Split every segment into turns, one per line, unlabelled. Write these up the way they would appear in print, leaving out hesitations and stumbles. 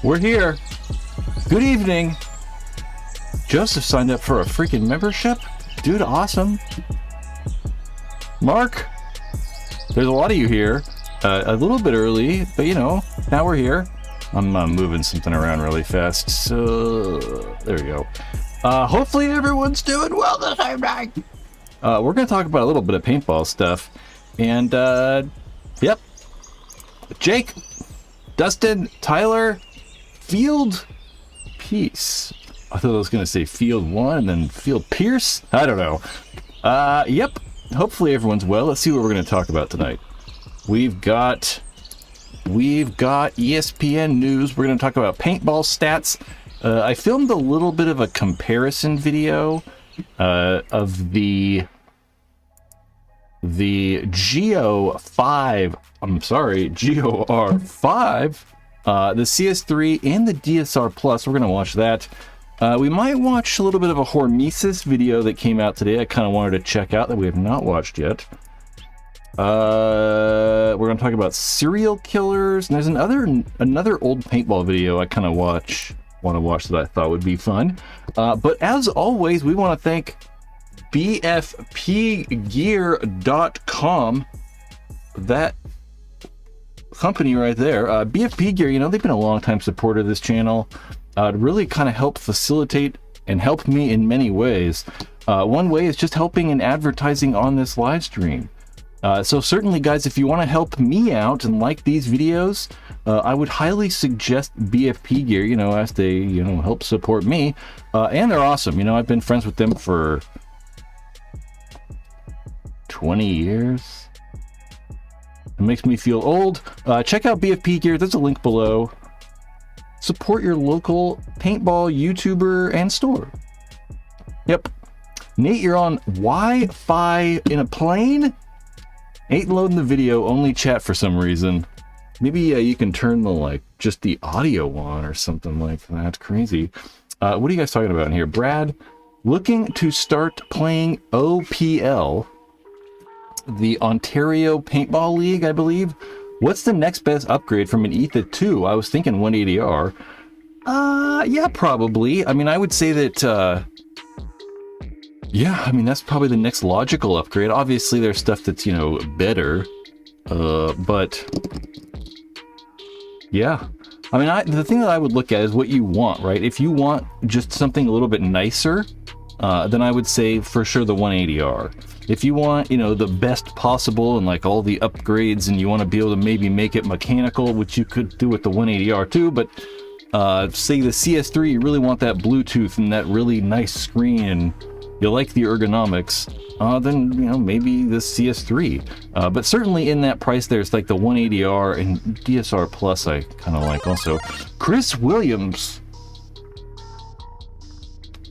We're here. Good evening. Joseph signed up for a freaking membership? Dude, awesome. Mark, there's a lot of you here. A little bit early, but you know, now we're here. I'm moving something around really fast, so there we go. Hopefully everyone's doing well this evening. We're going to talk about a little bit of paintball stuff. And, yep. Jake, Dustin, Tyler, Field Peace. I thought I was going to say Field 1 and then Field Pierce. I don't know. Yep. Hopefully everyone's well. Let's see what we're going to talk about tonight. We've got ESPN news. We're going to talk about paintball stats. I filmed a little bit of a comparison video of the GOR5, the CS3 and the DSR Plus. We're going to watch that. We might watch a little bit of a Hormesis video that came out today. I kind of wanted to check out that we have not watched yet. We're going to talk about serial killers. And there's another old paintball video I kind of want to watch that I thought would be fun. But as always, we want to thank bfpgear.com. That company right there. BFP Gear, you know, they've been a long time supporter of this channel. It really kind of helped facilitate and help me in many ways. One way is just helping in advertising on this live stream. So certainly, guys, if you want to help me out and like these videos, I would highly suggest BFP Gear, you know, as they, you know, help support me. And they're awesome. You know, I've been friends with them for 20 years. It makes me feel old. Check out BFP Gear. There's a link below. Support your local paintball YouTuber and store. Yep. Nate, you're on Wi-Fi in a plane? Ain't loading the video, only chat for some reason. Maybe you can turn just the audio on or something like that. Crazy. What are you guys talking about in here? Brad, looking to start playing OPL, the Ontario Paintball League, I believe. What's the next best upgrade from an ETHA 2? I was thinking 180R. Yeah, probably. I mean, I would say that, yeah, I mean, that's probably the next logical upgrade. Obviously, there's stuff that's, you know, better. But, yeah. I mean, the thing that I would look at is what you want, right? If you want just something a little bit nicer, then I would say for sure the 180R. If you want, you know, the best possible and like all the upgrades and you want to be able to maybe make it mechanical, which you could do with the 180R too, but say the CS3, you really want that Bluetooth and that really nice screen and you like the ergonomics, then, you know, maybe the CS3. But certainly in that price, there's like the 180R and DSR Plus I kind of like also. Chris Williams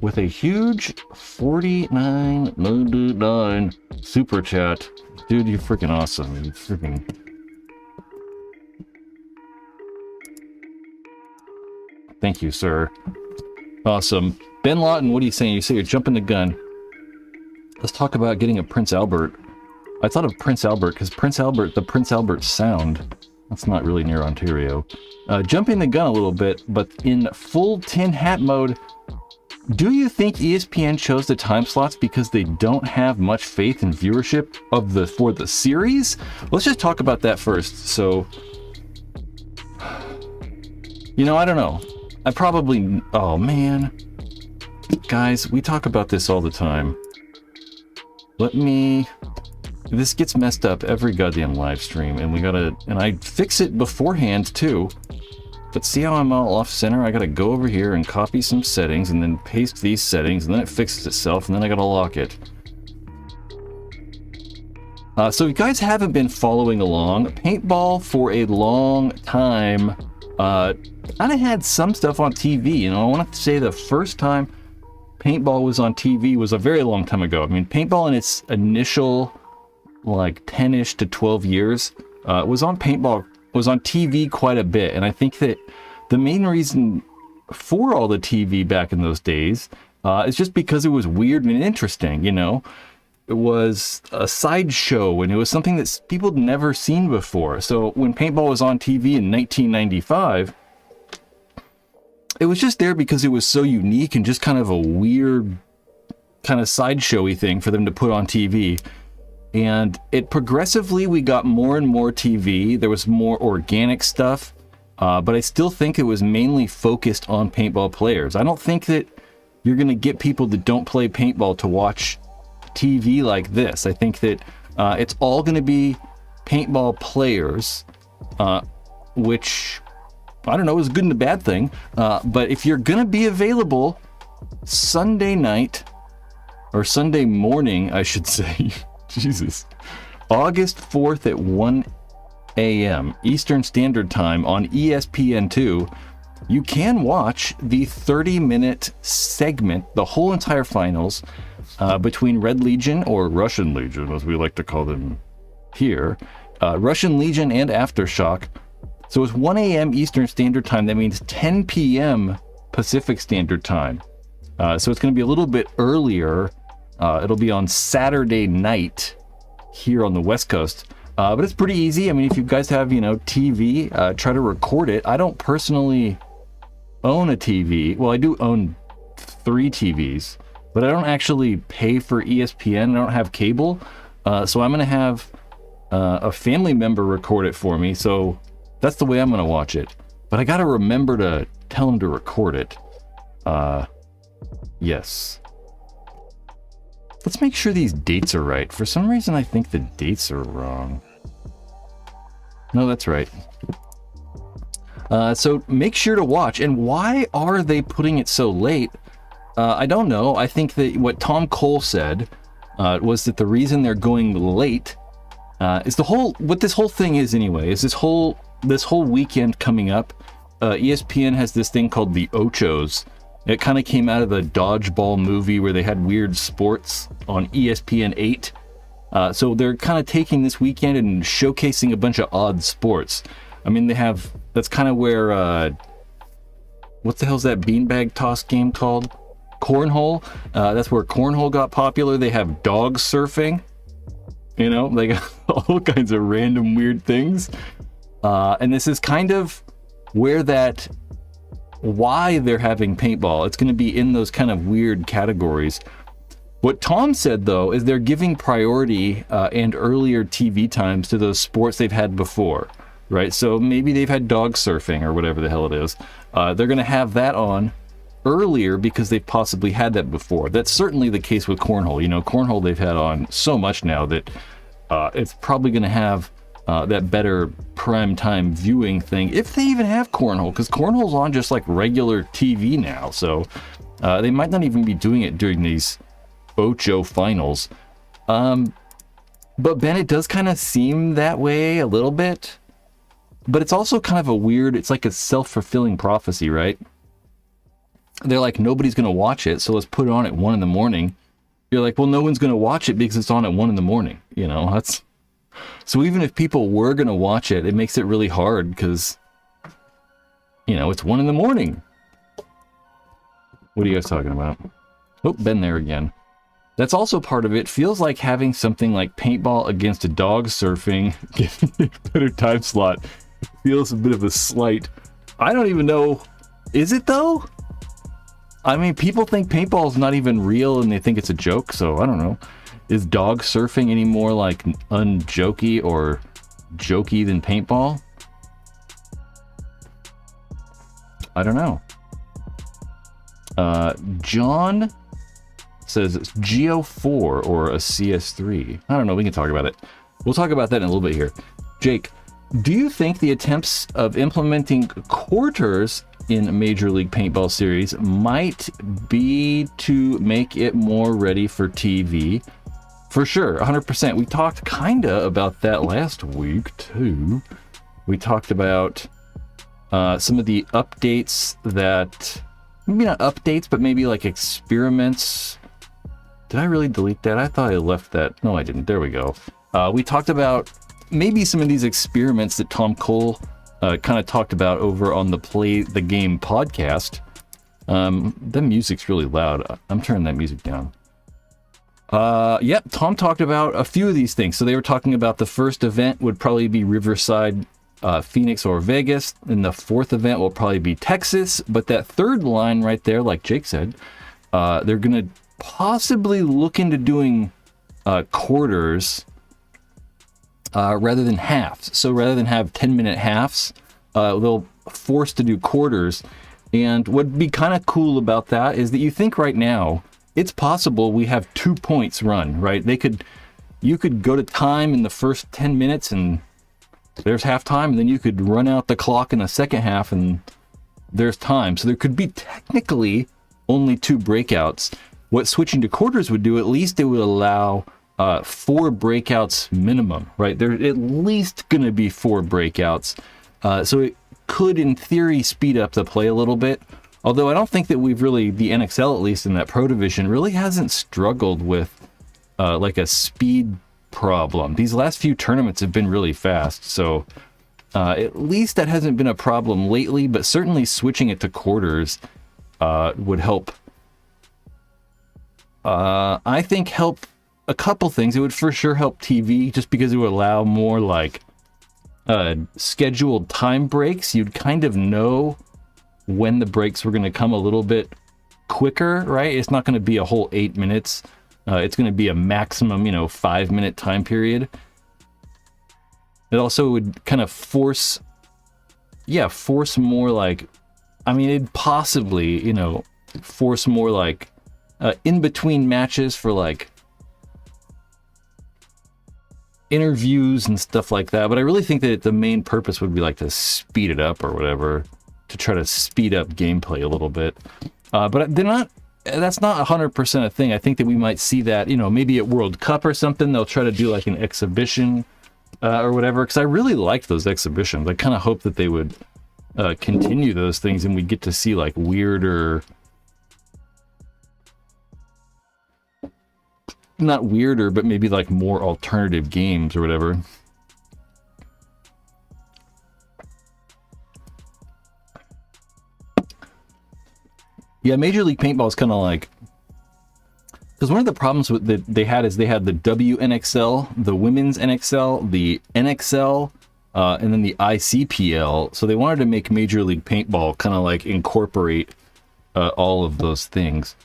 with a huge 49.99 super chat. Dude, you're freaking awesome. You're freaking... Thank you, sir. Awesome. Ben Lawton, what are you saying? You say you're jumping the gun. Let's talk about getting a Prince Albert. I thought of Prince Albert because Prince Albert, the Prince Albert Sound. That's not really near Ontario. Jumping the gun a little bit, but in full tin hat mode. Do you think ESPN chose the time slots because they don't have much faith in viewership for the series? Let's just talk about that first. So, you know, I don't know. I probably... Oh, man. Guys, we talk about this all the time. This gets messed up every goddamn live stream, and I fix it beforehand, too. But see how I'm all off center? I gotta go over here and copy some settings and then paste these settings and then it fixes itself and then I gotta lock it. So if you guys haven't been following along, Paintball for a long time kind of had some stuff on TV. You know, I want to say the first time Paintball was on TV was a very long time ago. I mean, Paintball in its initial like 10-ish to 12 years was on TV quite a bit, and I think that the main reason for all the TV back in those days is just because it was weird and interesting, you know? It was a sideshow, and it was something that people had never seen before. So when Paintball was on TV in 1995, it was just there because it was so unique and just kind of a weird kind of sideshowy thing for them to put on TV. And it progressively, we got more and more TV. There was more organic stuff, but I still think it was mainly focused on paintball players. I don't think that you're going to get people that don't play paintball to watch TV like this. I think that it's all going to be paintball players, which I don't know is a good and a bad thing. But if you're going to be available Sunday night or Sunday morning, I should say, Jesus, August 4th at 1 a.m. Eastern Standard Time on ESPN2, you can watch the 30-minute segment, the whole entire finals, between Red Legion, or Russian Legion, as we like to call them here, Russian Legion and Aftershock. So it's 1 a.m. Eastern Standard Time. That means 10 p.m. Pacific Standard Time. So it's going to be a little bit earlier. It'll be on Saturday night here on the West Coast. But it's pretty easy. I mean, if you guys have, TV, try to record it. I don't personally own a TV. Well, I do own 3 TVs, but I don't actually pay for ESPN. I don't have cable. So I'm going to have a family member record it for me. So that's the way I'm going to watch it. But I got to remember to tell him to record it. Yes. Let's make sure these dates are right. For some reason, I think the dates are wrong. No, that's right. So make sure to watch. And why are they putting it so late? I don't know. I think that what Tom Cole said was that the reason they're going late is what this whole thing is anyway, is this whole weekend coming up. ESPN has this thing called the Ochos. It kind of came out of the dodgeball movie where they had weird sports on ESPN 8. So they're kind of taking this weekend and showcasing a bunch of odd sports. I mean, that's kind of where, what the hell's that beanbag toss game called? Cornhole. That's where cornhole got popular. They have dog surfing. They got all kinds of random weird things. And this is kind of where why they're having paintball. It's going to be in those kind of weird categories. What Tom said, though, is they're giving priority and earlier TV times to those sports they've had before, right? So maybe they've had dog surfing or whatever the hell it is. They're going to have that on earlier because they've possibly had that before. That's certainly the case with cornhole. Cornhole they've had on so much now that it's probably going to have that better prime time viewing thing, if they even have cornhole, because cornhole's on just like regular TV now. So they might not even be doing it during these Ocho finals. But Ben, it does kind of seem that way a little bit. But it's also kind of it's like a self-fulfilling prophecy, right? They're like, nobody's going to watch it, so let's put it on at 1 in the morning. You're like, well, no one's going to watch it because it's on at 1 in the morning. That's... So even if people were going to watch it, it makes it really hard because, it's 1 in the morning. What are you guys talking about? Oh, Ben there again. That's also part of it. Feels like having something like paintball against a dog surfing, getting a better time slot, feels a bit of a slight. I don't even know. Is it though? I mean, people think paintball is not even real and they think it's a joke, so I don't know. Is dog surfing any more like unjokey or jokey than paintball? I don't know. John says it's Geo4 or a CS3. I don't know. We can talk about it. We'll talk about that in a little bit here. Jake, do you think the attempts of implementing quarters in Major League Paintball Series might be to make it more ready for TV? For sure, 100%. We talked kinda about that last week too. We talked about some of the updates that, maybe not updates, but maybe like experiments. Did I really delete that? I thought I left that. No, I didn't. There we go. We talked about maybe some of these experiments that Tom Cole kind of talked about over on the Play the Game podcast. The music's really loud. I'm turning that music down. Yep, Tom talked about a few of these things. So they were talking about the first event would probably be Riverside Phoenix or Vegas. And the fourth event will probably be Texas. But that third line right there, like Jake said, they're going to possibly look into doing quarters rather than halves. So rather than have 10-minute halves, they'll force to do quarters. And what'd be kind of cool about that is that you think right now it's possible we have 2 points run, right? You could go to time in the first 10 minutes and there's halftime, and then you could run out the clock in the second half and there's time. So there could be technically only 2 breakouts. What switching to quarters would do, at least it would allow 4 breakouts minimum, right? There's at least going to be 4 breakouts. So it could, in theory, speed up the play a little bit. Although I don't think that we've really, the NXL, at least in that Pro Division, really hasn't struggled with like a speed problem. These last few tournaments have been really fast. So at least that hasn't been a problem lately, but certainly switching it to quarters would help. I think help a couple things. It would for sure help TV, just because it would allow more like scheduled time breaks. You'd kind of know when the breaks were going to come a little bit quicker, right? It's not going to be a whole 8 minutes. It's going to be a maximum, 5-minute time period. It also would kind of force more like, it'd possibly, force more like in between matches for like interviews and stuff like that. But I really think that the main purpose would be like to speed it up or whatever, to try to speed up gameplay a little bit. But that's not 100% a thing. I think that we might see that, maybe at World Cup or something, they'll try to do like an exhibition or whatever, because I really liked those exhibitions. I kind of hope that they would continue those things and we get to see like weirder, not weirder, but maybe like more alternative games or whatever. Yeah, Major League Paintball is kind of like, because one of the problems that they had is they had the WNXL, the Women's NXL, the NXL, and then the ICPL. So they wanted to make Major League Paintball kind of like incorporate all of those things.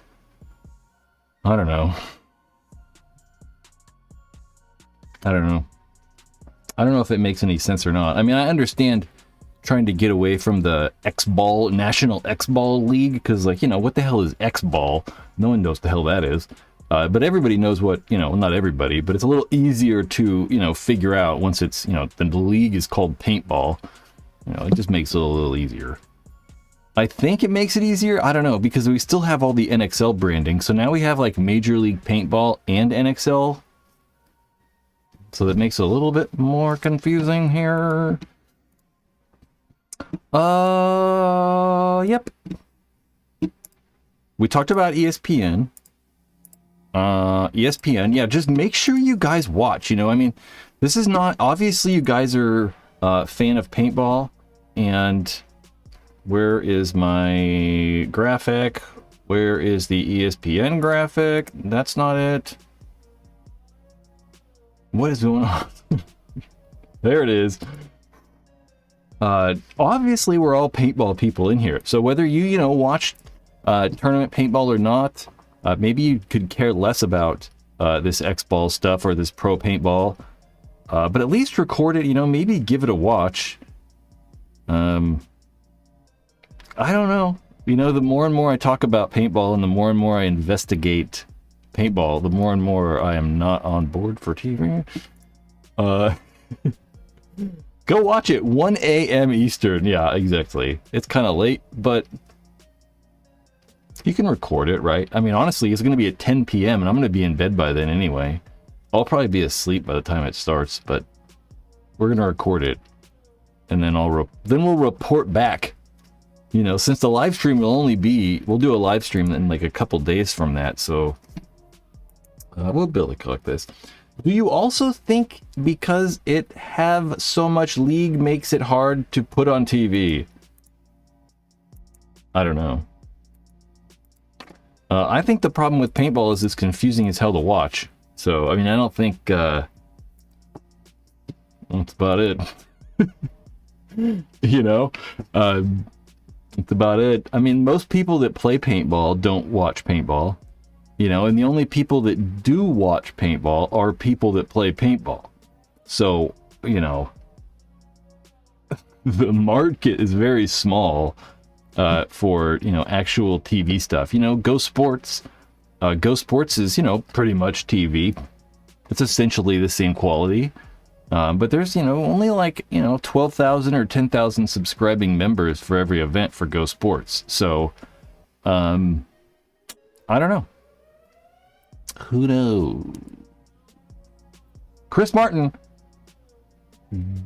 I don't know. I don't know if it makes any sense or not. I understand trying to get away from the X-Ball, National X-Ball League, because, like, what the hell is X-Ball? No one knows the hell that is. But everybody knows what, not everybody, but it's a little easier to, figure out once it's, the league is called Paintball. It just makes it a little easier. I think it makes it easier. I don't know, because we still have all the NXL branding. So now we have, like, Major League Paintball and NXL. So that makes it a little bit more confusing here. Yep. We talked about ESPN. ESPN, yeah, just make sure you guys watch. This is not, obviously you guys are a fan of paintball, and where is my graphic? Where is the ESPN graphic? That's not it. What is going on? There it is. Obviously we're all paintball people in here, so whether you watch tournament paintball or not, maybe you could care less about this X-Ball stuff or this pro paintball, but at least record it, maybe give it a watch. I don't know, the more and more I talk about paintball and the more I investigate paintball, the more and more I am not on board for TV. Go watch it, 1 a.m. Eastern. Yeah, exactly. It's kind of late, but you can record it, right? Honestly, it's going to be at 10 p.m. and I'm going to be in bed by then anyway. I'll probably be asleep by the time it starts, but we're going to record it. And then we'll report back. Since the live stream will only be, we'll do a live stream in like a couple days from that, so we'll be able to collect this. Do you also think because it have so much league makes it hard to put on TV? I don't know. I think the problem with paintball is it's confusing as hell to watch. So, I don't think that's about it. You know, that's about it. I mean, most people that play paintball don't watch paintball, you know, and the only people that do watch paintball are people that play paintball. So, you know, the market is very small for, you know, actual TV stuff. You know, Go Sports. Go Sports is, you know, pretty much TV. It's essentially the same quality. But there's, you know, only like, you know, 12,000 or 10,000 subscribing members for every event for Go Sports. So, I don't know. Who knows? Chris Martin.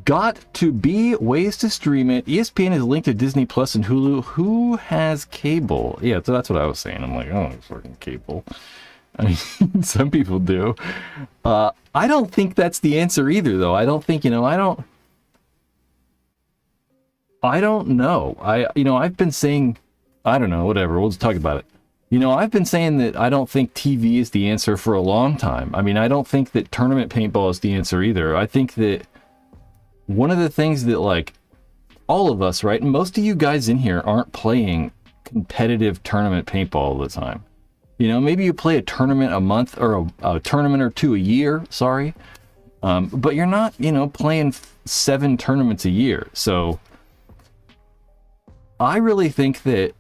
Got to be ways to stream it. ESPN is linked to Disney Plus and Hulu. Who has cable? Yeah, so that's what I was saying. I'm like, oh, fucking cable. I mean, some people do. I don't think that's the answer either, though. I don't think, you know, I don't know. I've been saying, I don't know, whatever. We'll just talk about it. You know, I've been saying that I don't think TV is the answer for a long time. I mean, I don't think that tournament paintball is the answer either. I think that one of the things that, like, all of us, right, and most of you guys in here aren't playing competitive tournament paintball all the time. You know, maybe you play a tournament a month or a tournament or two a year, sorry. But you're not, you know, playing 7 tournaments a year. So I really think that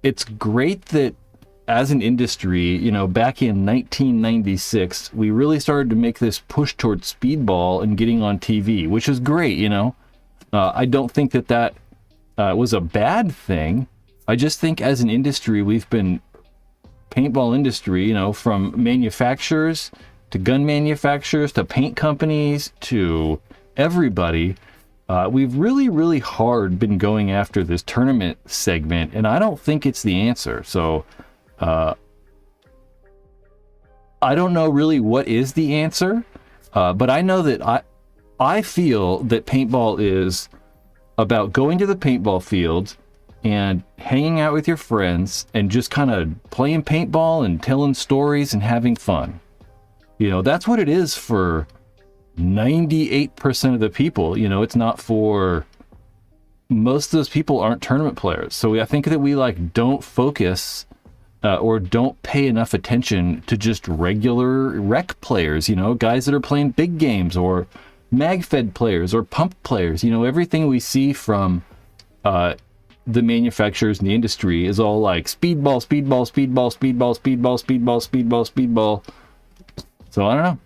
it's great that as an industry, you know, back in 1996, we really started to make this push towards speedball and getting on TV, which is great, you know. I don't think that was a bad thing. I just think as an industry, we've been, paintball industry, you know, from manufacturers to gun manufacturers to paint companies to everybody, we've really hard been going after this tournament segment, and I don't think it's the answer. So I don't know really what is the answer, but I know that I feel that paintball is about going to the paintball field and hanging out with your friends and just kind of playing paintball and telling stories and having fun. You know, that's what it is for 98% of the people. You know, it's not for most of those people aren't tournament players. So I think that we like don't focus or don't pay enough attention to just regular rec players, you know, guys that are playing big games or mag-fed players or pump players. You know, everything we see from the manufacturers in the industry is all like speedball. So I don't know.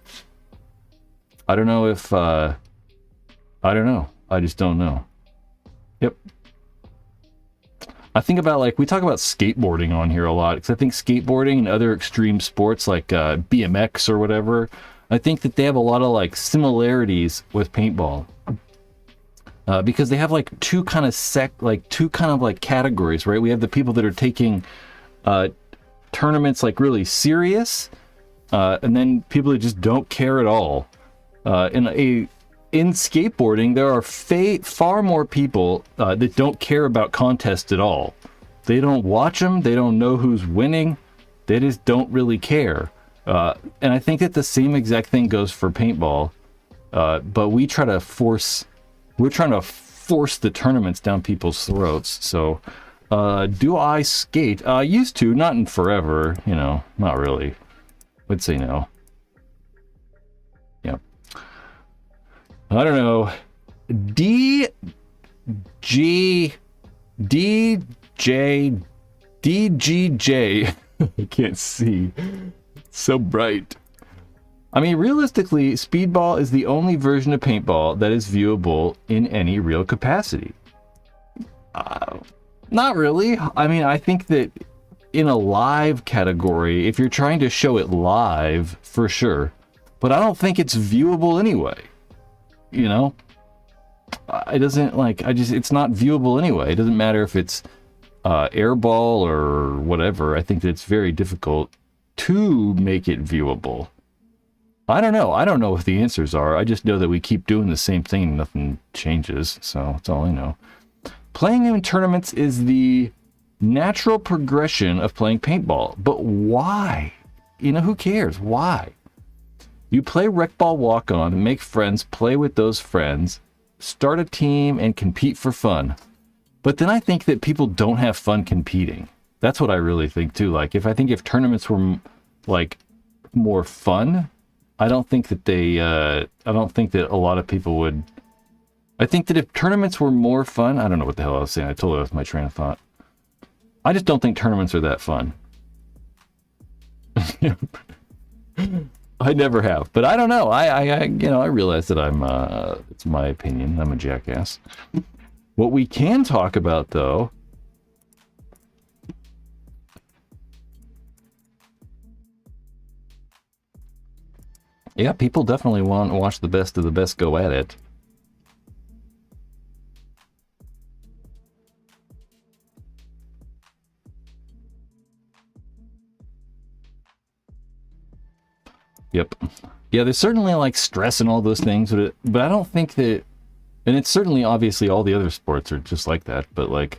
I don't know if, I don't know. I just don't know. Yep. I think about, like, we talk about skateboarding on here a lot, because I think skateboarding and other extreme sports like BMX or whatever, I think that they have a lot of, like, similarities with paintball. Because they have, like, two kind of categories, right? We have the people that are taking tournaments, like, really serious, and then people that just don't care at all. In skateboarding, there are far more people that don't care about contests at all. They don't watch them. They don't know who's winning. They just don't really care. And I think that the same exact thing goes for paintball. But we're trying to force the tournaments down people's throats. So, do I skate? Used to, not in forever. You know, not really. I'd say no. Yeah. I don't know. DGJ. I can't see. It's so bright. I mean, realistically, speedball is the only version of paintball that is viewable in any real capacity. Not really. I mean, I think that in a live category, if you're trying to show it live, for sure. But I don't think it's viewable anyway. You know? It doesn't, like, it's not viewable anyway. It doesn't matter if it's airball or whatever. I think that it's very difficult to make it viewable. I don't know. I don't know what the answers are. I just know that we keep doing the same thing and nothing changes. So that's all I know. Playing in tournaments is the natural progression of playing paintball. But why? You know, who cares? Why? You play rec ball walk-on and make friends, play with those friends, start a team and compete for fun. But then I think that people don't have fun competing. That's what I really think too. Like if tournaments were like more fun, I don't think that a lot of people would. I think that if tournaments were more fun, I don't know what the hell I was saying. I totally lost my train of thought. I just don't think tournaments are that fun. I never have, but I don't know. I realize that it's my opinion. I'm a jackass. What we can talk about, though, yeah, people definitely want to watch the best of the best go at it. Yep. Yeah, there's certainly like stress and all those things, but I don't think that, and it's certainly obviously all the other sports are just like that, but like,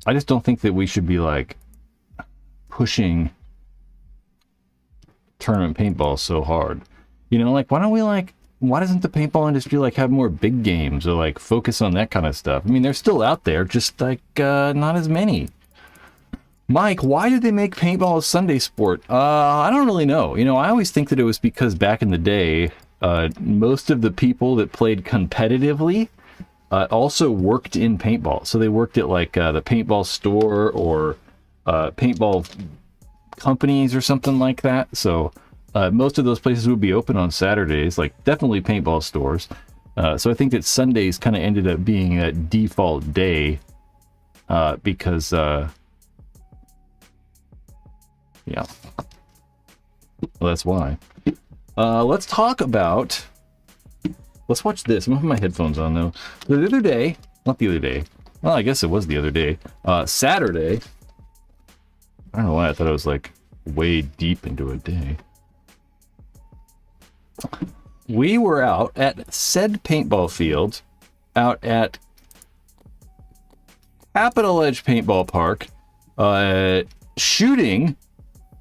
I just don't think that we should be like pushing tournament paintball so hard. You know, like, why doesn't the paintball industry like have more big games or like focus on that kind of stuff? I mean, they're still out there, just like not as many. Mike, why did they make paintball a Sunday sport? I don't really know. You know, I always think that it was because back in the day, most of the people that played competitively also worked in paintball. So they worked at like the paintball store or paintball companies or something like that. So most of those places would be open on Saturdays, like definitely paintball stores. So I think that Sundays kind of ended up being that default day because... yeah. Well, that's why. Let's talk about... Let's watch this. I'm going to put my headphones on, though. The other day... Not the other day. Well, I guess it was the other day. Saturday. I don't know why I thought it was, like, way deep into a day. We were out at said paintball field, out at Capitol Edge Paintball Park, shooting...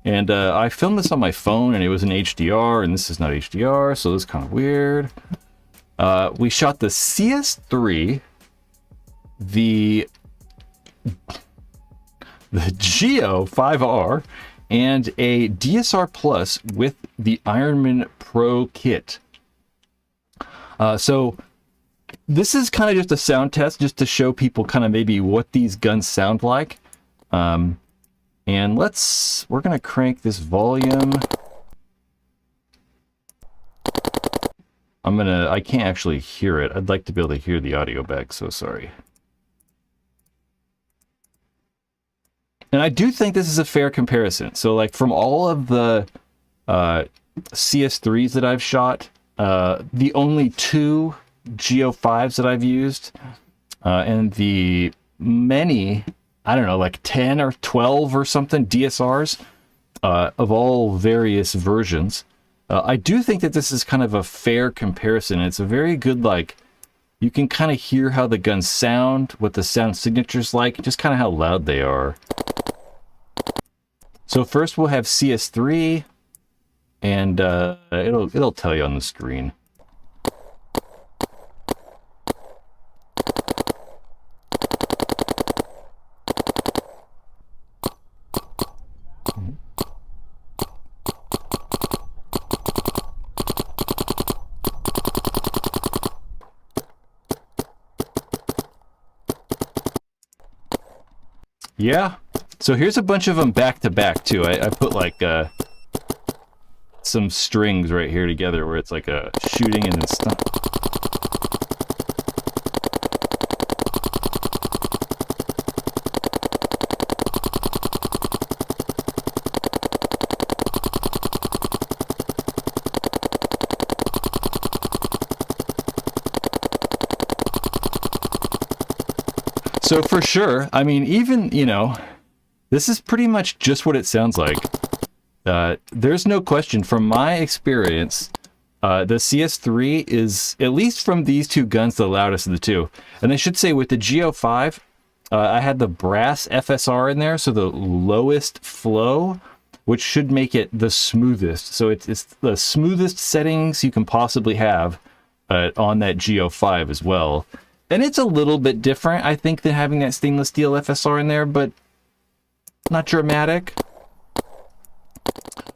And I filmed this on my phone, and it was in HDR, and this is not HDR, so this is kind of weird. We shot the CS3, the Geo 5R, and a DSR Plus with the Ironman Pro kit. So this is kind of just a sound test, just to show people kind of maybe what these guns sound like. And we're going to crank this volume. I can't actually hear it. I'd like to be able to hear the audio back, so sorry. And I do think this is a fair comparison. So like from all of the CS3s that I've shot, the only two Geo 5s that I've used, and the many... I don't know, like 10 or 12 or something DSRs of all various versions. I do think that this is kind of a fair comparison. It's a very good, like, you can kind of hear how the guns sound, what the sound signature's like, just kind of how loud they are. So first we'll have CS3, and it'll tell you on the screen. Yeah, so here's a bunch of them back to back too. I put like some strings right here together where it's like a shooting and then stuff. So for sure, I mean, even, you know, this is pretty much just what it sounds like. There's no question, from my experience, the CS3 is, at least from these two guns, the loudest of the two. And I should say with the Geo 5, I had the brass FSR in there, so the lowest flow, which should make it the smoothest. So it's the smoothest settings you can possibly have on that Go5 as well. And it's a little bit different, I think, than having that stainless steel FSR in there, but not dramatic.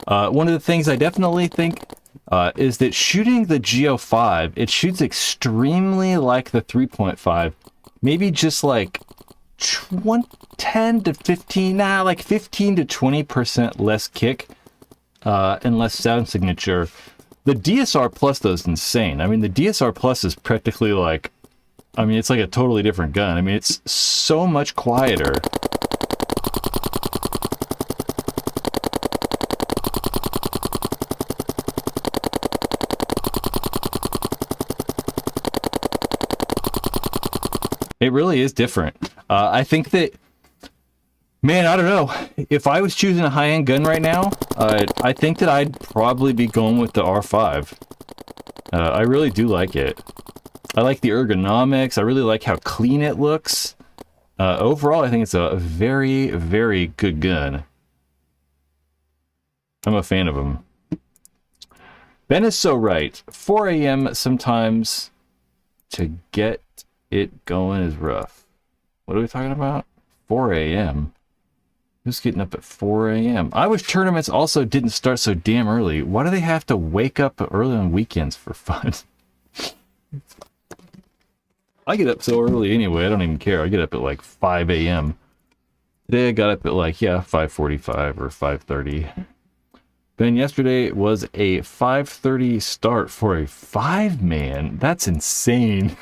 One of the things I definitely think is that shooting the Go5, it shoots extremely like the 3.5. Maybe just like 10 to 15, like 15 to 20% less kick and less sound signature. The DSR Plus, though, is insane. I mean, the DSR Plus is practically like, I mean, it's like a totally different gun. I mean, it's so much quieter. It really is different. I think that, man, I don't know. If I was choosing a high-end gun right now, I think that I'd probably be going with the R5. I really do like it. I like the ergonomics. I really like how clean it looks. Overall, I think it's a very, very good gun. I'm a fan of them. Ben is so right. 4 a.m. sometimes to get it going is rough. What are we talking about? 4 a.m. Who's getting up at 4 a.m.? I wish tournaments also didn't start so damn early. Why do they have to wake up early on weekends for fun? I get up so early anyway, I don't even care. I get up at like 5 a.m. Today I got up at like, 5:45 or 5:30. Ben, yesterday was a 5:30 start for a 5-man. That's insane.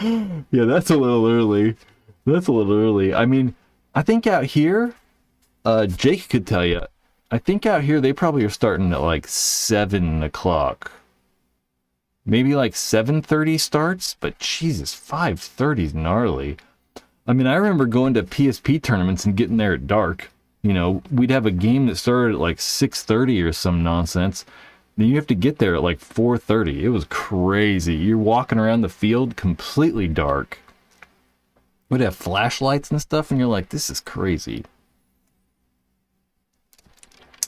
Yeah, that's a little early. That's a little early. I mean, I think out here, Jake could tell you, I think out here they probably are starting at like 7 o'clock. Maybe like 7:30 starts, but Jesus, 5:30 is gnarly. I mean, I remember going to PSP tournaments and getting there at dark. You know, we'd have a game that started at like 6:30 or some nonsense. Then you have to get there at like 4:30. It was crazy. You're walking around the field completely dark. We'd have flashlights and stuff, and you're like, this is crazy.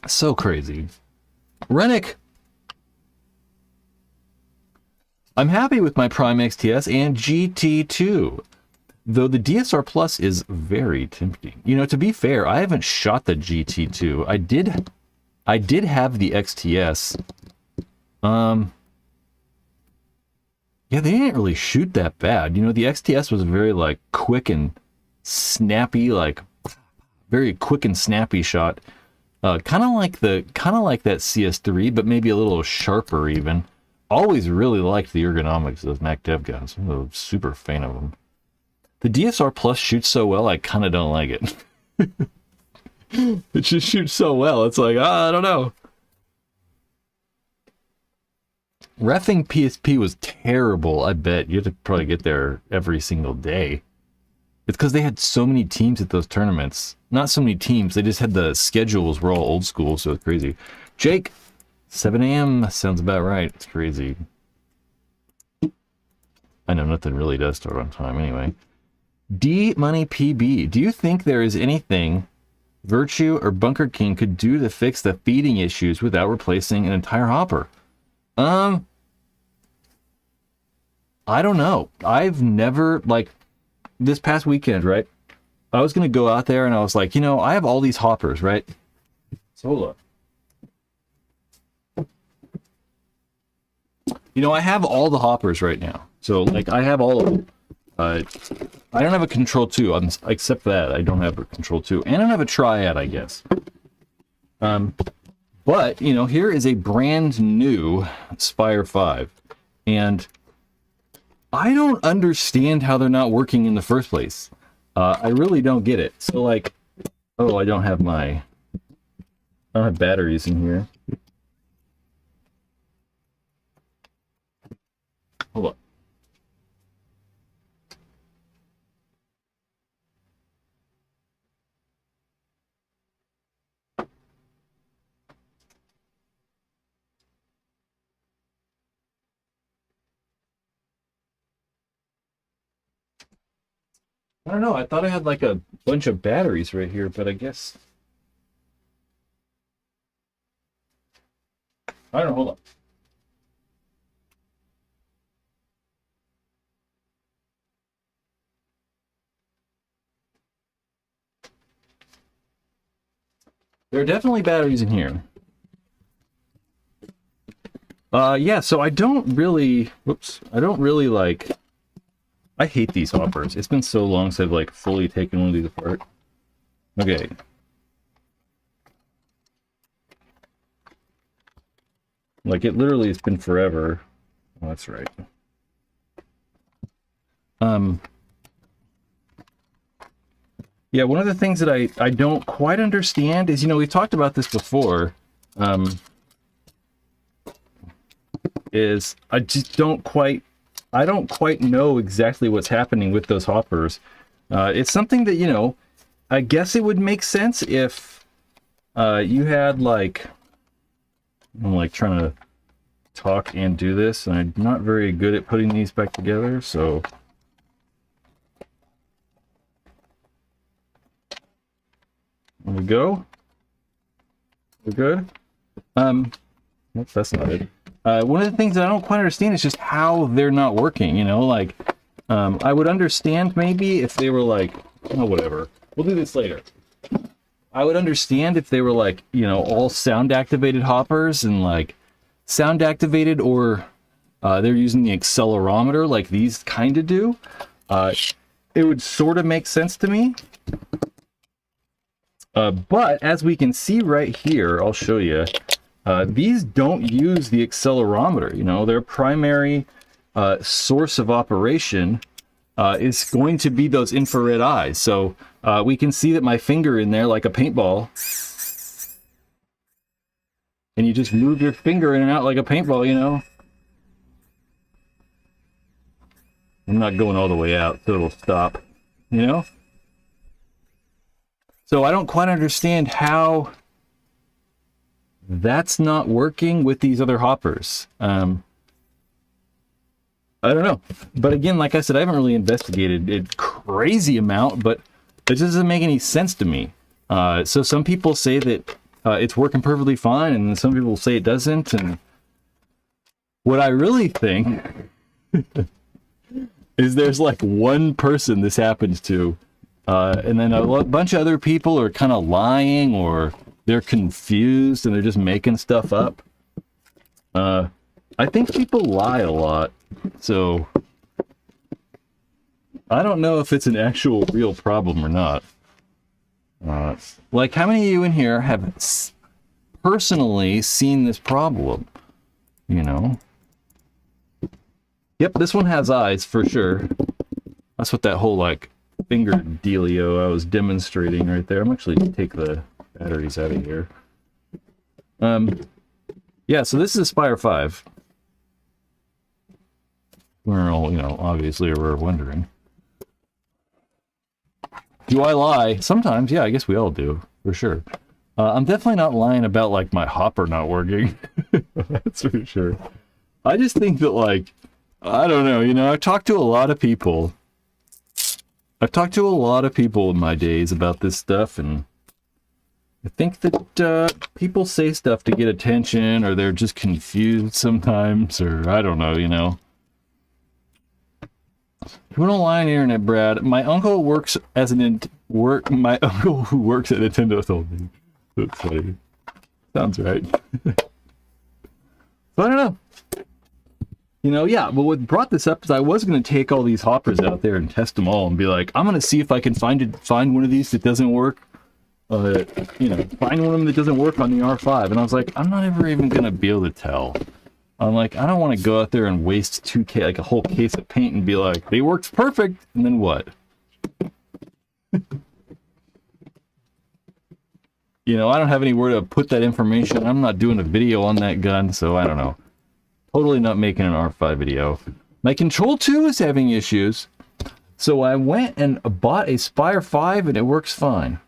So crazy. Rennick! I'm happy with my Prime XTS and GT2, though the DSR Plus is very tempting. You know, to be fair, I haven't shot the GT2. I did have the XTS. Yeah, they didn't really shoot that bad. You know, the XTS was very like quick and snappy, like very quick and snappy shot. Kind of like that CS3, but maybe a little sharper even. Always really liked the ergonomics of those MacDev guns. I'm a super fan of them. The DSR Plus shoots so well, I kind of don't like it. It just shoots so well. It's like, I don't know. Reffing PSP was terrible, I bet. You have to probably get there every single day. It's because they had so many teams at those tournaments. Not so many teams, they just had the schedules were all old school, so it's crazy. Jake, 7 a.m. sounds about right. It's crazy. I know nothing really does start on time anyway. D Money PB, do you think there is anything Virtue or Bunker King could do to fix the feeding issues without replacing an entire hopper? I don't know. I've never, like, this past weekend, right? I was going to go out there and I was like, you know, I have all these hoppers, right? So hold up. You know, I have all the hoppers right now. So, like, I have all of them. I don't have a Control 2, except for that. I don't have a Control 2. And I don't have a Triad, I guess. But, you know, here is a brand new Spire 5. And I don't understand how they're not working in the first place. I really don't get it. So, like, oh, I don't have batteries in here. Hold on. I don't know. I thought I had like a bunch of batteries right here, but I guess I don't know. Hold on. There are definitely batteries in here. Yeah, so I don't really like, I hate these hoppers. It's been so long since I've like fully taken one of these apart. Okay. Like it literally has been forever. Oh, that's right. Yeah, one of the things that I don't quite understand is, you know, we've talked about this before, is I don't quite know exactly what's happening with those hoppers. It's something that, you know, I guess it would make sense if you had like, I'm like trying to talk and do this, and I'm not very good at putting these back together, so there we go. We're good. Nope, that's not it. One of the things that I don't quite understand is just how they're not working, you know, like, I would understand maybe if they were like, oh, whatever, we'll do this later. I would understand if they were like, you know, all sound activated hoppers and like sound activated, or they're using the accelerometer like these kind of do. It would sort of make sense to me. But as we can see right here, I'll show you, these don't use the accelerometer. You know, their primary source of operation is going to be those infrared eyes. So we can see that my finger in there like a paintball, and you just move your finger in and out like a paintball, you know. I'm not going all the way out, so it'll stop, you know. So I don't quite understand how that's not working with these other hoppers. I don't know. But again, like I said, I haven't really investigated it crazy amount, but it just doesn't make any sense to me. So some people say that it's working perfectly fine, and some people say it doesn't. And what I really think is there's like one person this happens to, and then a bunch of other people are kind of lying, or they're confused and they're just making stuff up. I think people lie a lot, so I don't know if it's an actual real problem or not. Like, how many of you in here have personally seen this problem? You know? Yep, this one has eyes for sure. That's what that whole like finger dealio I was demonstrating right there. I'm actually gonna take the batteries out of here. Yeah, so this is Aspire 5. We're all, you know, obviously we're wondering. Do I lie? Sometimes, yeah, I guess we all do, for sure. I'm definitely not lying about, like, my hopper not working. That's for sure. I just think that, like, I don't know, you know, I've talked to a lot of people. In my days about this stuff, and I think that people say stuff to get attention, or they're just confused sometimes, or I don't know, you know. You don't lie on the internet, Brad. My uncle works as my uncle who works at Nintendo told me. That's funny. Sounds right. So I don't know. You know, yeah, but what brought this up is I was going to take all these hoppers out there and test them all and be like, I'm going to see if I can find one of these that doesn't work. You know, find one of them that doesn't work on the R5. And I was like, I'm not ever even going to be able to tell. I'm like, I don't want to go out there and waste like a whole case of paint and be like, they worked perfect, and then what? You know, I don't have anywhere to put that information. I'm not doing a video on that gun, so I don't know. Totally not making an R5 video. My Control 2 is having issues, so I went and bought a Spire 5, and it works fine.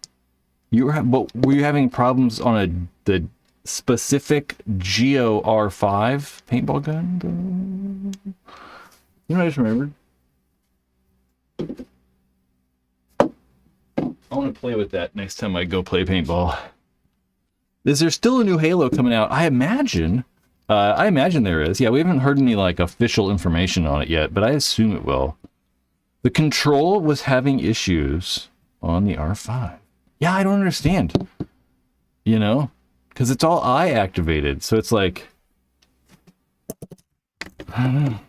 But were you having problems on the specific Geo R5 paintball gun? You know, I just remembered. I want to play with that next time I go play paintball. Is there still a new Halo coming out? I imagine there is. Yeah, we haven't heard any like official information on it yet, but I assume it will. The Control was having issues on the R5. Yeah, I don't understand. you know, because it's all eye activated. So it's like, I don't know.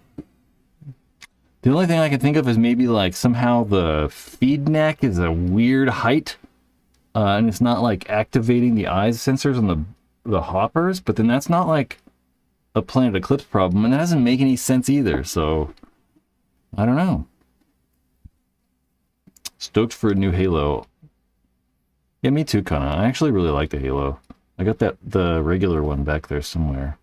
The only thing I can think of is maybe like somehow the feed neck is a weird height, and it's not like activating the eyes sensors on the hoppers, but then that's not like a Planet Eclipse problem, and that doesn't make any sense either. So I don't know. Stoked for a new Halo. Yeah, me too, kinda. I actually really like the Halo. I got the regular one back there somewhere.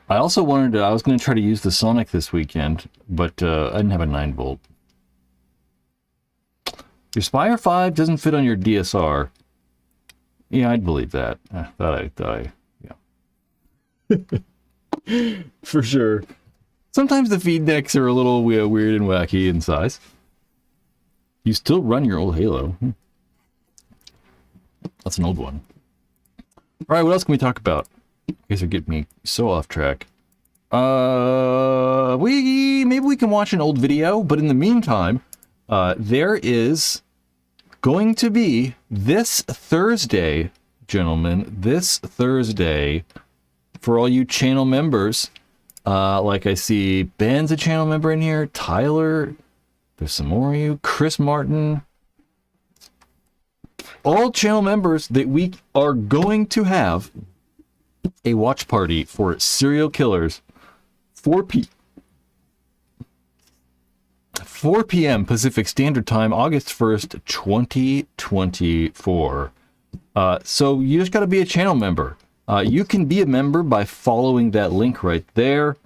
I also wanted to, I was going to try to use the Sonic this weekend, but I didn't have a 9-volt. Your Spire 5 doesn't fit on your DSR. Yeah, I'd believe that. Yeah. For sure. Sometimes the feed decks are a little weird and wacky in size. You still run your old Halo. That's an old one. All right, what else can we talk about? You guys are getting me so off track. Maybe we can watch an old video, but in the meantime, there is going to be this Thursday, gentlemen, this Thursday, for all you channel members, like I see Ben's a channel member in here, Tyler, there's some more of you, Chris Martin, all channel members, that we are going to have a watch party for Serial Killers, 4 p.m. Pacific Standard Time, August 1st, 2024. So you just got to be a channel member. You can be a member by following that link right there.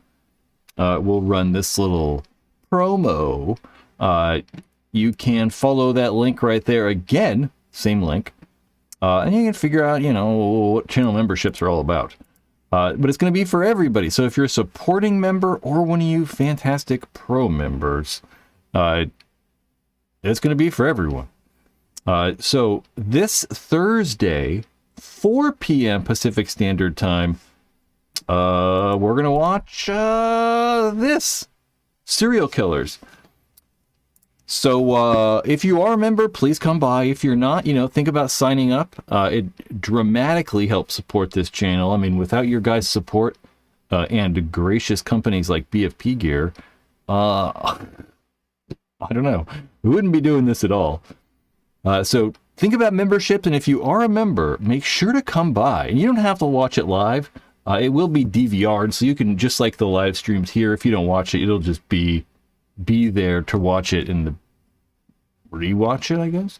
We'll run this little promo. You can follow that link right there again, same link. And you can figure out, you know, what channel memberships are all about. But it's going to be for everybody. So if you're a supporting member or one of you fantastic pro members, it's going to be for everyone. So this Thursday, 4 p.m. Pacific Standard Time, we're going to watch this, Serial Killers. So if you are a member, please come by. If you're not, you know, think about signing up. It dramatically helps support this channel. I mean, without your guys' support and gracious companies like BFP Gear, I don't know. We wouldn't be doing this at all. So think about memberships, and if you are a member, make sure to come by. And you don't have to watch it live. It will be DVR'd, so you can, just like the live streams here, if you don't watch it, it'll just be there to watch it and rewatch it, I guess.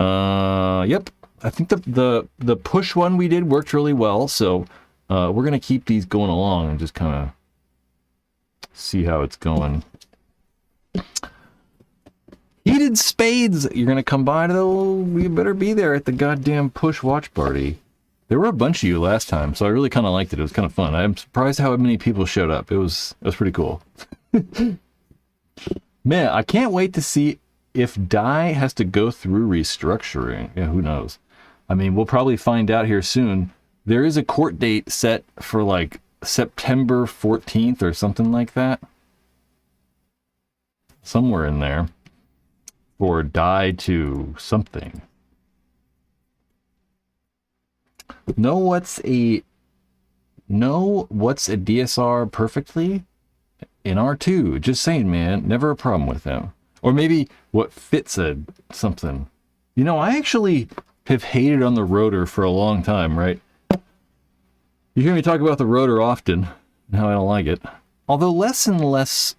Yep. I think the push one we did worked really well, so we're gonna keep these going along and just kind of see how it's going. Heated Spades, you're gonna come by though. You better be there at the goddamn push watch party. There were a bunch of you last time, so I really kind of liked it. It was kind of fun. I'm surprised how many people showed up. It was pretty cool. Man, I can't wait to see if Dye has to go through restructuring. Yeah, who knows? I mean, we'll probably find out here soon. There is a court date set for like September 14th or something like that. Somewhere in there. For Dye to something. Know what's a DSR perfectly? In R2, just saying, man, never a problem with them. Or maybe what fits something. You know, I actually have hated on the rotor for a long time, right? You hear me talk about the rotor often, and how I don't like it. Although less and less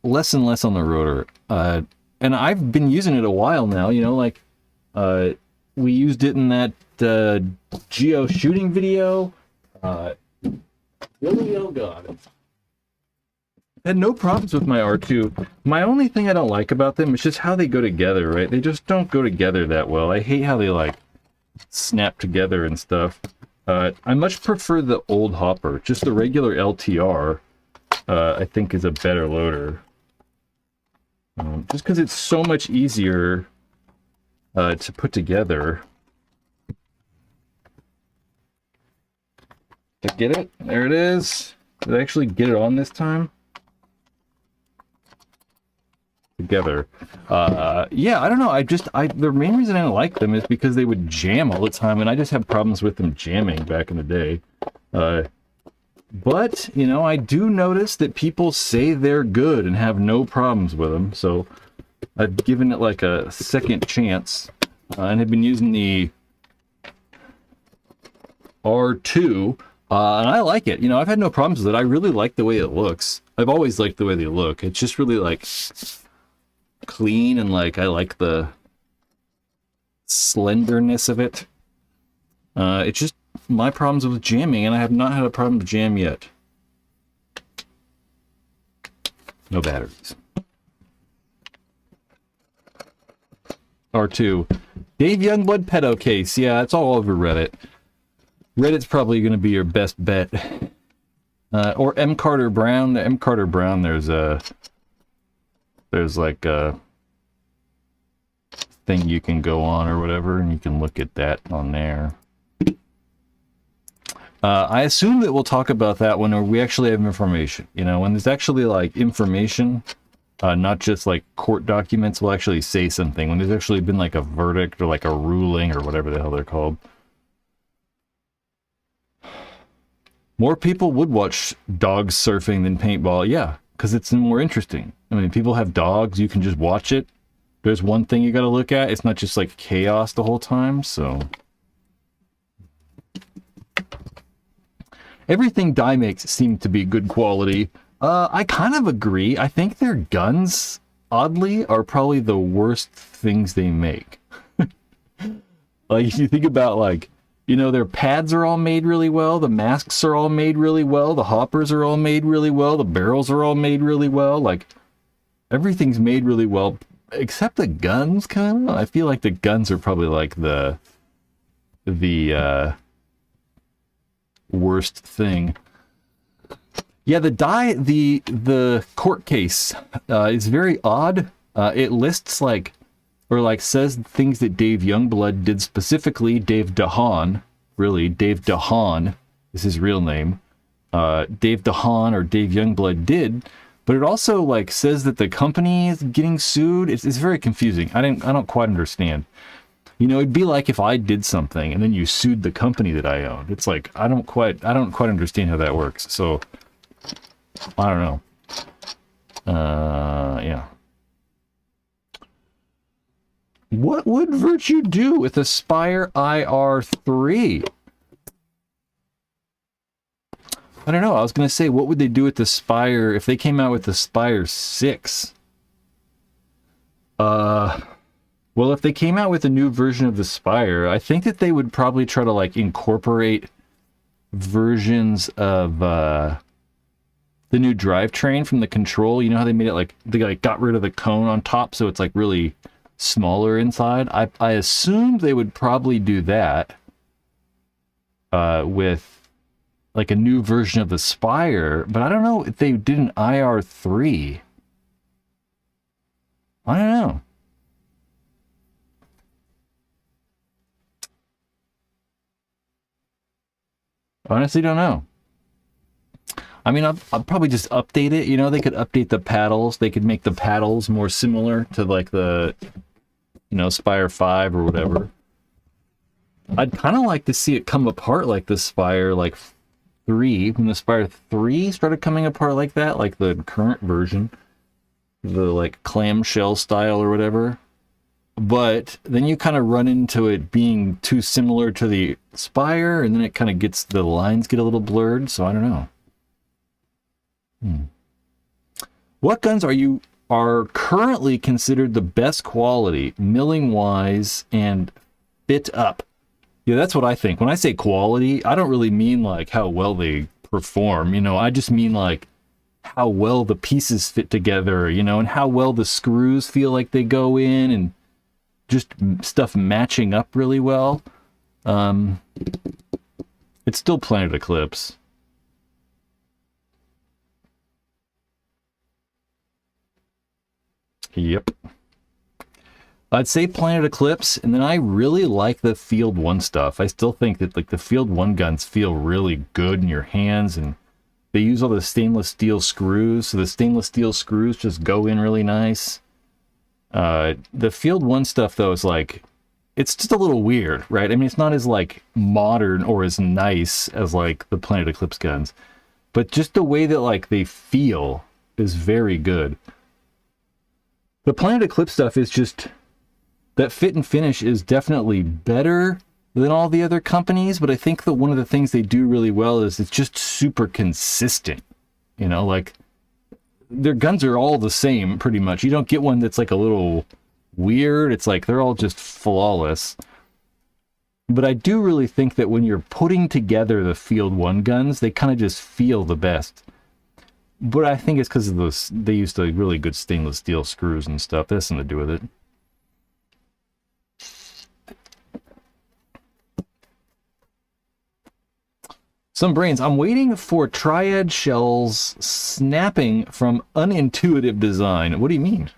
on the rotor. And I've been using it a while now, you know, like, we used it in that Geo shooting video. Really, oh god. I had no problems with my R2. My only thing I don't like about them is just how they go together, right? They just don't go together that well. I hate how they, like, snap together and stuff. I much prefer the old hopper. Just the regular LTR, I think, is a better loader. Just because it's so much easier to put together. Did I get it? There it is. Did I actually get it on this time? together. Yeah, I don't know. The main reason I don't like them is because they would jam all the time, and I just have problems with them jamming back in the day. But, you know, I do notice that people say they're good and have no problems with them, so I've given it like a second chance, and have been using the R2, and I like it. You know, I've had no problems with it. I really like the way it looks. I've always liked the way they look. It's just really, like, clean, and, like, I like the slenderness of it. It's just my problems with jamming, and I have not had a problem with jam yet. No batteries. R2. Dave Youngblood pedo case. Yeah, it's all over Reddit. Reddit's probably going to be your best bet. Or M. Carter Brown. M. Carter Brown, there's like a thing you can go on or whatever, and you can look at that on there. I assume that we'll talk about that when we actually have information. You know, when there's actually, like, information, not just, like, court documents, will actually say something. When there's actually been, like, a verdict or, like, a ruling or whatever the hell they're called. More people would watch dogs surfing than paintball. Yeah, because it's more interesting. I mean, people have dogs. You can just watch it. There's one thing you got to look at. It's not just, like, chaos the whole time, so... Everything Dye makes seemed to be good quality. I kind of agree. I think their guns, oddly, are probably the worst things they make. Like, if you think about, like, you know, their pads are all made really well, the masks are all made really well, the hoppers are all made really well, the barrels are all made really well, like, everything's made really well, except the guns, kind of. I feel like the guns are probably, like, the worst thing. Yeah, the court case is very odd. It lists, like, or, like, says things that Dave Youngblood did specifically. Dave DeHaan, really, Dave DeHaan is his real name. Dave DeHaan or Dave Youngblood did, but it also, like, says that the company is getting sued. It's very confusing. I don't quite understand. You know, it'd be like if I did something and then you sued the company that I owned. It's like, I don't quite understand how that works. So, I don't know. Yeah. What would Virtue do with a Spire IR3? I don't know. I was going to say, what would they do with the Spire if they came out with the Spire 6? Well, if they came out with a new version of the Spire, I think that they would probably try to, like, incorporate versions of the new drivetrain from the Control. You know how they made it, like, they, like, got rid of the cone on top, so it's, like, really smaller inside? I assumed they would probably do that with, like, a new version of the Spire, but I don't know if they did an IR3. I don't know. Honestly, don't know. I mean, I'll probably just update it. You know, they could update the paddles. They could make the paddles more similar to, like, the, you know, Spire 5 or whatever. I'd kind of like to see it come apart like the Spire, like, 3. When the Spire 3 started coming apart like that, like the current version. The, like, clamshell style or whatever. But then you kind of run into it being too similar to the Spire, and then it kind of gets, the lines get a little blurred, so I don't know. What guns are currently considered the best quality, milling wise, and fit up? Yeah, that's what I think. When I say quality, I don't really mean, like, how well they perform, you know, I just mean, like, how well the pieces fit together, you know, and how well the screws feel like they go in, and just stuff matching up really well. It's still Planet Eclipse. Yep. I'd say Planet Eclipse, and then I really like the Field 1 stuff. I still think that, like, the Field 1 guns feel really good in your hands, and they use all the stainless steel screws, so the stainless steel screws just go in really nice. The Field 1 stuff, though, is like, it's just a little weird, right? I mean, it's not as, like, modern or as nice as, like, the Planet Eclipse guns. But just the way that, like, they feel is very good. The Planet Eclipse stuff is just... that fit and finish is definitely better than all the other companies, but I think that one of the things they do really well is it's just super consistent. You know, like, their guns are all the same, pretty much. You don't get one that's, like, a little weird. It's like, they're all just flawless. But I do really think that when you're putting together the Field 1 guns, they kind of just feel the best. But I think it's because of those, they used the really good stainless steel screws and stuff. That has something to do with it. Some brains. I'm waiting for triad shells snapping from unintuitive design. What do you mean?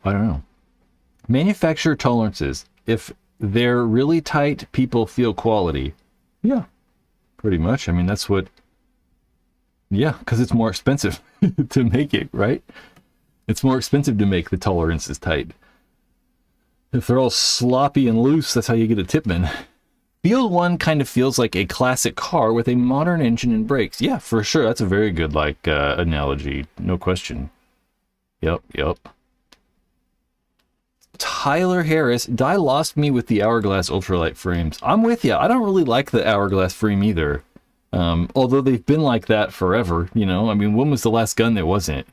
I don't know. Manufacturer tolerances. If they're really tight, people feel quality. Yeah, pretty much. I mean, that's what... yeah, because it's more expensive to make it, right? It's more expensive to make the tolerances tight. If they're all sloppy and loose, that's how you get a Tipman. Field 1 kind of feels like a classic car with a modern engine and brakes. Yeah, for sure. That's a very good, like, analogy. No question. Yep. Tyler Harris, Dye lost me with the Hourglass ultralight frames. I'm with you. I don't really like the Hourglass frame either. Although they've been like that forever, you know? I mean, when was the last gun that wasn't?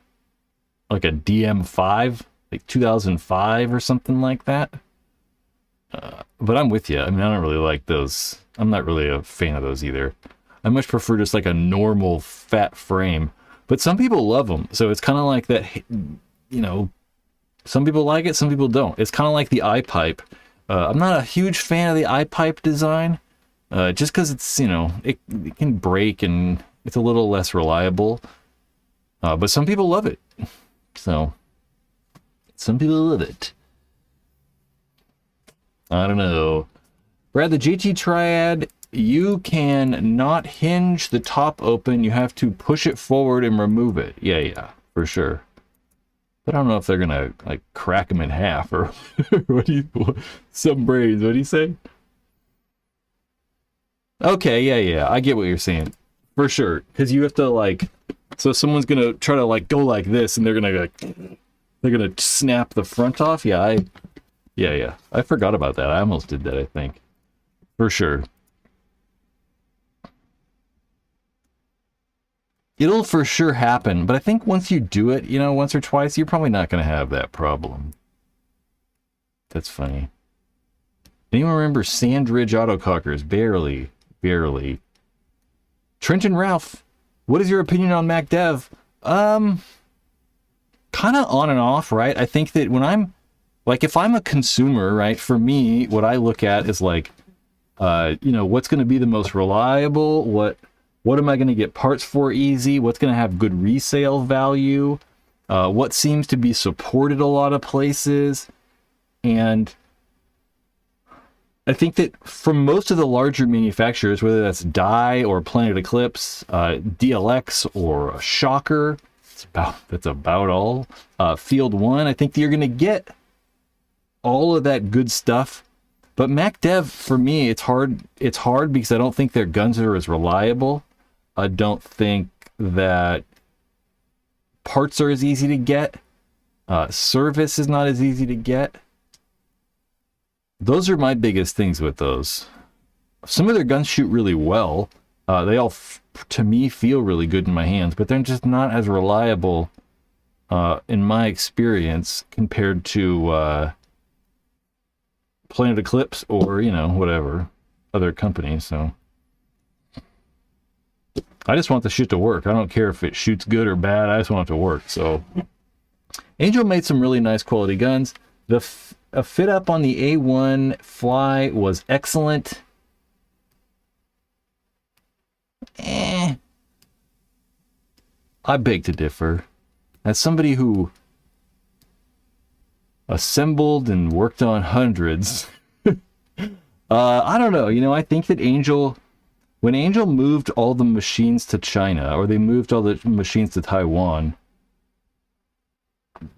Like a DM5? Like 2005 or something like that? But I'm with you. I mean, I don't really like those. I'm not really a fan of those either. I much prefer just like a normal fat frame. But some people love them. So it's kind of like that, you know, some people like it, some people don't. It's kind of like the I-pipe. I'm not a huge fan of the I-pipe design. Just because it's, you know, it can break and it's a little less reliable. But some people love it. So, some people love it. I don't know. Brad, the JT Triad, you can not hinge the top open. You have to push it forward and remove it. Yeah, for sure. But I don't know if they're going to, like, crack them in half or some brains. What do you say? Okay, yeah. I get what you're saying. For sure. Because you have to, like... so someone's going to try to, like, go like this, and they're going to, like... they're going to snap the front off? Yeah, I forgot about that. I almost did that, I think. For sure. It'll for sure happen, but I think once you do it, you know, once or twice, you're probably not going to have that problem. That's funny. Anyone remember Sandridge autocockers? Barely. Trenton Ralph, what is your opinion on MacDev? Kind of on and off, right? I think that when I'm, like, if I'm a consumer, right, for me, what I look at is, like, you know, what's going to be the most reliable? What am I going to get parts for easy? What's going to have good resale value? What seems to be supported a lot of places? And I think that for most of the larger manufacturers, whether that's Dye or Planet Eclipse, DLX or Shocker, that's about all. Field 1, I think that you're going to get all of that good stuff. But MacDev, for me, it's hard because I don't think their guns are as reliable. I don't think that parts are as easy to get. Service is not as easy to get. Those are my biggest things with those. Some of their guns shoot really well. They all, to me, feel really good in my hands, but they're just not as reliable, in my experience, compared to Planet Eclipse or, you know, whatever, other companies. So I just want the shit to work. I don't care if it shoots good or bad. I just want it to work. So Angel made some really nice quality guns. A fit up on the A1 Fly was excellent. I beg to differ. As somebody who assembled and worked on hundreds, I don't know. You know, I think that Angel when Angel moved all the machines to China, or they moved all the machines to Taiwan,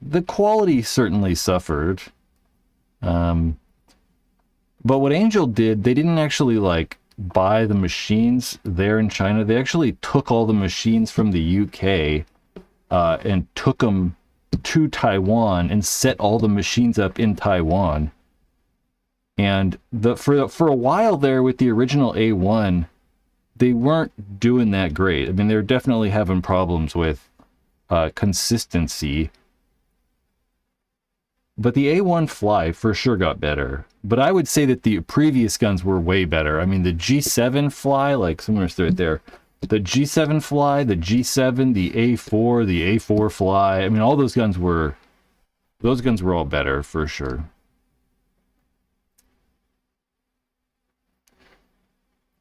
the quality certainly suffered. But what Angel did, they didn't actually like buy the machines there in China. They actually took all the machines from the UK and took them to Taiwan and set all the machines up in Taiwan. And for a while there with the original A1, they weren't doing that great. I mean, they're definitely having problems with consistency. But the A1 Fly for sure got better. But I would say that the previous guns were way better. I mean, the G7 Fly, like somewhere's right there. The G7 Fly, the G7, the A4, the A4 Fly. I mean, all those guns were all better for sure.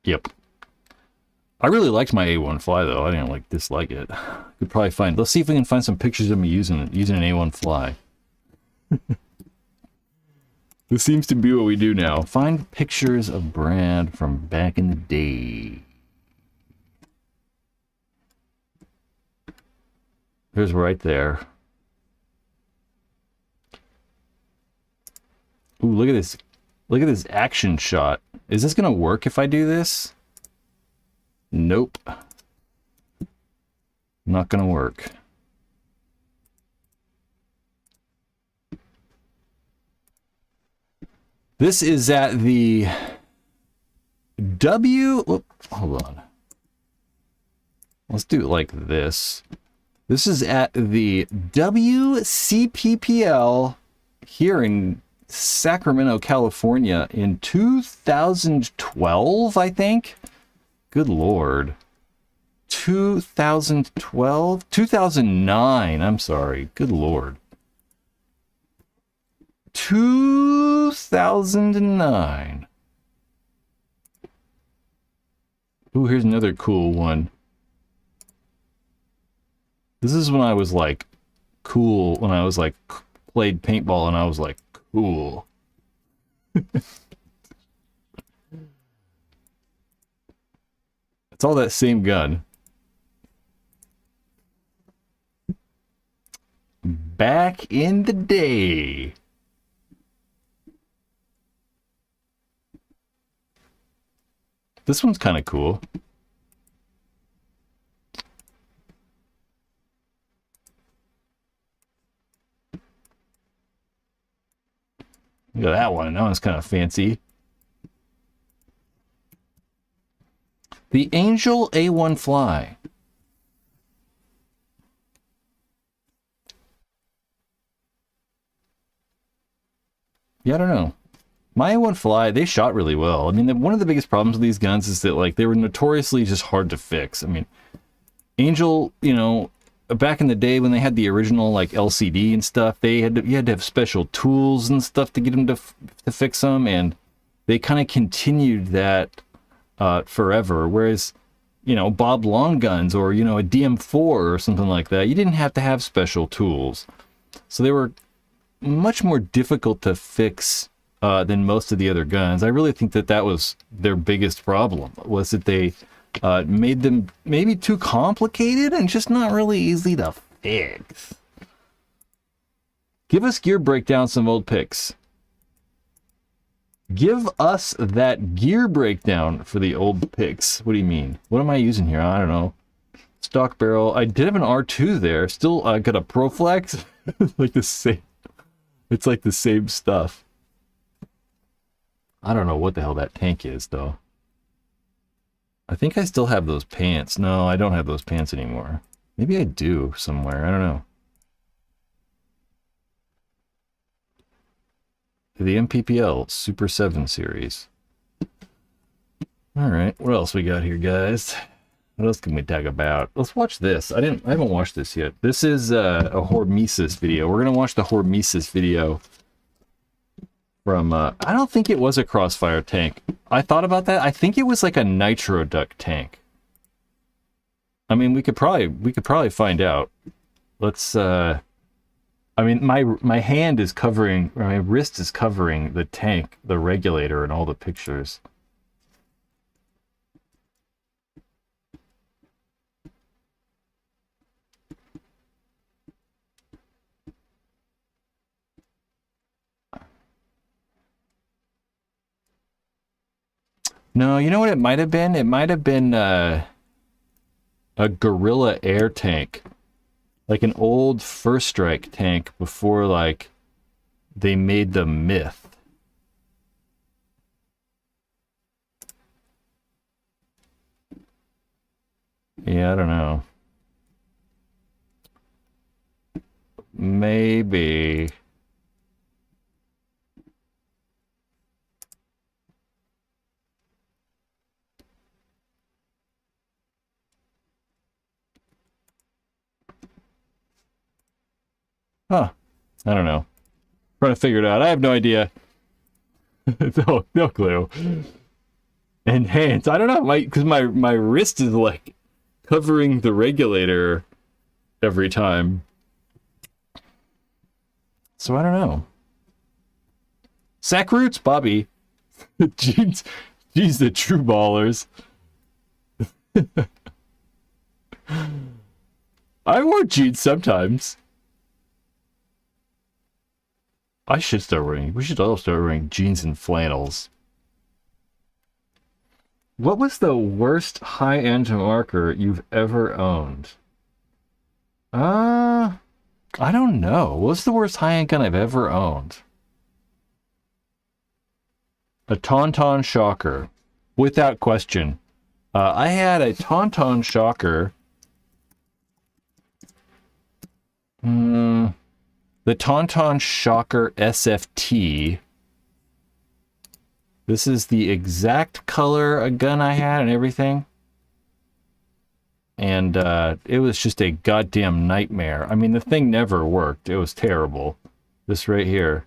Yep. I really liked my A1 Fly though. I didn't dislike it. Could probably find. Let's see if we can find some pictures of me using an A1 Fly. This seems to be what we do now. Find pictures of Brad from back in the day. There's right there. Ooh, look at this. Look at this action shot. Is this gonna work if I do this? Nope. Not gonna work. This is at the hold on. Let's do it like this. This is at the WCPPL here in Sacramento, California in 2012, I think. Good Lord. 2012? 2009, I'm sorry. Good Lord. 2009. Ooh, here's another cool one. This is when I was like cool, when I was like played paintball and I was like cool. It's all that same gun. Back in the day. This one's kind of cool. Look at that one. That one's kind of fancy. The Angel A1 Fly. Yeah, I don't know. My A1 Fly, they shot really well. I mean, one of the biggest problems with these guns is that, like, they were notoriously just hard to fix. I mean, Angel, you know, back in the day when they had the original, like, LCD and stuff, you had to have special tools and stuff to get them to fix them, and they kind of continued that forever. Whereas, you know, Bob Long guns or, you know, a DM4 or something like that, you didn't have to have special tools. So they were much more difficult to fix than most of the other guns. I really think that was their biggest problem, was that they made them maybe too complicated and just not really easy to fix. Give us gear breakdown, some old picks. Give us that gear breakdown for the old picks. What do you mean? What am I using here? I don't know. Stock barrel. I did have an R2 there. Still got a Proflex. Like the same. It's like the same stuff. I don't know what the hell that tank is, though. I think I still have those pants. No, I don't have those pants anymore. Maybe I do somewhere. I don't know. The MPPL Super 7 series. All right, what else we got here, guys? What else can we talk about? Let's watch this. I haven't watched this yet. This is a Hormesis video. We're gonna watch the Hormesis video from I don't think it was a Crossfire tank. I thought about that. I think it was like a nitro duct tank. I mean, we could probably find out. Let's I mean, my hand is covering, or my wrist is covering the tank, the regulator, and all the pictures. No, you know what it might have been? It might have been a Gorilla air tank. Like an old First Strike tank before, like, they made the Myth. Yeah, I don't know. Maybe. Huh. I don't know. Trying to figure it out. I have no idea. No clue. And hands. I don't know. Because my wrist is like covering the regulator every time. So I don't know. Sack roots, Bobby. Jeans, the true ballers. I wear jeans sometimes. I should start wearing. We should all start wearing jeans and flannels. What was the worst high-end marker you've ever owned? I don't know. What's the worst high-end gun I've ever owned? A Tauntaun Shocker, without question. I had a Tauntaun Shocker. The Tauntaun Shocker SFT. This is the exact color a gun I had and everything. And it was just a goddamn nightmare. I mean, the thing never worked. It was terrible. This right here.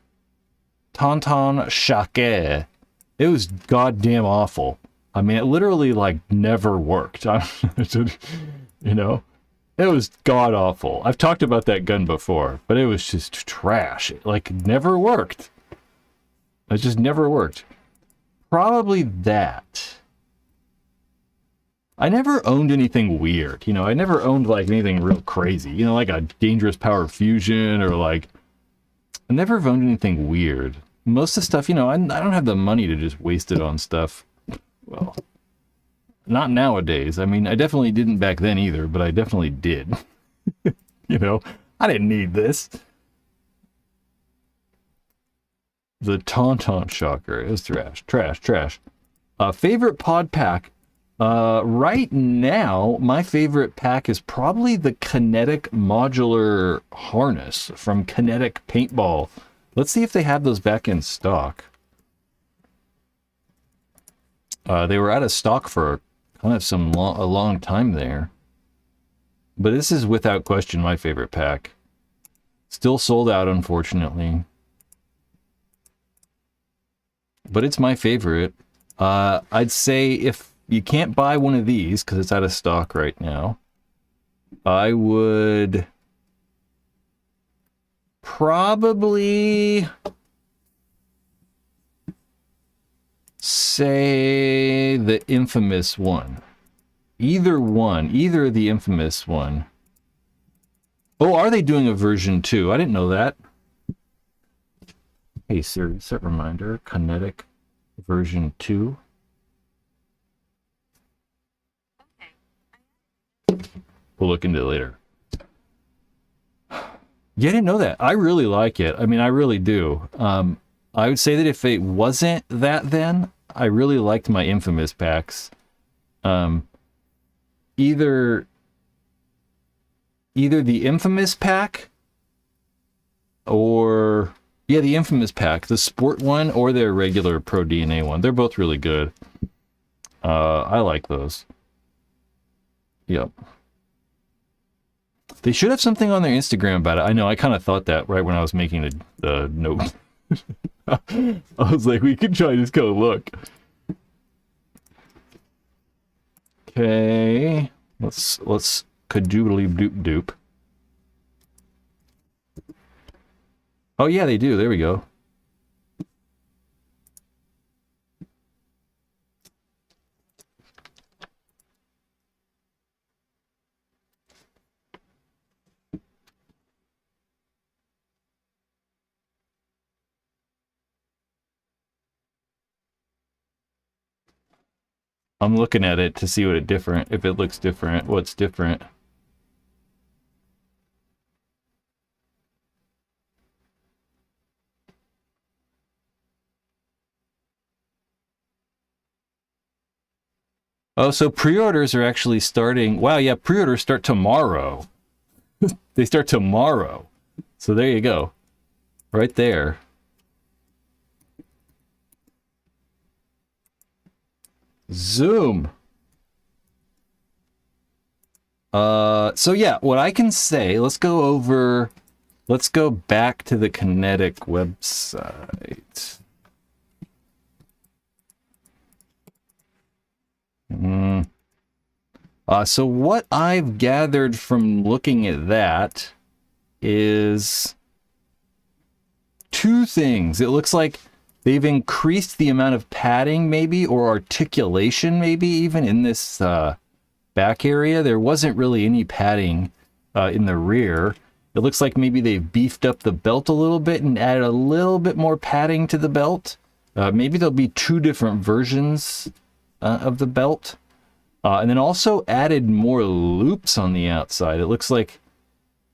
Tauntaun Shocker. It was goddamn awful. I mean, it literally, like, never worked. You know? It was god-awful. I've talked about that gun before, but it was just trash. It, like, never worked. It just never worked. Probably that. I never owned anything weird. You know, I never owned, like, anything real crazy. You know, like a Dangerous Power Fusion or, like... I never owned anything weird. Most of the stuff, you know, I don't have the money to just waste it on stuff. Well, not nowadays. I mean, I definitely didn't back then either, but I definitely did. You know, I didn't need this. The Tauntaun Shocker is trash. Favorite pod pack? Right now, my favorite pack is probably the Kinetic Modular Harness from Kinetic Paintball. Let's see if they have those back in stock. They were out of stock for kind of a long time there. But this is without question my favorite pack. Still sold out, unfortunately. But it's my favorite. I'd say if you can't buy one of these, because it's out of stock right now, I would... probably say the infamous one. Either the infamous one. Oh, are they doing a version 2? I didn't know that. Hey Siri, set reminder, Kinetic version 2. We'll look into it later. Yeah, I didn't know that. I really like it. I mean, I really do. I would say that if it wasn't that then, I really liked my Infamous packs. Either the Infamous pack or... yeah, the Infamous pack. The Sport one or their regular Pro DNA one. They're both really good. I like those. Yep. They should have something on their Instagram about it. I know, I kind of thought that right when I was making the note. I was like, we could try to just go look. Okay. Let's kadoodly doop doop. Oh yeah, they do. There we go. I'm looking at it to see what it different, if it looks different, what's different. Oh, so pre-orders are actually starting. Wow, yeah, pre-orders start tomorrow. They start tomorrow. So there you go. Right there. Zoom. So yeah, what I can say, let's go back to the Kinetic website. So what I've gathered from looking at that is two things. It looks like they've increased the amount of padding maybe, or articulation maybe even in this back area. There wasn't really any padding in the rear. It looks like maybe they've beefed up the belt a little bit and added a little bit more padding to the belt. Maybe there'll be two different versions of the belt. And then also added more loops on the outside. It looks like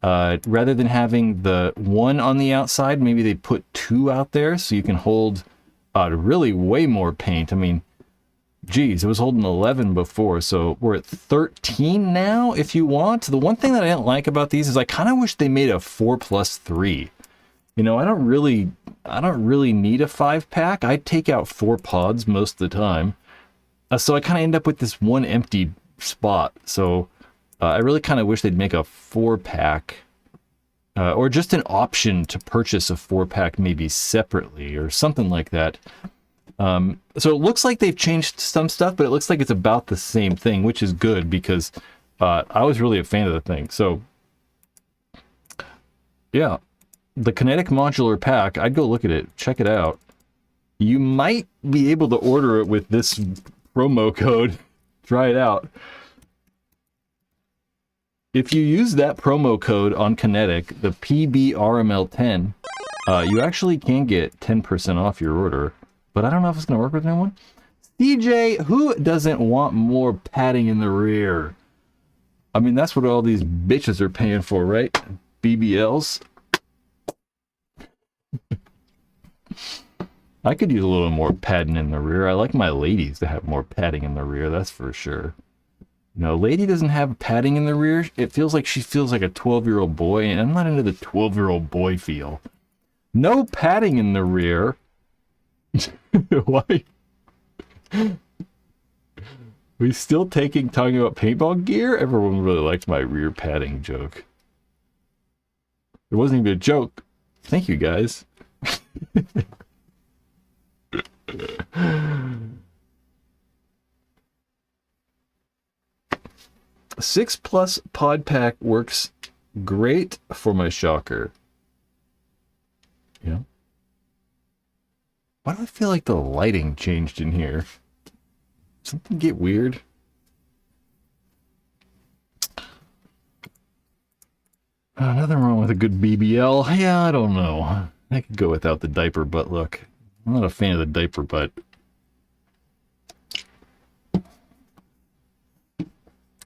rather than having the one on the outside, maybe they put two out there so you can hold really way more paint. I mean, geez, it was holding 11 before, so we're at 13 now if you want. The one thing that I didn't like about these is I kind of wish they made a 4+3. You know, I don't really need a 5-pack. I take out 4 pods most of the time. So I kind of end up with this one empty spot. So I really kind of wish they'd make a 4-pack or just an option to purchase a 4-pack maybe separately or something like that. So it looks like they've changed some stuff, but it looks like it's about the same thing, which is good because I was really a fan of the thing. So yeah, the Kinetic Modular Pack, I'd go look at it, check it out. You might be able to order it with this promo code. Try it out. If you use that promo code on Kinetic, the PBRML10, you actually can get 10% off your order. But I don't know if it's going to work with anyone. CJ, who doesn't want more padding in the rear? I mean, that's what all these bitches are paying for, right? BBLs. I could use a little more padding in the rear. I like my ladies to have more padding in the rear, that's for sure. No, lady doesn't have padding in the rear. It feels like she feels like a 12-year-old boy, and I'm not into the 12-year-old boy feel. No padding in the rear. Why? We still talking about paintball gear? Everyone really liked my rear padding joke. It wasn't even a joke. Thank you, guys. 6+ pod pack works great for my shocker. Yeah. Why do I feel like the lighting changed in here? Something get weird? Nothing wrong with a good BBL. Yeah, I don't know. I could go without the diaper butt look. I'm not a fan of the diaper butt.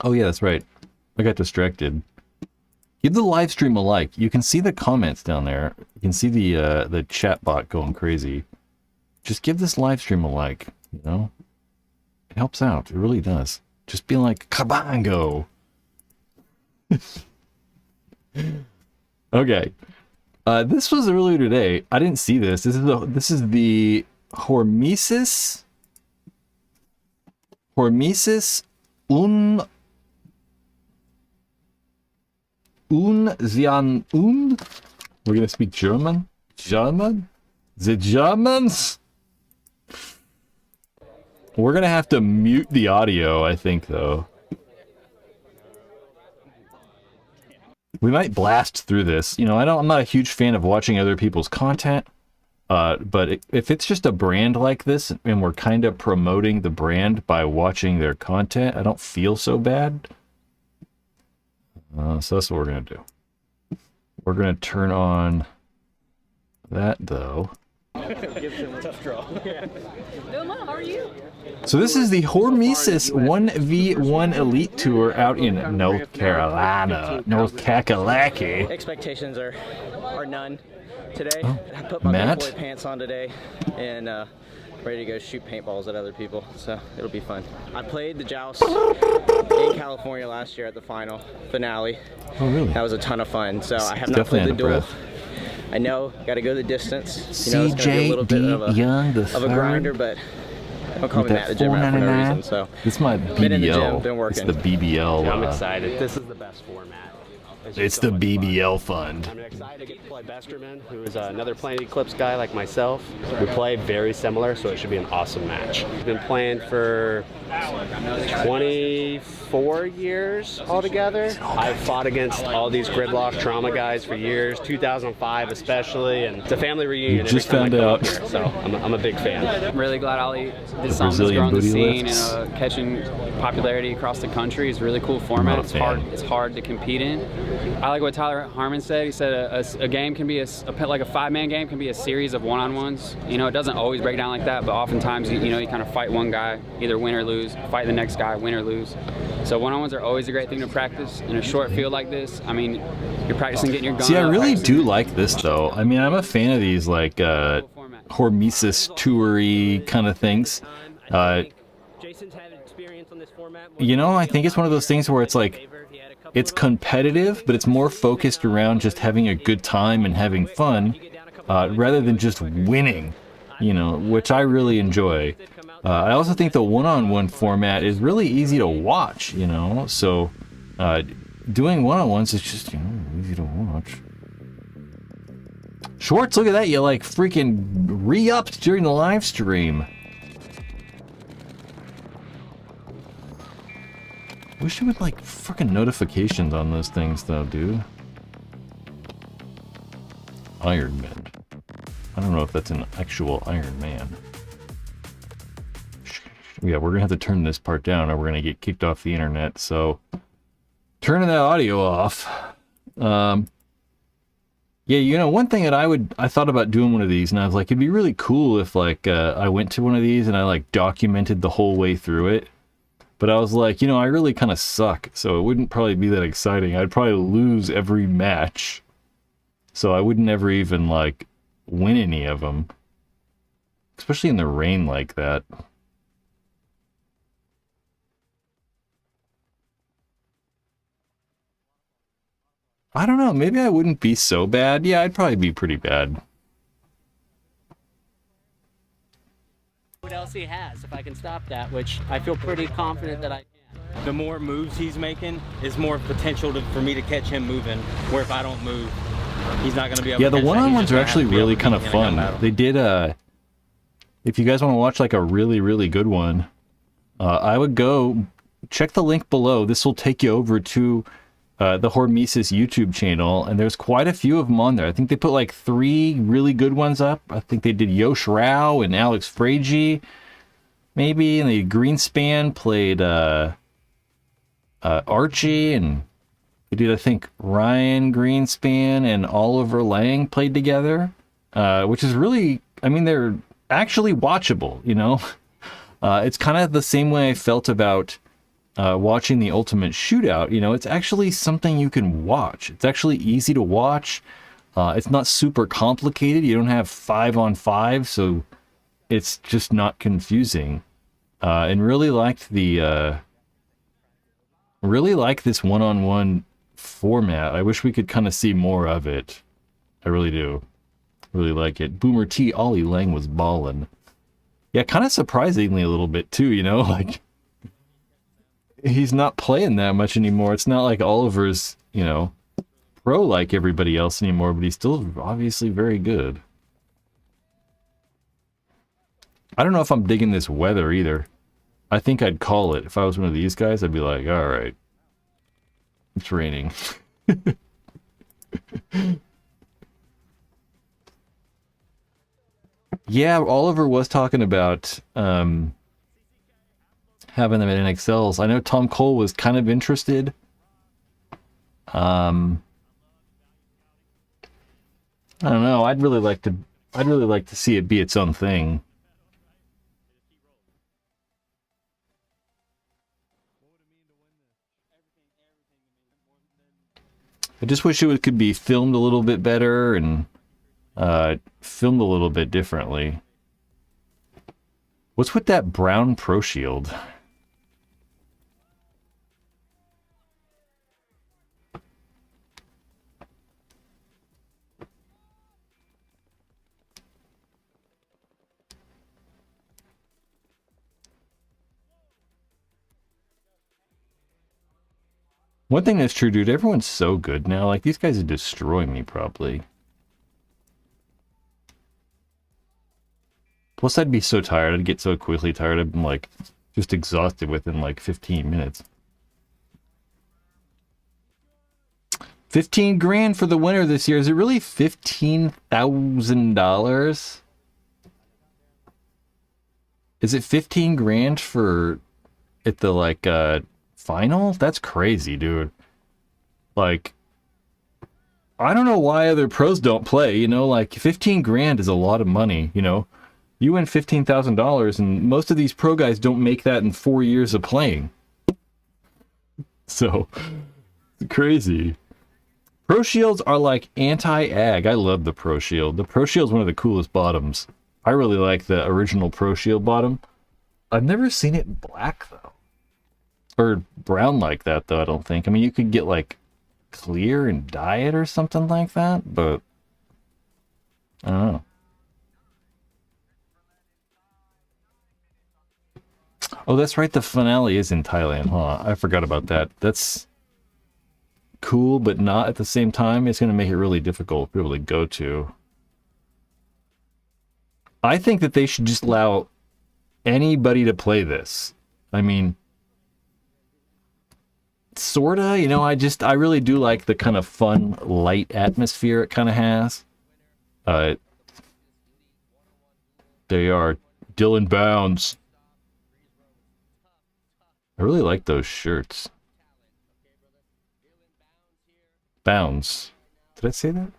Oh yeah, that's right. I got distracted. Give the live stream a like. You can see the comments down there. You can see the chat bot going crazy. Just give this live stream a like, you know? It helps out. It really does. Just be like, kabango! Okay. This was earlier today. I didn't see this. This is the Hormesis Unzian. We're gonna speak German. German? The Germans? We're gonna have to mute the audio, I think, though. We might blast through this. You know, I'm not a huge fan of watching other people's content. But if it's just a brand like this, and we're kind of promoting the brand by watching their content, I don't feel so bad. So that's what we're gonna do. We're gonna turn on that, though.
Tough draw. Yeah.
Doing well. How are you?
So this is the Hormesis 1v1 Elite Tour out in North Carolina. North Kakalaki.
Expectations are none today.
Oh,
I put my
Matt?
big boy pants on today and ready to go shoot paintballs at other people, so it'll be fun. I played the Joust in California last year at the finale.
Oh, really?
That was a ton of fun, so I have not
Definitely
played the
out
duel.
of breath.
I know, got to go the distance. You know, it's going to be a little bit
CJD Young the
of a grinder, but don't call me Matt the gym rat for no reason. So
this is my
been in the gym,
BBL.
been working.
It's the BBL.
Yeah, I'm excited. This is the best format.
It's the BBL fund.
I'm excited to get to play Besterman, who is another Planet Eclipse guy like myself. We play very similar, so it should be an awesome match. We've been playing for 24 years altogether. I've fought against all these gridlock trauma guys for years, 2005 especially, and it's a family reunion.
Just
every time
found
I
out.
come up here, so I'm a big fan.
I'm really glad Ollie did
The
something that's
Brazilian
growing the
booty
scene
lifts.
and catching popularity across the country. It's a really cool format.
Not a fan.
It's hard to compete in. I like what Tyler Harmon said. He said a game can be like a 5-man game can be a series of one-on-ones. You know, it doesn't always break down like that, but oftentimes you kind of fight one guy, either win or lose, fight the next guy, win or lose. So one-on-ones are always a great thing to practice in a short field like this. I mean, you're practicing getting your gun.
See, I
up,
really
practicing-
do like this though. I mean, I'm a fan of these like Hormesis toury kind of things.
Jason's had experience on this format.
You know, I think it's one of those things where it's like, it's competitive, but it's more focused around just having a good time and having fun, rather than just winning, you know, which I really enjoy. I also think the one-on-one format is really easy to watch, you know, so doing one-on-ones is just, you know, easy to watch. Schwartz, look at that, you like freaking re-upped during the live stream. Wish it would like freaking notifications on those things though, dude. Iron Man. I don't know if that's an actual Iron Man. Yeah, we're gonna have to turn this part down or we're gonna get kicked off the internet, so turning that audio off. Yeah, you know, one thing that I thought about doing one of these and I was like, it'd be really cool if like I went to one of these and I like documented the whole way through it. But I was like, you know, I really kind of suck, so it wouldn't probably be that exciting. I'd probably lose every match. So I would never even, like, win any of them. Especially in the rain like that. I don't know, maybe I wouldn't be so bad. Yeah, I'd probably be pretty bad.
What else he has, if I can stop that, which I feel pretty confident that I can.
The more moves he's making is more potential for me to catch him moving, where if I don't move, he's not going to be able to catch that.
Yeah, the one-on-ones are actually really kind of
beat me in a gun
fun.
battle.
They did, if you guys want to watch like a really, really good one, I would go check the link below. This will take you over to the Hormesis YouTube channel, and there's quite a few of them on there. I think they put like 3 really good ones up. I think they did Yosh Rao and Alex Fragi, maybe, and the Greenspan played Archie, and they did, I think, Ryan Greenspan and Oliver Lang played together, which is really, I mean, they're actually watchable, you know? It's kind of the same way I felt about watching the Ultimate Shootout. You know, it's actually something you can watch. It's actually easy to watch. It's not super complicated. You don't have 5-on-5, so it's just not confusing. And really liked the really like this one-on-one format. I wish we could kind of see more of it. I really do. Really like it. Boomer T. Ollie Lang was ballin'. Yeah, kind of surprisingly a little bit too, you know, like he's not playing that much anymore. It's not like Oliver's, you know, pro like everybody else anymore, but he's still obviously very good. I don't know if I'm digging this weather either. I think I'd call it. If I was one of these guys, I'd be like, all right, it's raining. Yeah, Oliver was talking about having them at NXLs. I know Tom Cole was kind of interested. I don't know. I'd really like to I'd really like to see it be its own thing. I just wish it could be filmed a little bit better and filmed a little bit differently. What's with that brown Pro Shield? One thing that's true, dude, everyone's so good now. Like, these guys would destroy me, probably. Plus, I'd be so tired. I'd get so quickly tired. I'd be, like, just exhausted within, like, 15 minutes. 15 grand for the winner this year. Is it really $15,000? Is it 15 grand for at the, like, final? That's crazy, dude. Like, I don't know why other pros don't play, you know, like 15 grand is a lot of money, you know. You win $15,000 and most of these pro guys don't make that in 4 years of playing. So, it's crazy. Pro Shields are like anti-ag. I love the Pro Shield. The Pro Shield is one of the coolest bottoms. I really like the original Pro Shield bottom. I've never seen it in black, though. Or brown like that, though, I don't think. I mean, you could get, like, clear and dye it or something like that, but I don't know. Oh, that's right, the finale is in Thailand, huh? I forgot about that. That's cool, but not at the same time. It's going to make it really difficult for people to go to. I think that they should just allow anybody to play this. I mean, sorta, you know, I really do like the kind of fun, light atmosphere it kind of has. There you are, Dylan Bounds. I really like those shirts. Bounds. Did I say that?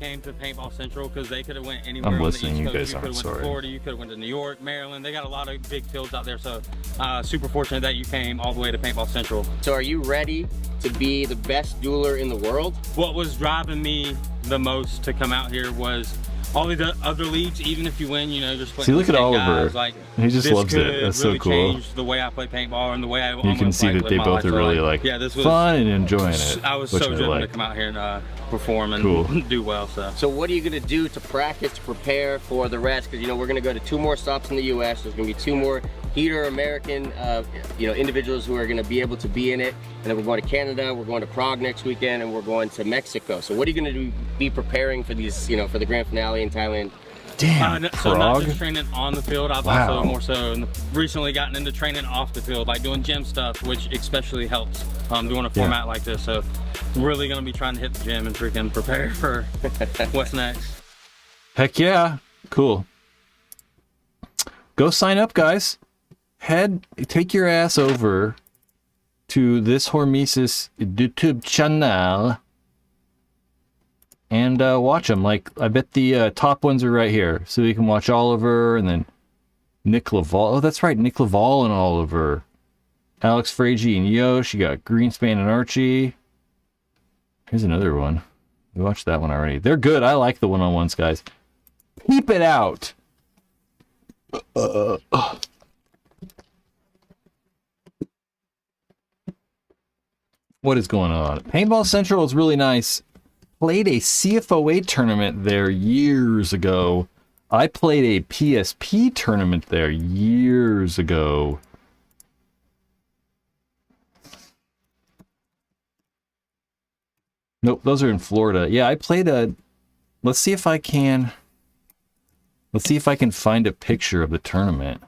Came to Paintball Central because they could have went anywhere
I'm
on
listening,
the East
you
Coast.
guys
You could have
aren't,
went to
sorry.
Florida, you could have went to New York, Maryland. They got a lot of big fields out there, so super fortunate that you came all the way to Paintball Central.
So are you ready to be the best dueler in the world?
What was driving me the most to come out here was all of the other leagues. Even if you win, you know, you're splitting.
See, look at
with
Oliver.
guys, like,
He just
this
loves it.
could
That's so
really
cool.
change the way I play paintball and the way I
You can see that they both are really like
yeah, this was
fun and enjoying it.
I was
which
so driven to
like.
come out here and perform and
Cool.
do well.
So what are you gonna do to practice, to prepare for the rest? Because, you know, we're gonna go to 2 more stops in the U.S. There's gonna be 2 more heater American, you know, individuals who are gonna be able to be in it. And then we're going to Canada, we're going to Prague next weekend, and we're going to Mexico. So what are you gonna be preparing for these, you know, for the grand finale in Thailand?
Damn,
so not
Prague?
just training on the field, I've
Wow.
also more so recently gotten into training off the field, like doing gym stuff, which especially helps doing a format like this. So really gonna be trying to hit the gym and freaking prepare for what's next.
Heck yeah. Cool. Go sign up, guys. Take your ass over to this Hormesis YouTube channel and watch them. Like, I bet the top ones are right here. So you can watch Oliver and then Nick Laval. Oh, that's right. Nick Laval and Oliver. Alex Fragi and Yosh. You got Greenspan and Archie. Here's another one. We watched that one already. They're good. I like the one-on-ones, guys. Peep it out. What is going on? Paintball Central is really nice. Played a CFOA tournament there years ago. I played a PSP tournament there years ago. Nope, those are in Florida. Yeah, I played a... Let's see if I can find a picture of the tournament.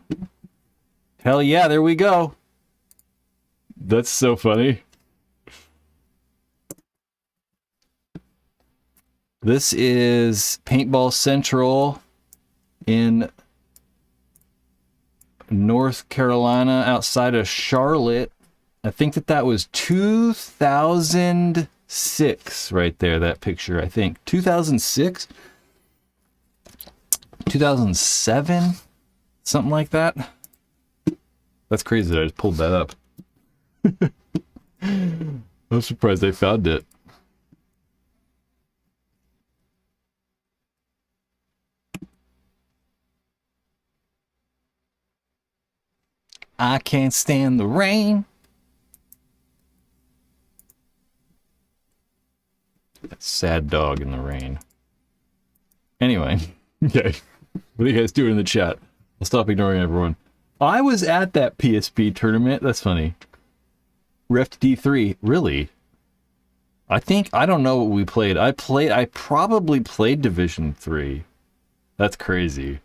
Hell yeah, there we go. That's so funny. This is Paintball Central in North Carolina outside of Charlotte. I think that was 2006 right there, that picture, I think. 2006? 2007? Something like that. That's crazy that I just pulled that up. I'm surprised they found it. I can't stand the rain. That sad dog in the rain. Anyway, okay. What are you guys doing in the chat? I'll stop ignoring everyone. I was at that PSP tournament. That's funny. Ref D3. Really? I don't know what we played. I probably played Division 3. That's crazy.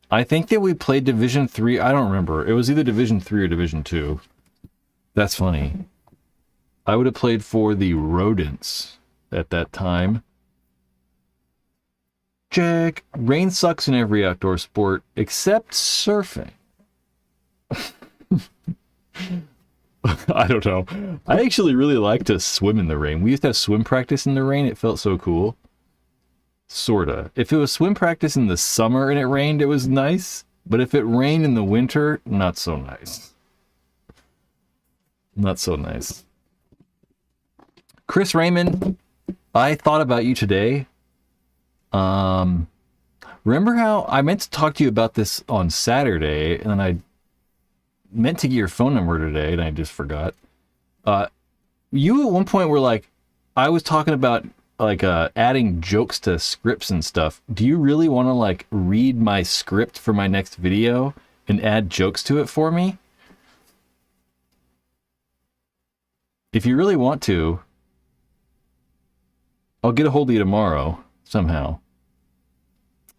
I think that we played Division 3. I don't remember. It was either Division 3 or Division 2. That's funny. I would have played for the Rodents at that time. Check. Rain sucks in every outdoor sport except surfing. I don't know. I actually really like to swim in the rain. We used to have swim practice in the rain. It felt so cool. Sorta. If it was swim practice in the summer and it rained, it was nice. But if it rained in the winter, not so nice. Not so nice. Chris Raymond, I thought about you today. Remember how I meant to talk to you about this on Saturday, and then I meant to get your phone number today, and I just forgot. You at one point were like, I was talking about like adding jokes to scripts and stuff. Do you really want to like read my script for my next video and add jokes to it for me? If you really want to, I'll get a hold of you tomorrow somehow.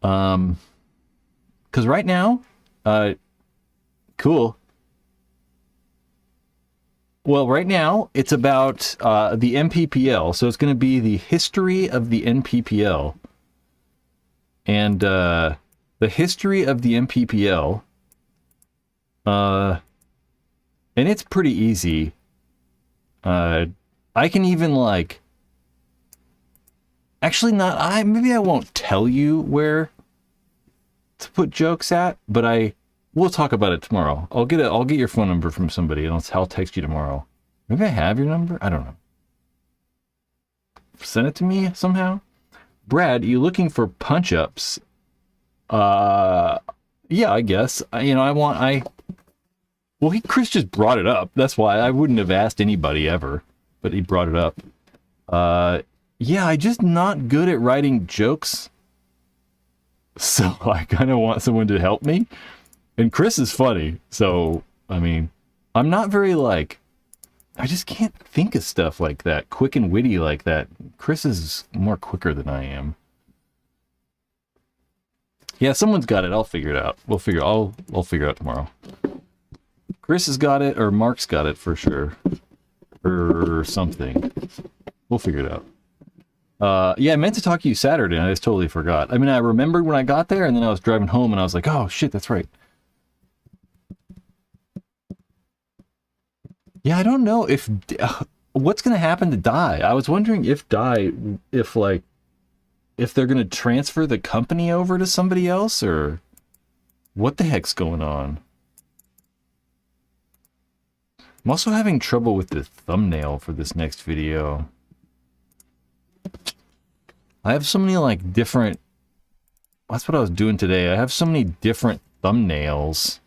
Because right now, cool. Well, right now it's about the MPPL, so it's going to be the history of the NPPL, and the history of the MPPL. And it's pretty easy. I can even like. Actually, maybe I won't tell you where to put jokes at, but we'll talk about it tomorrow. I'll get your phone number from somebody, and I'll text you tomorrow. Maybe I have your number? I don't know. Send it to me somehow. Brad, you looking for punch-ups? Yeah, I guess. Chris just brought it up. That's why I wouldn't have asked anybody ever, but he brought it up. Yeah, I'm just not good at writing jokes. So I kind of want someone to help me. And Chris is funny. So, I mean, I'm not very I just can't think of stuff like that. Quick and witty like that. Chris is more quicker than I am. Yeah, someone's got it. I'll figure it out. I'll figure it out tomorrow. Chris has got it, or Mark's got it for sure. Or something. We'll figure it out. Yeah, I meant to talk to you Saturday, and I just totally forgot. I mean, I remembered when I got there, and then I was driving home, and I was like, oh, shit, that's right. Yeah, I don't know if... what's going to happen to Dai? I was wondering if they're going to transfer the company over to somebody else, or what the heck's going on? I'm also having trouble with the thumbnail for this next video. I have so many different... That's what I was doing today. I have so many different thumbnails.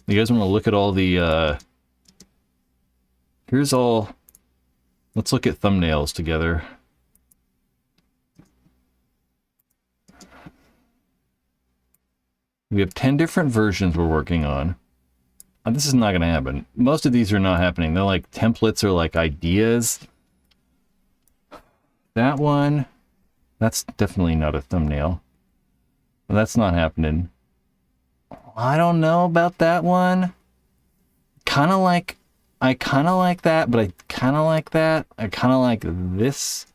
You guys want to look at all the... Here's all... Let's look at thumbnails together. We have 10 different versions we're working on. This is not going to happen. Most of these are not happening. They're like templates or like ideas. That one, that's definitely not a thumbnail. That's not happening. I don't know about that one. I kind of like that, but I kind of like that. I kind of like this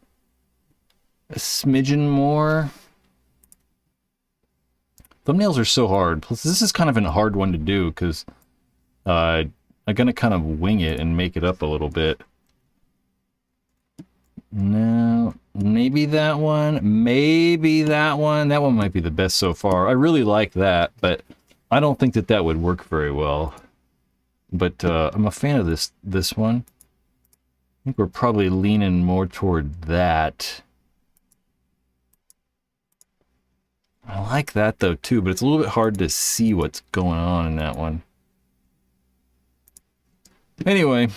a smidgen more. Thumbnails are so hard. Plus, this is kind of a hard one to do because I'm gonna kind of wing it and make it up a little bit. No, maybe that one. Maybe that one. That one might be the best so far. I really like that, but I don't think that that would work very well. But I'm a fan of this one. I think we're probably leaning more toward that. I like that though too, but it's a little bit hard to see what's going on in that one. Anyway,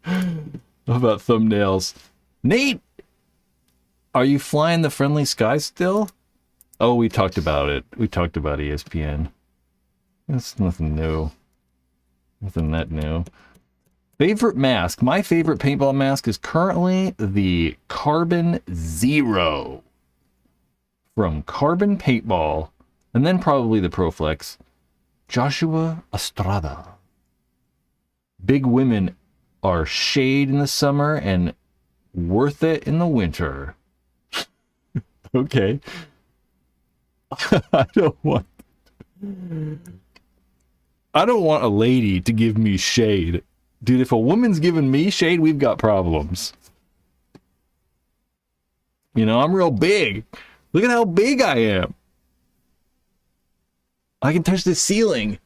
about thumbnails. Nate, are you flying the friendly skies still? Oh, we talked about it. We talked about ESPN. That's nothing new. Nothing that new. Favorite mask. My favorite paintball mask is currently the Carbon Zero from Carbon Paintball, and then probably the Proflex. Joshua Estrada. Big women are shade in the summer and worth it in the winter. Okay. I don't want a lady to give me shade. Dude, if a woman's giving me shade, we've got problems. You know, I'm real big. Look at how big I am. I can touch the ceiling.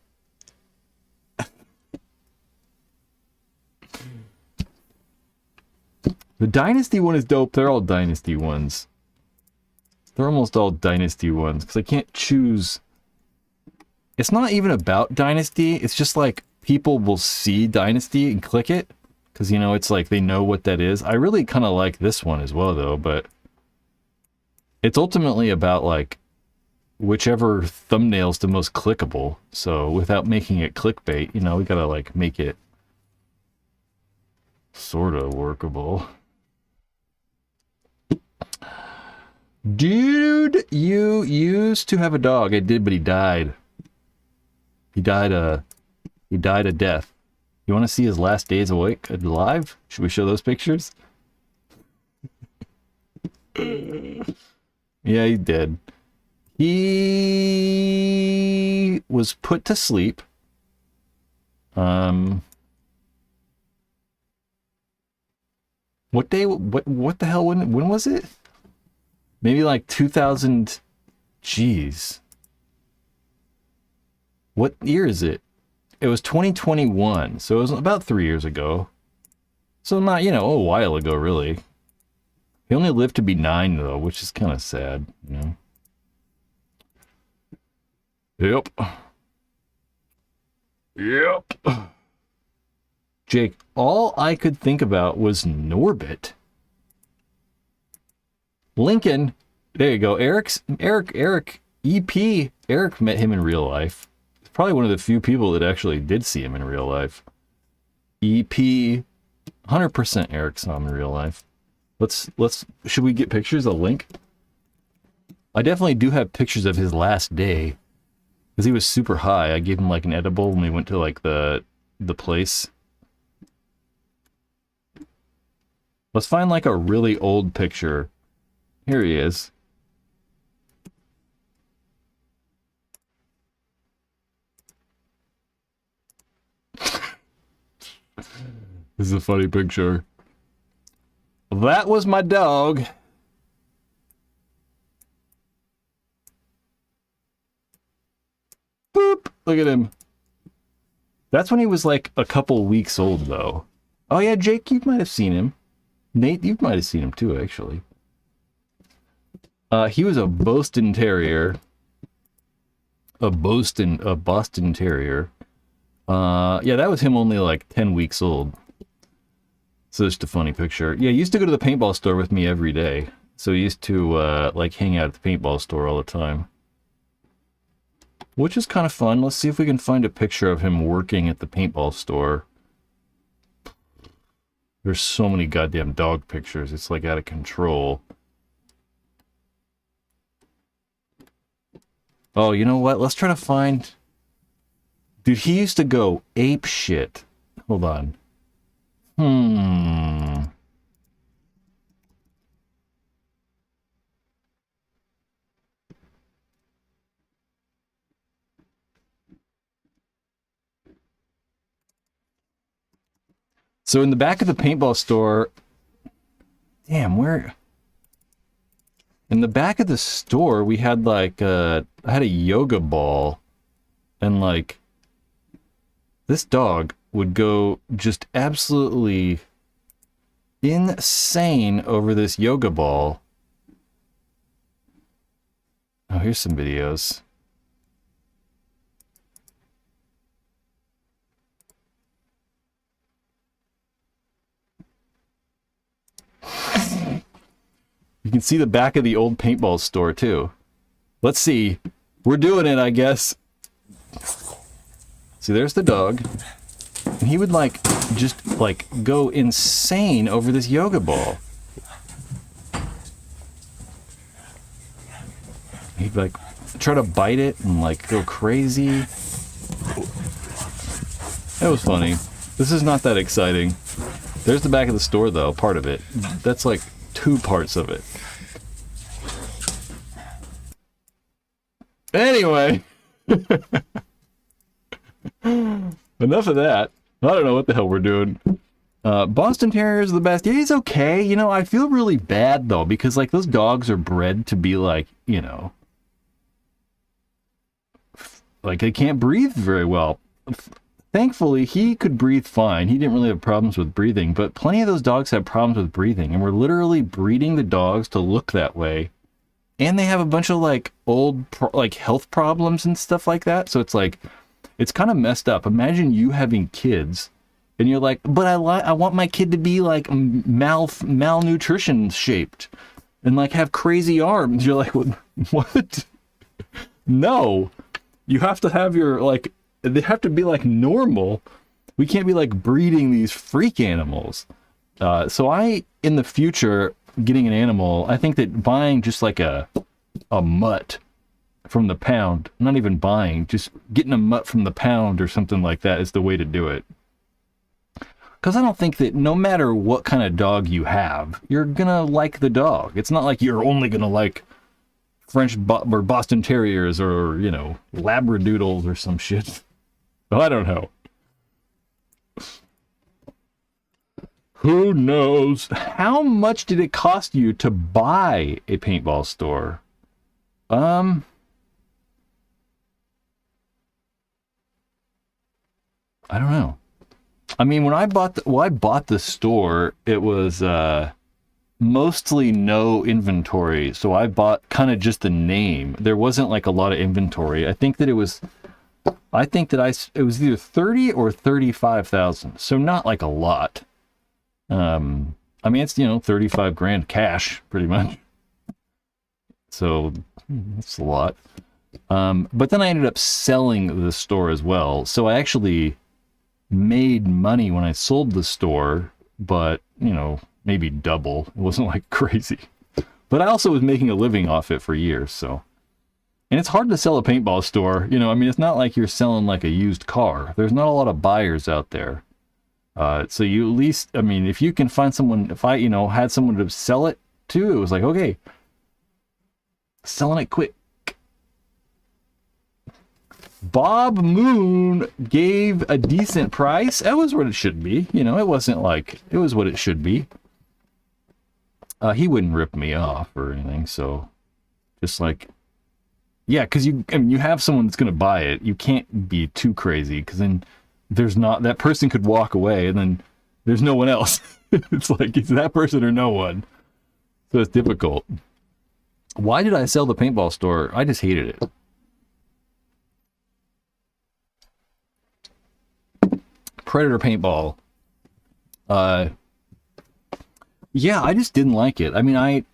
The Dynasty one is dope. They're all Dynasty ones. They're almost all Dynasty ones because I can't choose. It's not even about Dynasty. It's just like people will see Dynasty and click it because, you know, it's like they know what that is. I really kind of like this one as well, though, but it's ultimately about like whichever thumbnail's the most clickable. So without making it clickbait, you know, we gotta like make it sort of workable. Dude, you used to have a dog. I did, but he died. He died a death. You want to see his last days awake alive? Should we show those pictures? Yeah, he did. He was put to sleep. What day? What the hell? When was it? Maybe like 2000. Jeez. What year is it? It was 2021, so it was about 3 years ago. So not, you know, a while ago, really. He only lived to be 9, though, which is kind of sad, you know. Yep. Yep. Jake, all I could think about was Norbit. Lincoln, there you go. Eric, EP. Eric met him in real life. He's probably one of the few people that actually did see him in real life. EP, 100% Eric saw him in real life. Should we get pictures? A link? I definitely do have pictures of his last day. Because he was super high. I gave him like an edible when we went to like the place. Let's find like a really old picture. Here he is. This is a funny picture. That was my dog. Boop. Look at him. That's when he was like a couple weeks old, though. Oh yeah, Jake, you might have seen him. Nate, you might have seen him too, actually. He was a Boston Terrier. A Boston Terrier. Yeah, that was him only like 10 weeks old. So just a funny picture. Yeah, he used to go to the paintball store with me every day. So he used to like hang out at the paintball store all the time. Which is kind of fun. Let's see if we can find a picture of him working at the paintball store. There's so many goddamn dog pictures. It's like out of control. Oh, you know what? Let's try to find... Dude, he used to go ape shit. Hold on. So in the back of the paintball store, damn, where? In the back of the store, we had like I had a yoga ball, and like this dog would go just absolutely insane over this yoga ball. Oh, here's some videos. You can see the back of the old paintball store too. Let's see. We're doing it, I guess. See, there's the dog. And he would like just like go insane over this yoga ball. He'd like try to bite it and like go crazy. That was funny. This is not that exciting. There's the back of the store though, part of it. That's like 2 parts of it. Anyway. Enough of that. I don't know what the hell we're doing. Boston Terriers are the best. Yeah, he's okay. You know, I feel really bad though, because like those dogs are bred to be like, you know, like they can't breathe very well. Thankfully, he could breathe fine. He didn't really have problems with breathing, but plenty of those dogs have problems with breathing, and we're literally breeding the dogs to look that way. And they have a bunch of like old like health problems and stuff like that. So it's like, it's kind of messed up. Imagine you having kids and you're like, but I want my kid to be like malnutrition shaped and like have crazy arms. You're like, what? No, you have to have your like, they have to be like normal. We can't be like breeding these freak animals. So in the future, getting an animal, I think that buying just like a mutt from the pound, not even buying, just getting a mutt from the pound or something like that is the way to do it. Because I don't think that no matter what kind of dog you have, you're gonna like the dog. It's not like you're only gonna like French or Boston Terriers or, you know, Labradoodles or some shit. I don't know. Who knows? How much did it cost you to buy a paintball store? I don't know. I mean, when I bought the store, it was mostly no inventory. So I bought kind of just the name. There wasn't like a lot of inventory. I think that it was either 30 or 35,000. So not like a lot. I mean, it's, you know, 35 grand cash pretty much. So that's a lot. But then I ended up selling the store as well. So I actually made money when I sold the store, but, you know, maybe double. It wasn't like crazy. But I also was making a living off it for years, so. And it's hard to sell a paintball store. You know, I mean, it's not like you're selling like a used car. There's not a lot of buyers out there. So you at least, I mean, if you can find someone, if I, you know, had someone to sell it to, it was like, okay, selling it quick. Bob Moon gave a decent price. That was what it should be. You know, it wasn't like, it was what it should be. He wouldn't rip me off or anything. So just like, yeah, because I mean, you have someone that's going to buy it. You can't be too crazy, because then there's not, that person could walk away and then there's no one else. It's like, it's that person or no one. So it's difficult. Why did I sell the paintball store? I just hated it. Predator paintball. Yeah, I just didn't like it. I mean, I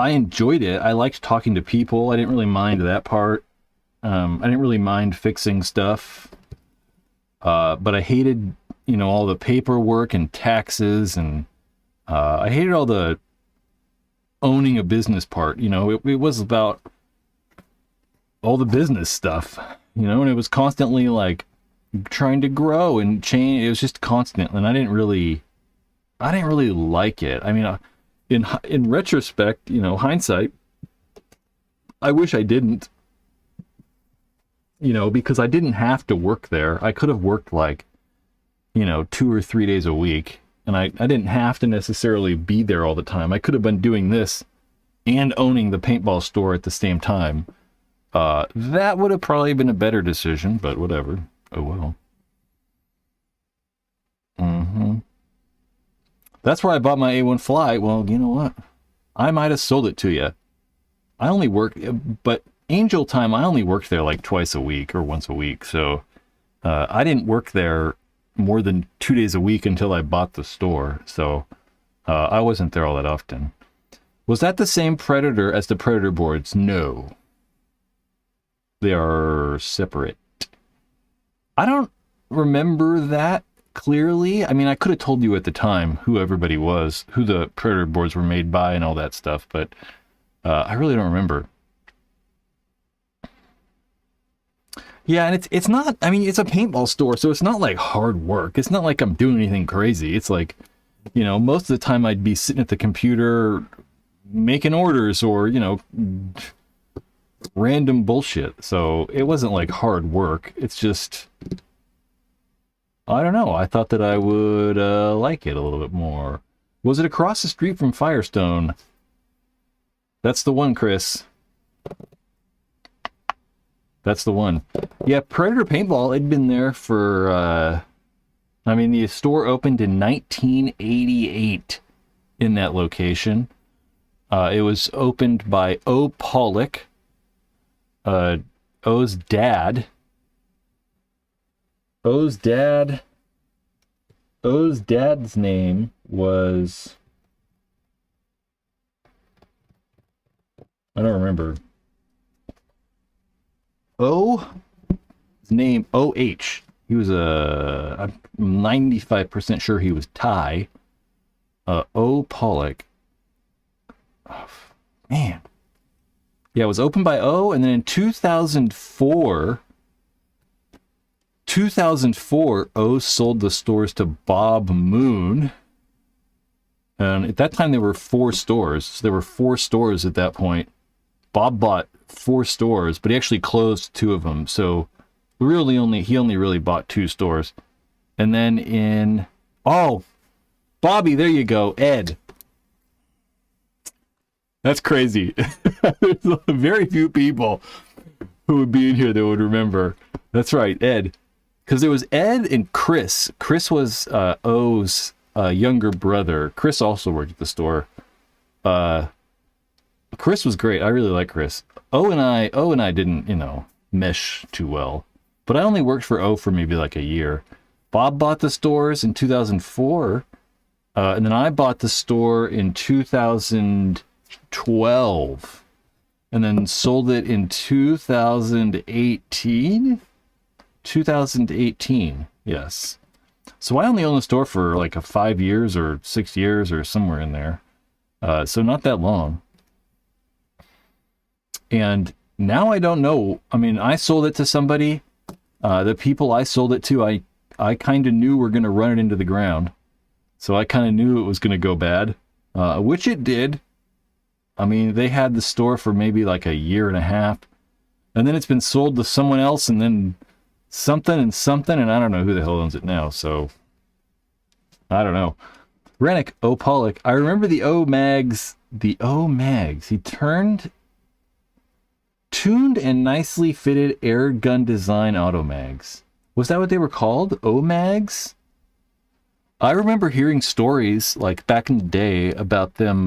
enjoyed it. I liked talking to people. I didn't really mind that part. I didn't really mind fixing stuff. But I hated, you know, all the paperwork and taxes, and I hated all the owning a business part. You know, it was about all the business stuff, you know, and it was constantly like trying to grow and change. It was just constant, and I didn't really like it. I mean, in retrospect, you know, hindsight, I wish I didn't, you know, because I didn't have to work there. I could have worked like, you know, 2 or 3 days a week and I didn't have to necessarily be there all the time. I could have been doing this and owning the paintball store at the same time. That would have probably been a better decision, but whatever. Oh well. That's where I bought my A1 Fly. Well, you know what? I might have sold it to you. I only worked, but Angel Time, I only worked there like twice a week or once a week. So I didn't work there more than 2 days a week until I bought the store. So I wasn't there all that often. Was that the same Predator as the Predator boards? No. They are separate. I don't remember that clearly. I mean, I could have told you at the time who everybody was, who the Predator boards were made by and all that stuff, but I really don't remember. Yeah, and it's not, I mean, it's a paintball store, so it's not like hard work. It's not like I'm doing anything crazy. It's like, you know, most of the time I'd be sitting at the computer making orders or, you know, random bullshit. So it wasn't like hard work. It's just, I don't know. I thought that I would like it a little bit more. Was it across the street from Firestone? That's the one, Chris. That's the one. Yeah, Predator Paintball had been there for, I mean, the store opened in 1988 in that location. It was opened by O. Pollock, O's dad. O's dad's name was, I don't remember. His name O.H. He was I'm 95% sure he was Thai. O. Pollock. Oh, man. Yeah, it was opened by O, and then in 2004, O sold the stores to Bob Moon. And at that time, there were 4 stores. So there were 4 stores at that point. Bob bought 4 stores, but he actually closed 2 of them. So really he only really bought 2 stores. And then Bobby, there you go, Ed. That's crazy. There's very few people who would be in here that would remember. That's right, Ed. Because there was Ed and Chris. Chris was O's younger brother. Chris also worked at the store. Chris was great. I really like Chris. O and I didn't, you know, mesh too well. But I only worked for O for maybe like a year. Bob bought the stores in 2004. And then I bought the store in 2012. And then sold it in 2018. 2018, yes. So I only owned the store for like 5 years or 6 years or somewhere in there. So not that long. And now I don't know. I mean, I sold it to somebody. The people I sold it to, I kind of knew were going to run it into the ground. So I kind of knew it was going to go bad, which it did. I mean, they had the store for maybe like a year and a half. And then it's been sold to someone else, and then something, and I don't know who the hell owns it now. So I don't know. Rennick, O. Pollock. I remember the O mags. The O mags. He tuned and nicely fitted air gun design auto mags. Was that what they were called? O mags? I remember hearing stories like back in the day about them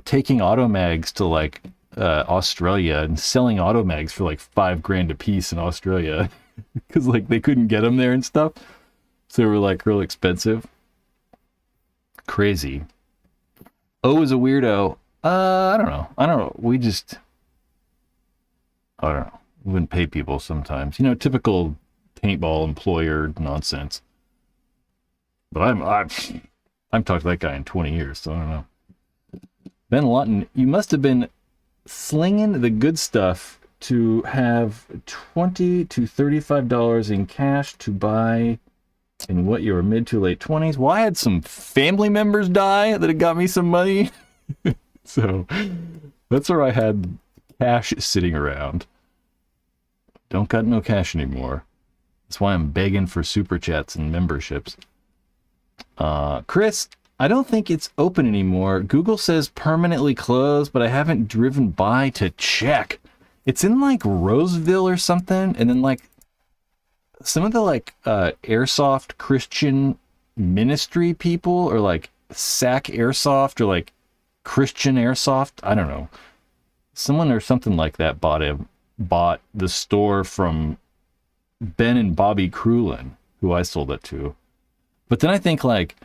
taking auto mags to like Australia and selling auto mags for like $5,000 a piece in Australia because like they couldn't get them there and stuff, so they were like real expensive. Crazy. O is a weirdo. I don't know. I don't know. We wouldn't pay people sometimes. You know, typical paintball employer nonsense. But I've talked to that guy in 20 years, so I don't know. Ben Lawton, you must have been slinging the good stuff to have $20 to $35 in cash to buy in what your mid to late 20s. Well, I had some family members die that had got me some money. So that's where I had cash sitting around. Don't got no cash anymore. That's why I'm begging for super chats and memberships. Chris, I don't think it's open anymore. Google says permanently closed, but I haven't driven by to check. It's in like Roseville or something, and then like some of the like airsoft Christian ministry people, or like SAC Airsoft, or like Christian Airsoft, I don't know. Someone or something like that bought the store from Ben and Bobby Krulin, who I sold it to. But then I think like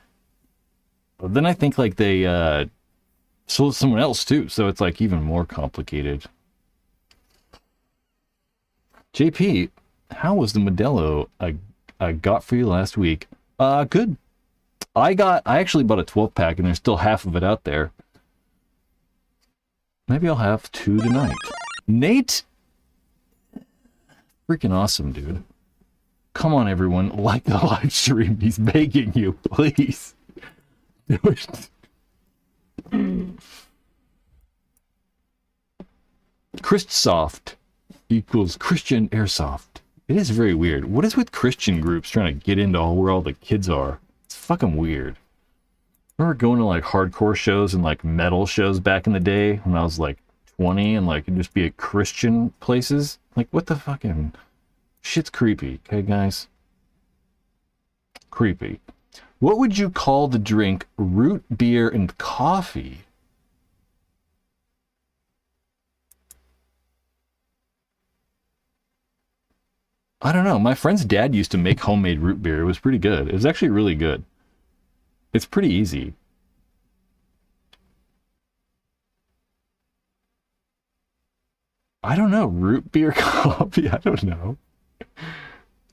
they sold it to someone else too, so it's like even more complicated. JP, how was the Modelo I got for you last week? Good. I actually bought a 12-pack and there's still half of it out there. Maybe I'll have 2 tonight. Nate? Freaking awesome, dude. Come on, everyone. Like the live stream. He's begging you. Please. Do it. Christsoft equals Christian Airsoft. It is very weird. What is with Christian groups trying to get into where all the kids are? It's fucking weird. I remember going to like hardcore shows and like metal shows back in the day when I was like 20, and like it'd just be at Christian places. Like, what the fucking shit's creepy, okay, guys? Creepy. What would you call the drink root beer and coffee? I don't know. My friend's dad used to make homemade root beer. It was pretty good. It was actually really good. It's pretty easy. I don't know. Root beer coffee? I don't know.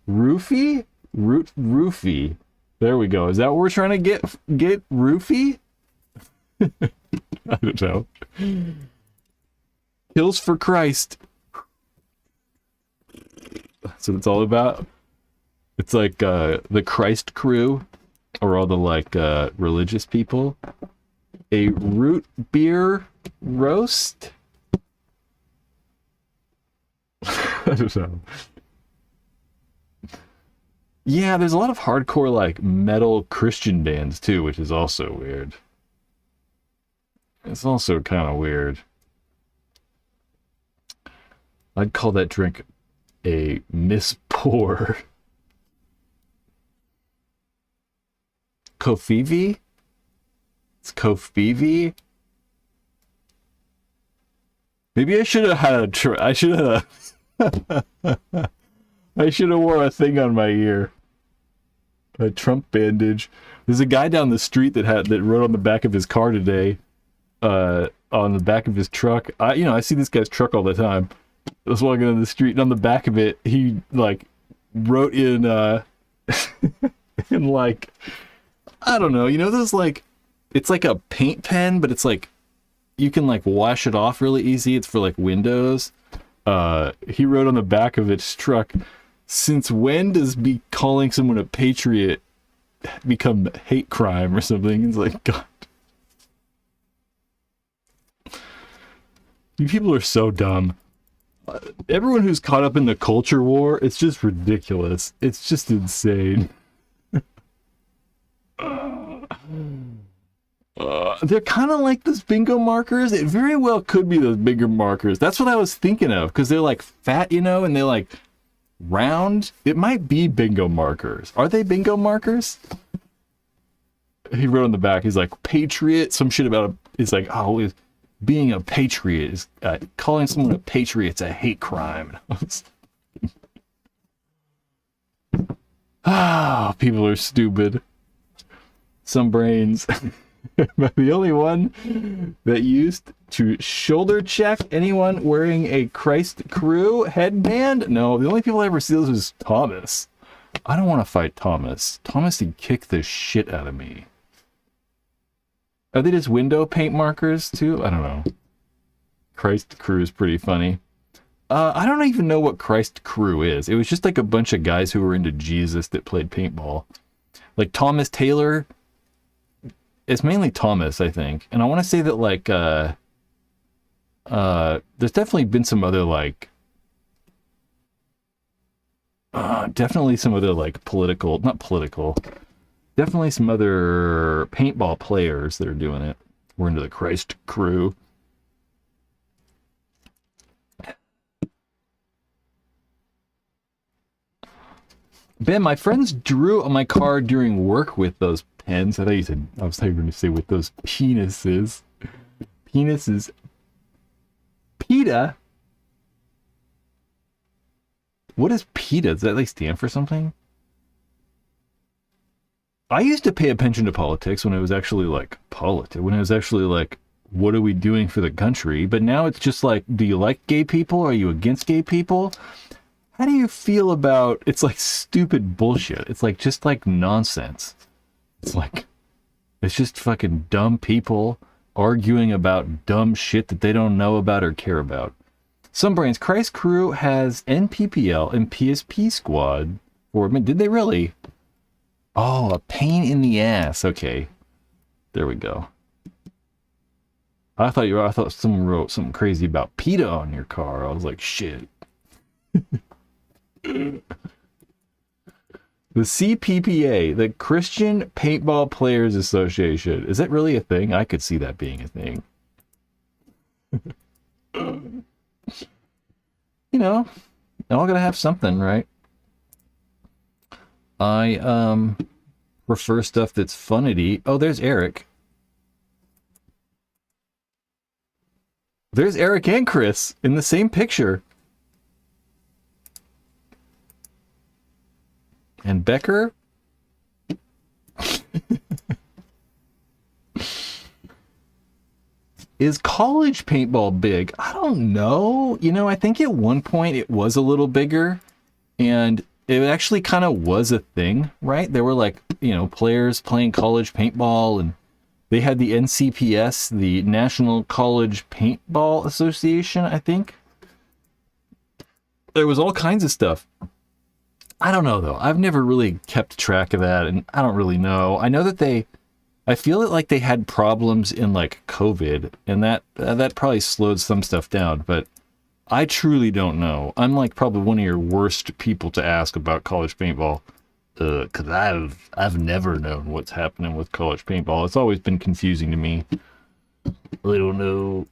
Roofie? Roofie. There we go. Is that what we're trying to get roofie? I don't know. Kills for Christ. That's what it's all about. It's like the Christ crew, or all the like religious people. A root beer roast? I don't know. Yeah, there's a lot of hardcore like metal Christian bands too, which is also weird. It's also kind of weird. I'd call that drink a Miss Pour. Kofivi? It's Kofivi? Maybe I should have had I should have I should have wore a thing on my ear. A Trump bandage. There's a guy down the street that wrote on the back of his car today, on the back of his truck. I see this guy's truck all the time. I was walking down the street, and on the back of it, he like wrote in in like, I don't know, there's like, it's like a paint pen, but it's like you can like wash it off really easy. It's for like windows. He wrote on the back of his truck, "Since when does calling someone a patriot become hate crime or something?" It's like, God. You people are so dumb. Everyone who's caught up in the culture war, it's just ridiculous. It's just insane. They're kind of like those bingo markers. It very well could be those bingo markers. That's what I was thinking of, because they're like fat, and they like round. It might be bingo markers. Are they bingo markers? He wrote on the back, he's like, patriot, some shit about it's like, oh, being a patriot is calling someone a patriot's a hate crime. People are stupid. Some brains. Am I the only one that used to shoulder check anyone wearing a Christ crew headband? No, the only people I ever see this was Thomas. I don't want to fight Thomas. Thomas would kick the shit out of me. Are they just window paint markers too? I don't know. Christ crew is pretty funny. I don't even know what Christ crew is. It was just like a bunch of guys who were into Jesus that played paintball. Like Thomas Taylor. It's mainly Thomas, I think. And I want to say that like there's definitely been some other like Definitely some other like political, not political, definitely some other paintball players that are doing it. We're into the Christ crew. Ben, my friends drew on my car during work with those pens. I was going to say with those penises. Penises. PETA? What is PETA? Does that like stand for something? I used to pay attention to politics when it was actually like when it was actually like, what are we doing for the country? But now it's just like, do you like gay people? Are you against gay people? How do you feel about, it's like stupid bullshit. It's like just like nonsense. It's just fucking dumb people arguing about dumb shit that they don't know about or care about. Some brands, Christ Crew has NPPL and PSP Squad. Did they really? Oh, a pain in the ass. Okay. There we go. I thought someone wrote something crazy about PETA on your car. I was like, shit. The CPPA, the Christian Paintball Players Association. Is that really a thing? I could see that being a thing. You know, they're all gonna have something, right? I prefer stuff that's funnity. Oh, there's Eric. There's Eric and Chris in the same picture. And Becker? Is college paintball big? I don't know. You know, I think at one point it was a little bigger, and it actually kind of was a thing, right? There were like, you know, players playing college paintball, and they had the NCPS, the National College Paintball Association, I think. There was all kinds of stuff. I don't know, though. I've never really kept track of that, and I don't really know. I know that I feel like they had problems in, like, COVID, and that probably slowed some stuff down, but I truly don't know. I'm, like, probably one of your worst people to ask about college paintball, because I've never known what's happening with college paintball. It's always been confusing to me. I don't know.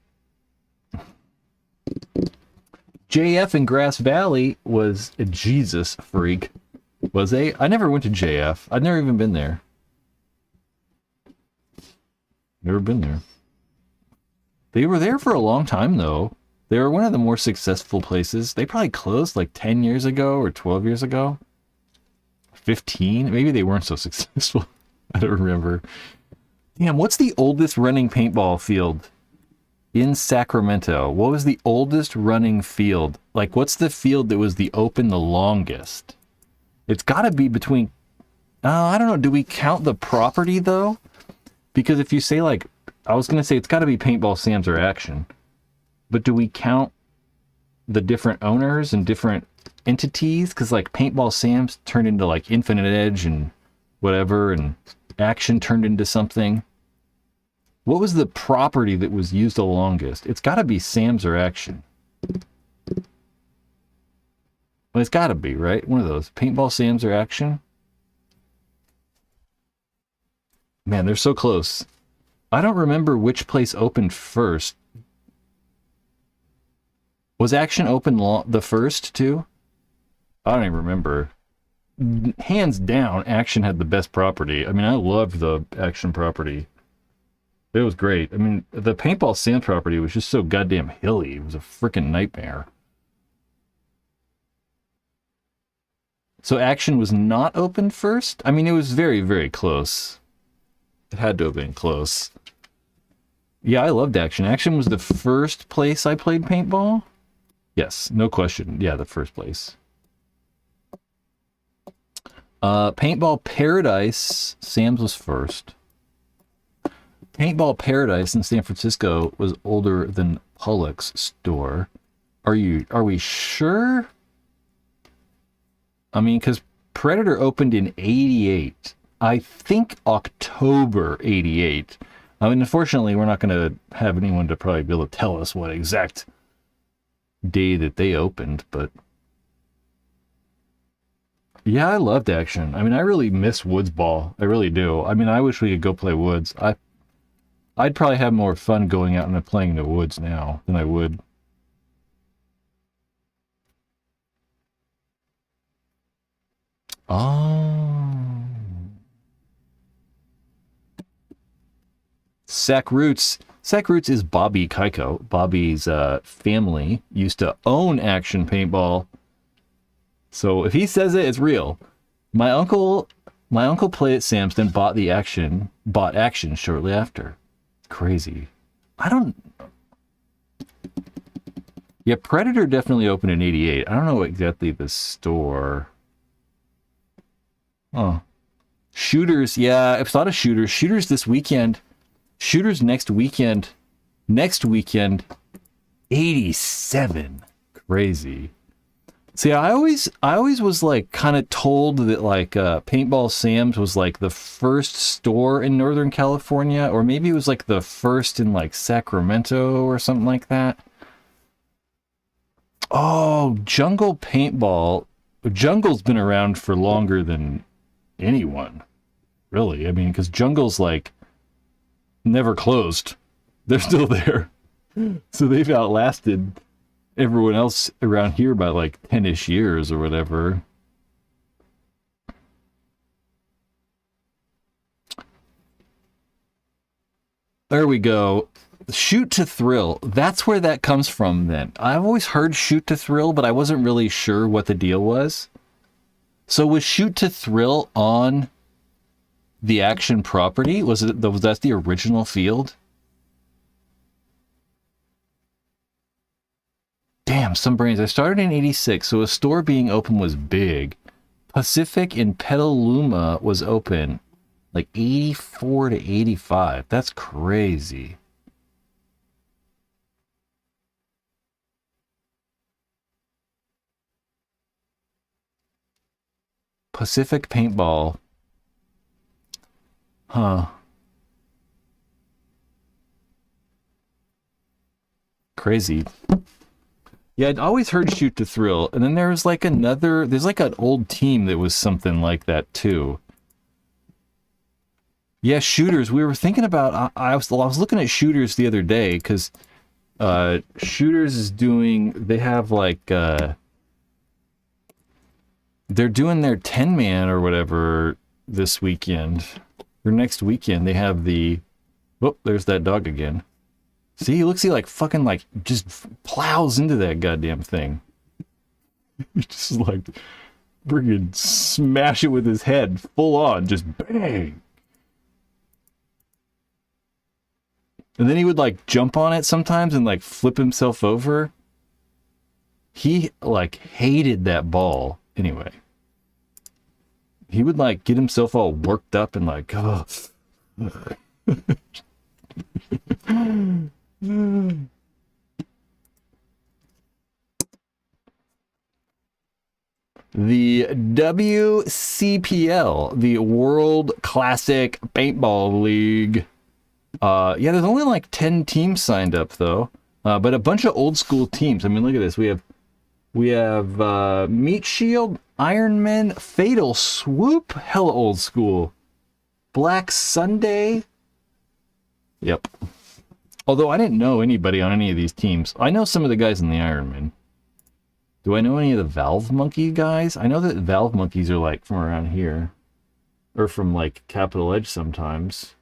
JF in Grass Valley was a Jesus freak. Was they? I never went to JF. I've never even been there. Never been there. They were there for a long time, though. They were one of the more successful places. They probably closed like 10 years ago or 12 years ago. 15? Maybe they weren't so successful. I don't remember. Damn, what's the oldest running paintball field in Sacramento? What was the oldest running field? Like, what's the field that was the longest? It's got to be between... I don't know. Do we count the property, though? Because if you say, like... I was going to say it's got to be Paintball Sam's or Action. But do we count the different owners and different entities? Because, like, Paintball Sam's turned into, like, Infinite Edge and whatever, and Action turned into something. What was the property that was used the longest? It's got to be Sam's or Action. Well, it's got to be, right? One of those. Paintball Sam's or Action? Man, they're so close. I don't remember which place opened first. Was Action open the first, too? I don't even remember. Hands down, Action had the best property. I mean, I loved the Action property. It was great. I mean, the Paintball Sam property was just so goddamn hilly. It was a freaking nightmare. So Action was not open first? I mean, it was very, very close. It had to have been close. Yeah, I loved Action. Action was the first place I played paintball? Yes, no question. Yeah, the first place. Paintball Paradise, Sam's was first. Paintball Paradise in San Francisco was older than Pollock's store. Are we sure? I mean, because Predator opened in 88. I think October 88. I mean, unfortunately, we're not going to have anyone to probably be able to tell us what exact day that they opened, but Yeah, I loved Action. I mean, I really miss Woods Ball. I really do. I mean, I wish we could go play Woods. I'd probably have more fun going out and playing in the woods now than I would. Oh. Sack Roots. Sack Roots is Bobby Keiko. Bobby's family used to own Action Paintball. So if he says it, it's real. My uncle played at Sam's, then bought Action shortly after. Crazy. Yeah, Predator definitely opened in 88. I don't know exactly the store. Oh. Shooters, yeah, I've thought of Shooters. Shooters this weekend. Shooters next weekend. 87. Crazy. See, I always was like kind of told that like Paintball Sam's was like the first store in Northern California, or maybe it was like the first in like Sacramento or something like that. Oh, Jungle Paintball. Jungle's been around for longer than anyone, really. I mean, because Jungle's like never closed. They're still there. So they've outlasted everyone else around here by like 10-ish years or whatever. There we go. Shoot to Thrill. That's where that comes from then. I've always heard Shoot to Thrill, but I wasn't really sure what the deal was. So was Shoot to Thrill on the Action property? Was that the original field? Damn, some brains. I started in 86, so a store being open was big. Pacific in Petaluma was open like 84 to 85. That's crazy. Pacific Paintball. Huh. Crazy. Yeah, I'd always heard Shoot to Thrill, and then there's like there's like an old team that was something like that too. Yeah, Shooters. We were thinking about. I was looking at Shooters the other day because Shooters is doing. They have like they're doing their 10-man or whatever this weekend or next weekend. They have the. Oh, there's that dog again. See, he looks like fucking like just plows into that goddamn thing. He just like friggin' smash it with his head full on, just bang. And then he would like jump on it sometimes and like flip himself over. He like hated that ball anyway. He would like get himself all worked up and like, oh. The WCPL, the World Classic Paintball League. Yeah, there's only like 10 teams signed up though, but a bunch of old school teams. I mean, look at this. We have Meat Shield, Ironman, Fatal Swoop, hella old school. Black Sunday. Yep. Although I didn't know anybody on any of these teams. I know some of the guys in the Ironman. Do I know any of the Valve Monkey guys? I know that Valve Monkeys are like from around here. Or from like Capital Edge sometimes.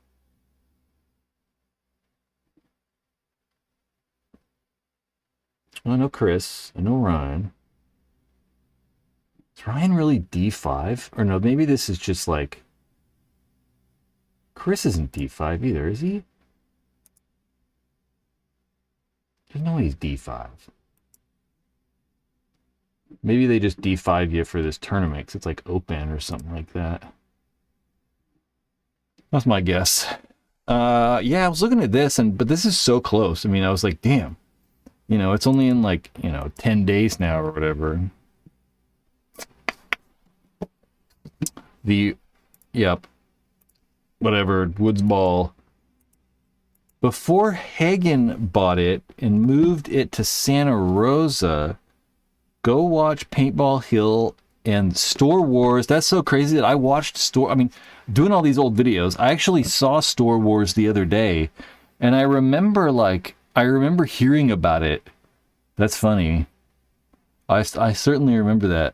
Well, I know Chris. I know Ryan. Is Ryan really D5? Or no, maybe this is just like... Chris isn't D5 either, is he? I know he's D5. Maybe they just D5 you for this tournament because it's like open or something like that. That's my guess. Yeah, I was looking at this, but this is so close. I mean, I was like, damn. You know, it's only in like, 10 days now or whatever. Yep. Whatever, Woods Ball. Before Hagen bought it and moved it to Santa Rosa, go watch Paintball Hill and Store Wars. That's so crazy that I watched doing all these old videos. I actually saw Store Wars the other day, and I remember hearing about it. That's funny. I certainly remember that.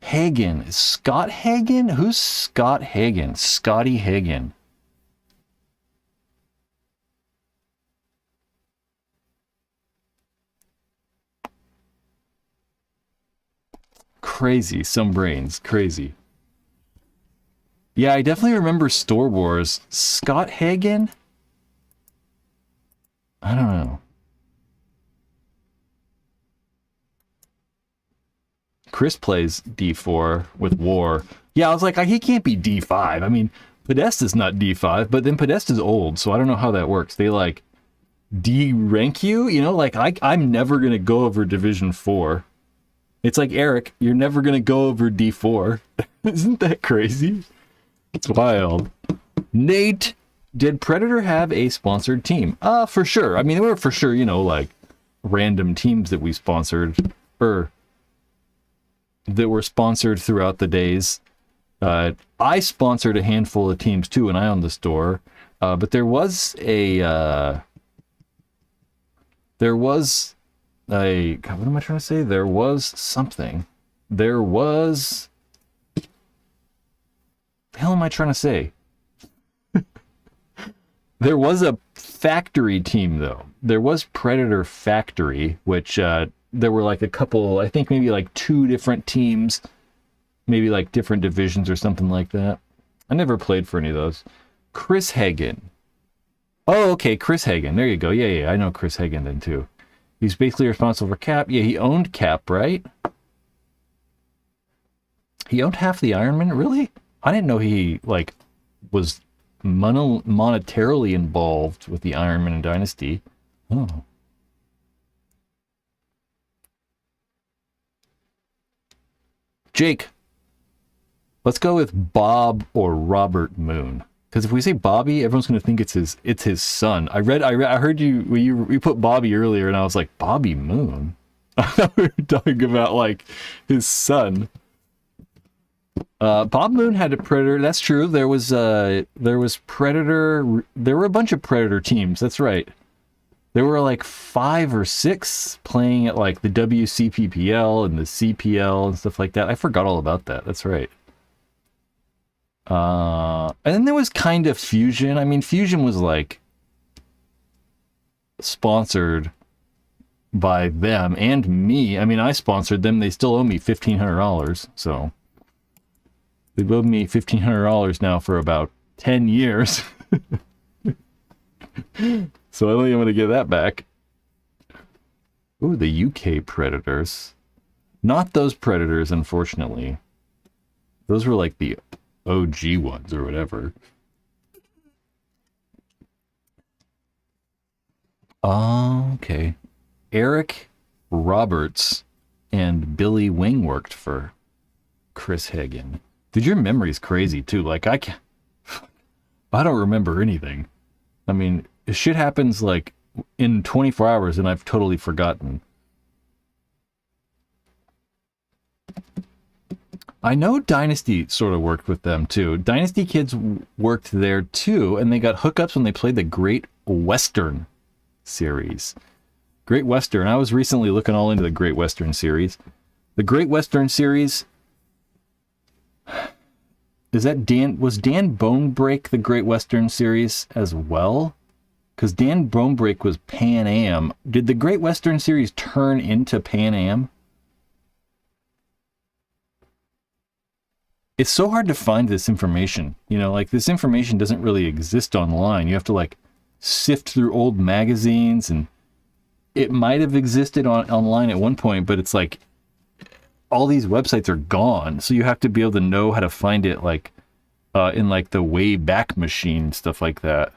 Hagen. Scott Hagen? Who's Scott Hagen? Scotty Hagen. Crazy. Some brains. Crazy. Yeah, I definitely remember Store Wars. Scott Hagen? I don't know. Chris plays D4 with War. Yeah, I was like, he can't be D5. I mean, Podesta's not D5, but then Podesta's old, so I don't know how that works. They like D-rank you? You know, like I'm never going to go over Division 4. It's like, Eric, you're never going to go over D4. Isn't that crazy? It's wild. Nate, did Predator have a sponsored team? For sure. I mean, there were for sure, you know, like random teams that we sponsored, or that were sponsored throughout the days. I sponsored a handful of teams too, and I owned the store. But there was a what am I trying to say? There was something. There was, the hell am I trying to say? There was a factory team though. There was Predator Factory, which there were like a couple, I think maybe like 2 different teams, maybe like different divisions or something like that. I never played for any of those. Chris Hagen. Oh, okay, Chris Hagen. There you go. Yeah, I know Chris Hagen then too. He's basically responsible for Cap. Yeah, he owned Cap, right? He owned half the Ironman? Really? I didn't know he like was monetarily involved with the Ironman and Dynasty. Oh. Jake, let's go with Bob or Robert Moon. Because if we say Bobby, everyone's going to think it's his son. I heard you put Bobby earlier, and I was like, Bobby Moon? I thought we were talking about like his son. Bob Moon had a Predator. That's true. There was Predator. There were a bunch of Predator teams. That's right. There were like 5 or 6 playing at like the WCPPL and the CPL and stuff like that. I forgot all about that. That's right. And then there was kind of Fusion. I mean, Fusion was like sponsored by them and me. I mean, I sponsored them. They still owe me $1,500. So they've owed me $1,500 now for about 10 years. So I don't think I'm going to get that back. Ooh, the UK Predators. Not those Predators, unfortunately. Those were like the OG ones or whatever. Okay. Eric Roberts and Billy Wing worked for Chris Hagen. Dude, your memory's crazy too. Like I don't remember anything. I mean, shit happens like in 24 hours and I've totally forgotten. I know Dynasty sort of worked with them too. Dynasty kids worked there too, and they got hookups when they played the Great Western series. Great Western. I was recently looking all into the Great Western series. The Great Western series, was Dan Bonebreak the Great Western series as well? Because Dan Bonebreak was Pan Am. Did the Great Western series turn into Pan Am? It's so hard to find this information. You know, like this information doesn't really exist online. You have to like sift through old magazines, and it might have existed online at one point, but it's like all these websites are gone. So you have to be able to know how to find it like in like the Wayback Machine, stuff like that.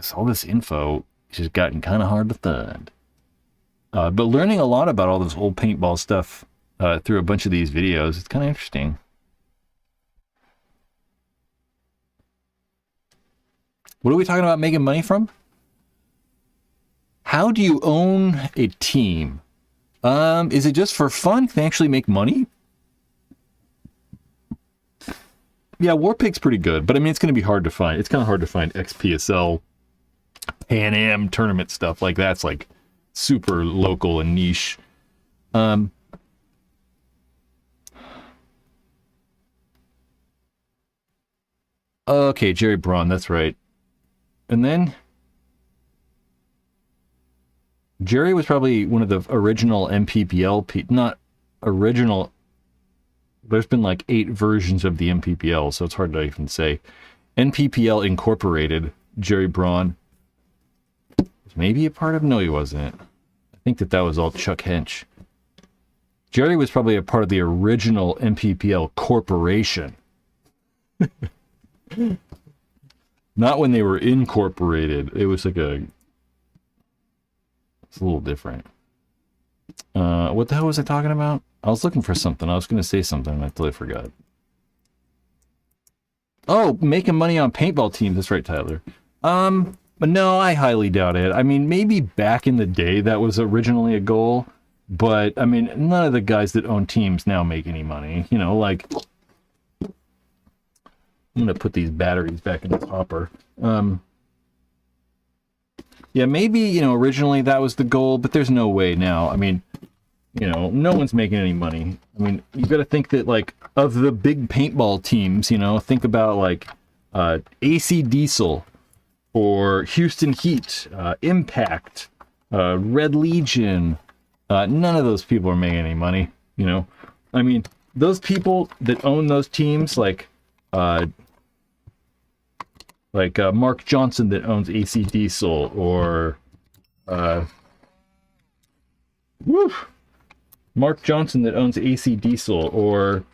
So all this info has just gotten kind of hard to find. But learning a lot about all this old paintball stuff through a bunch of these videos, it's kind of interesting. What are we talking about making money from? How do you own a team Is it just for fun? Can they actually make money? Yeah, Warpig's pretty good, but I mean, it's going to be hard to find. It's kind of hard to find XPSL, Pan Am tournament stuff like that's like super local and niche. Okay, Jerry Braun, that's right. And then Jerry was probably one of the original MPPL, not original. There's been like 8 versions of the MPPL, so it's hard to even say. NPPL Incorporated, Jerry Braun. Maybe a part of? No, he wasn't. I think that was all Chuck Hench. Jerry was probably a part of the original MPPL Corporation. Not when they were incorporated. It was like it's a little different. What the hell was I talking about? I was looking for something. I was going to say something and I totally forgot. Oh, making money on paintball teams. That's right, Tyler. But no, I highly doubt it. I mean, maybe back in the day that was originally a goal, but I mean, none of the guys that own teams now make any money. You know, like, I'm going to put these batteries back in the hopper. Yeah, maybe, you know, originally that was the goal, but there's no way now. I mean, you know, no one's making any money. I mean, you got to think that, like, of the big paintball teams, you know, think about, like, AC Diesel or Houston Heat, Impact, Red Legion. None of those people are making any money, you know. I mean, those people that own those teams, like Mark Johnson that owns AC Diesel, or Mark Johnson that owns AC Diesel, or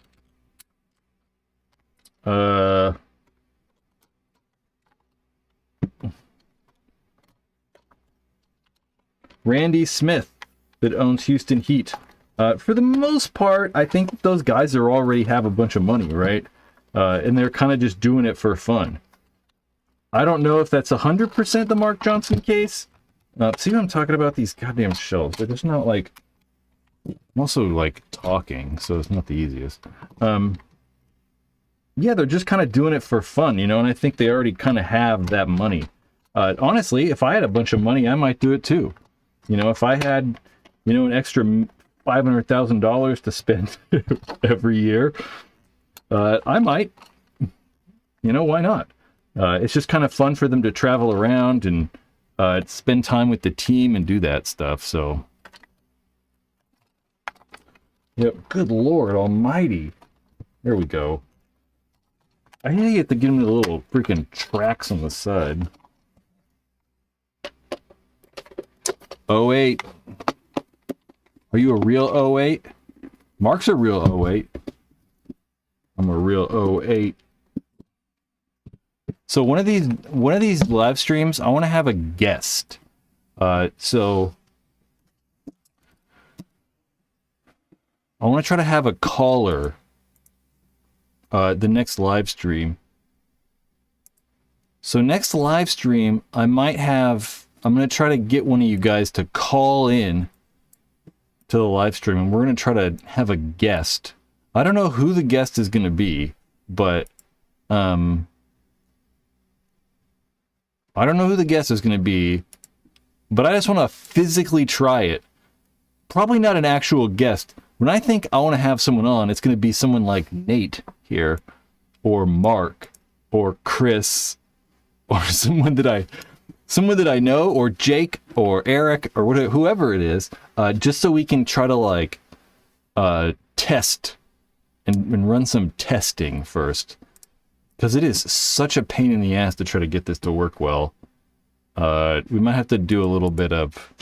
Randy Smith that owns Houston Heat. For the most part, I think those guys are already have a bunch of money, right? And they're kind of just doing it for fun. I don't know if that's 100% the Mark Johnson case. See what I'm talking about? These goddamn shelves. They're just not like... I'm also like talking, so it's not the easiest. Yeah, they're just kind of doing it for fun, you know, and I think they already kind of have that money. Honestly, if I had a bunch of money, I might do it too. You know, if I had, you know, an extra $500,000 to spend every year, I might. You know, why not? It's just kind of fun for them to travel around and spend time with the team and do that stuff. So, yep. Good Lord Almighty. There we go. I hate to get them the little freaking tracks on the side. 08. Are you a real 08? Mark's a real 08. I'm a real 08. So one of these live streams, I want to have a guest. So I want to try to have a caller the next live stream. So next live stream, I'm going to try to get one of you guys to call in to the live stream, and we're going to try to have a guest. I don't know who the guest is going to be, but I don't know who the guest is going to be, but I just want to physically try it. Probably not an actual guest. When I think I want to have someone on, it's going to be someone like Nate here, or Mark, or Chris, or someone that I know, or Jake, or Eric, or whatever, whoever it is, just so we can try to like test and run some testing first. Because it is such a pain in the ass to try to get this to work well. We might have to do a little bit of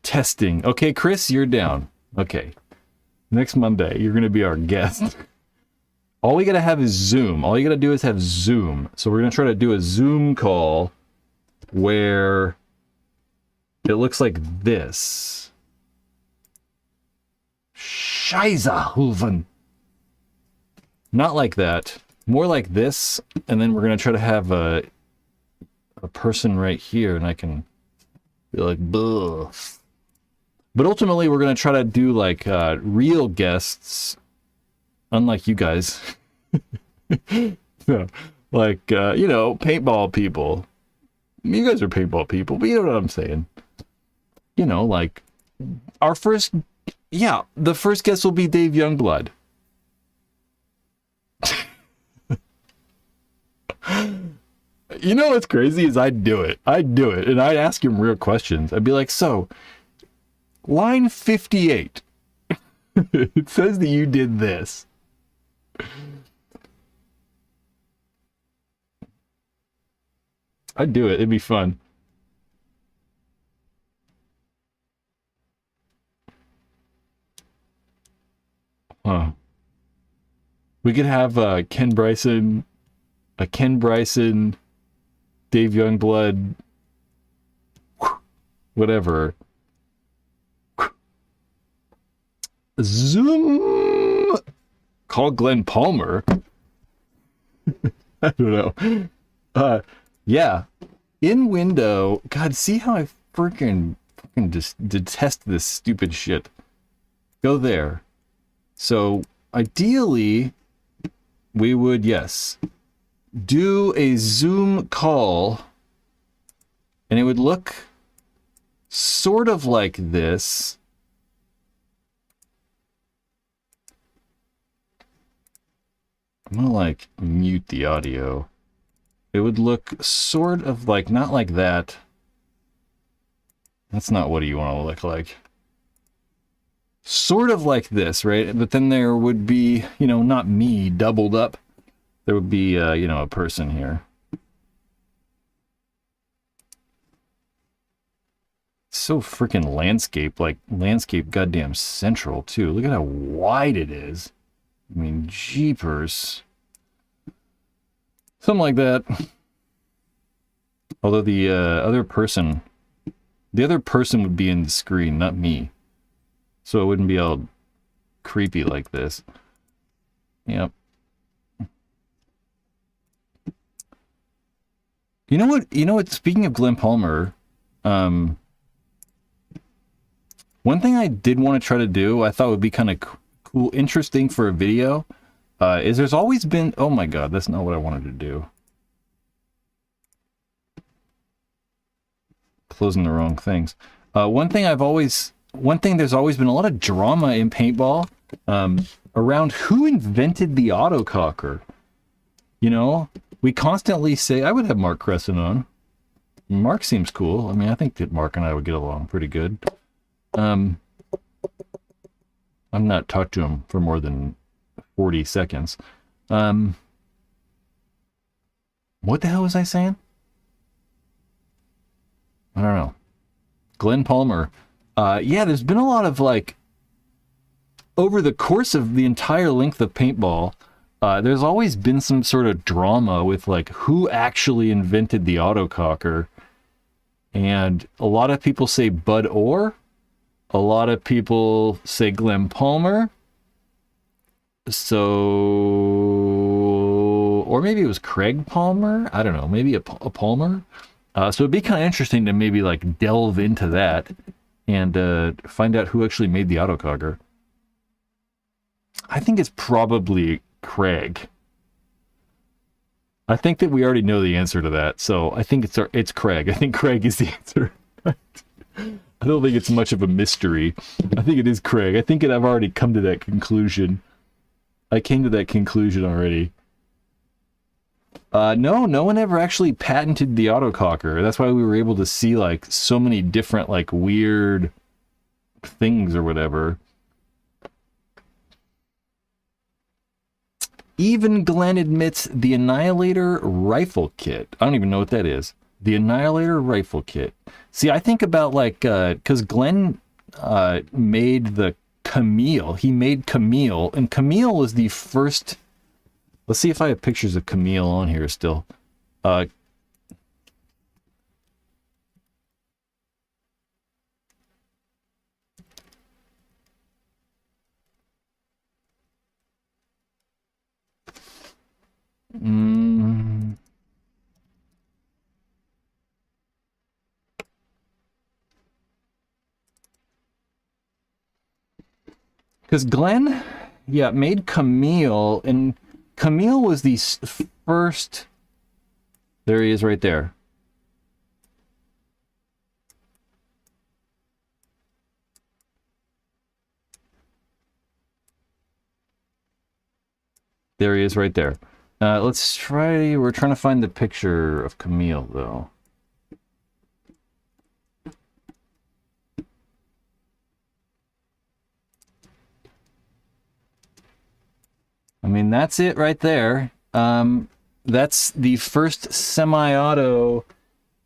testing. Okay, Chris, you're down. Okay. Next Monday, you're going to be our guest. All we got to have is Zoom. All you got to do is have Zoom. So we're going to try to do a Zoom call where it looks like this. Scheiße. Not like that. More like this. And then we're going to try to have a person right here. And I can be like, buh. But ultimately, we're going to try to do like real guests, unlike you guys. No, like, you know, paintball people. You guys are paintball people, but you know what I'm saying. You know, like, our first, yeah, the first guest will be Dave Youngblood. You know what's crazy is I'd do it, and I'd ask him real questions. I'd be like, so, line 58, it says that you did this. I'd do it. It'd be fun. Huh. We could have Ken Bryson, Dave Youngblood, whatever. Zoom. Call Glenn Palmer. I don't know. Yeah. In window. God, see how I freaking just detest this stupid shit. Go there. So, ideally, we would, yes, do a Zoom call, and it would look sort of like this. I'm gonna, like, mute the audio. It would look sort of like, not like that. That's not what you want to look like. Sort of like this, right? But then there would be, you know, not me doubled up. There would be, you know, a person here. So freaking landscape, like landscape goddamn central too. Look at how wide it is. I mean, jeepers. Something like that. Although the other person would be in the screen, not me. So it wouldn't be all creepy like this. Yep. You know what? You know what? Speaking of Glenn Palmer, one thing I did want to try to do, I thought would be kind of cool, interesting for a video, is there's always been... Oh my god, that's not what I wanted to do. Closing the wrong things. One thing there's always been a lot of drama in paintball around who invented the autococker. You know, we constantly say, I would have Mark Crescent on. Mark seems cool. I mean, I think that Mark and I would get along pretty good. I've not talked to him for more than 40 seconds. What the hell was I saying? I don't know. Glenn Palmer. Yeah, there's been a lot of, like, over the course of the entire length of paintball, there's always been some sort of drama with, like, who actually invented the autococker. And a lot of people say Bud Orr. A lot of people say Glenn Palmer. So, or maybe it was Craig Palmer. I don't know. Maybe a Palmer. So it'd be kind of interesting to maybe, like, delve into that and find out who actually made the autococker. I think it's probably Craig. I think that we already know the answer to that, so I think it's Craig. I think Craig is the answer. I don't think it's much of a mystery. I think it is Craig. I think I've already come to that conclusion. I came to that conclusion already. No one ever actually patented the autococker. That's why we were able to see, like, so many different, like, weird things or whatever. Even Glenn admits the Annihilator rifle kit. I don't even know what that is. The Annihilator rifle kit. See, I think about, like, because Glenn made the Camille. He made Camille, and Camille was the first... Let's see if I have pictures of Camille on here still. Because Glenn, yeah, made Camille, and Camille was the first. There he is right there. There he is right there. Let's try, we're trying to find the picture of Camille, though. I mean, that's it right there. That's the first semi-auto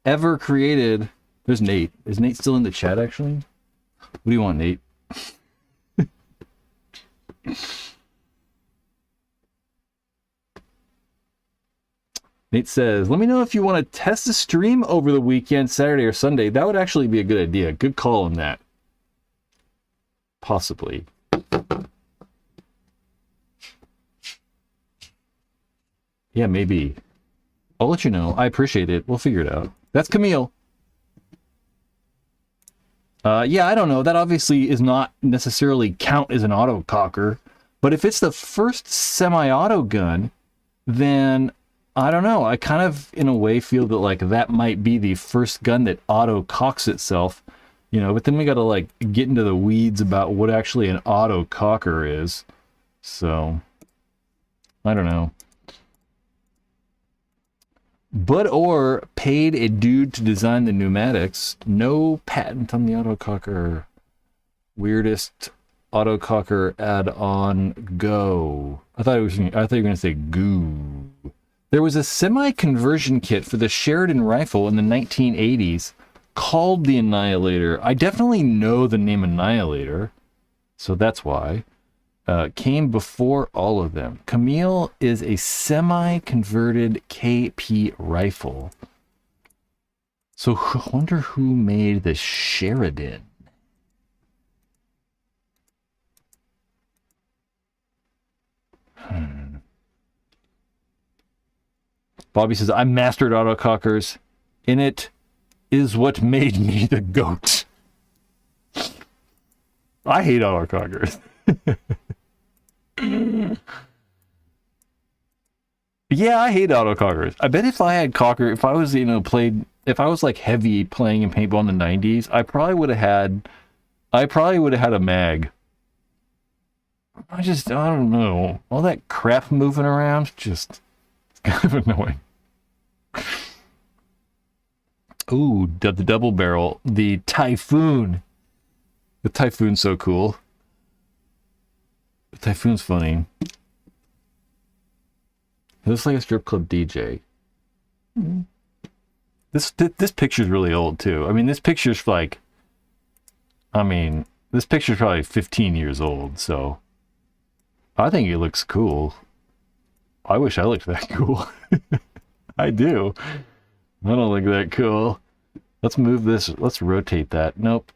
ever created. There's Nate. Is Nate still in the chat, actually? What do you want, Nate? Nate says, let me know if you want to test the stream over the weekend, Saturday or Sunday. That would actually be a good idea. Good call on that. Possibly. Yeah, maybe. I'll let you know. I appreciate it. We'll figure it out. That's Camille. Yeah, I don't know. That obviously is not necessarily count as an autococker. But if it's the first semi-auto gun, then I don't know. I kind of, in a way, feel that like that might be the first gun that auto-cocks itself. You know, but then we got to like get into the weeds about what actually an auto-cocker is. So, I don't know. But or paid a dude to design the pneumatics. No patent on the autococker. Weirdest autococker add-on go. I thought you were going to say goo. There was a semi-conversion kit for the Sheridan rifle in the 1980s called the Annihilator. I definitely know the name Annihilator, so that's why. Came before all of them. Camille is a semi-converted KP rifle. So I wonder who made the Sheridan. Bobby says, I mastered autocockers. In it is what made me the goat. I hate autocockers. Yeah, I hate autocockers. I bet if I had cocker, if I was, you know, if I was like heavy playing in paintball in the 90s, I probably would have had a mag. I don't know. All that crap moving around, just kind of annoying. Ooh, the double barrel, the Typhoon. The Typhoon's so cool. The Typhoon's funny. It looks like a strip club DJ. Mm-hmm. This picture's really old too. I mean, this picture's like, this picture's probably 15 years old. So, I think it looks cool. I wish I looked that cool. I do. I don't look that cool. Let's move this. Let's rotate that. Nope.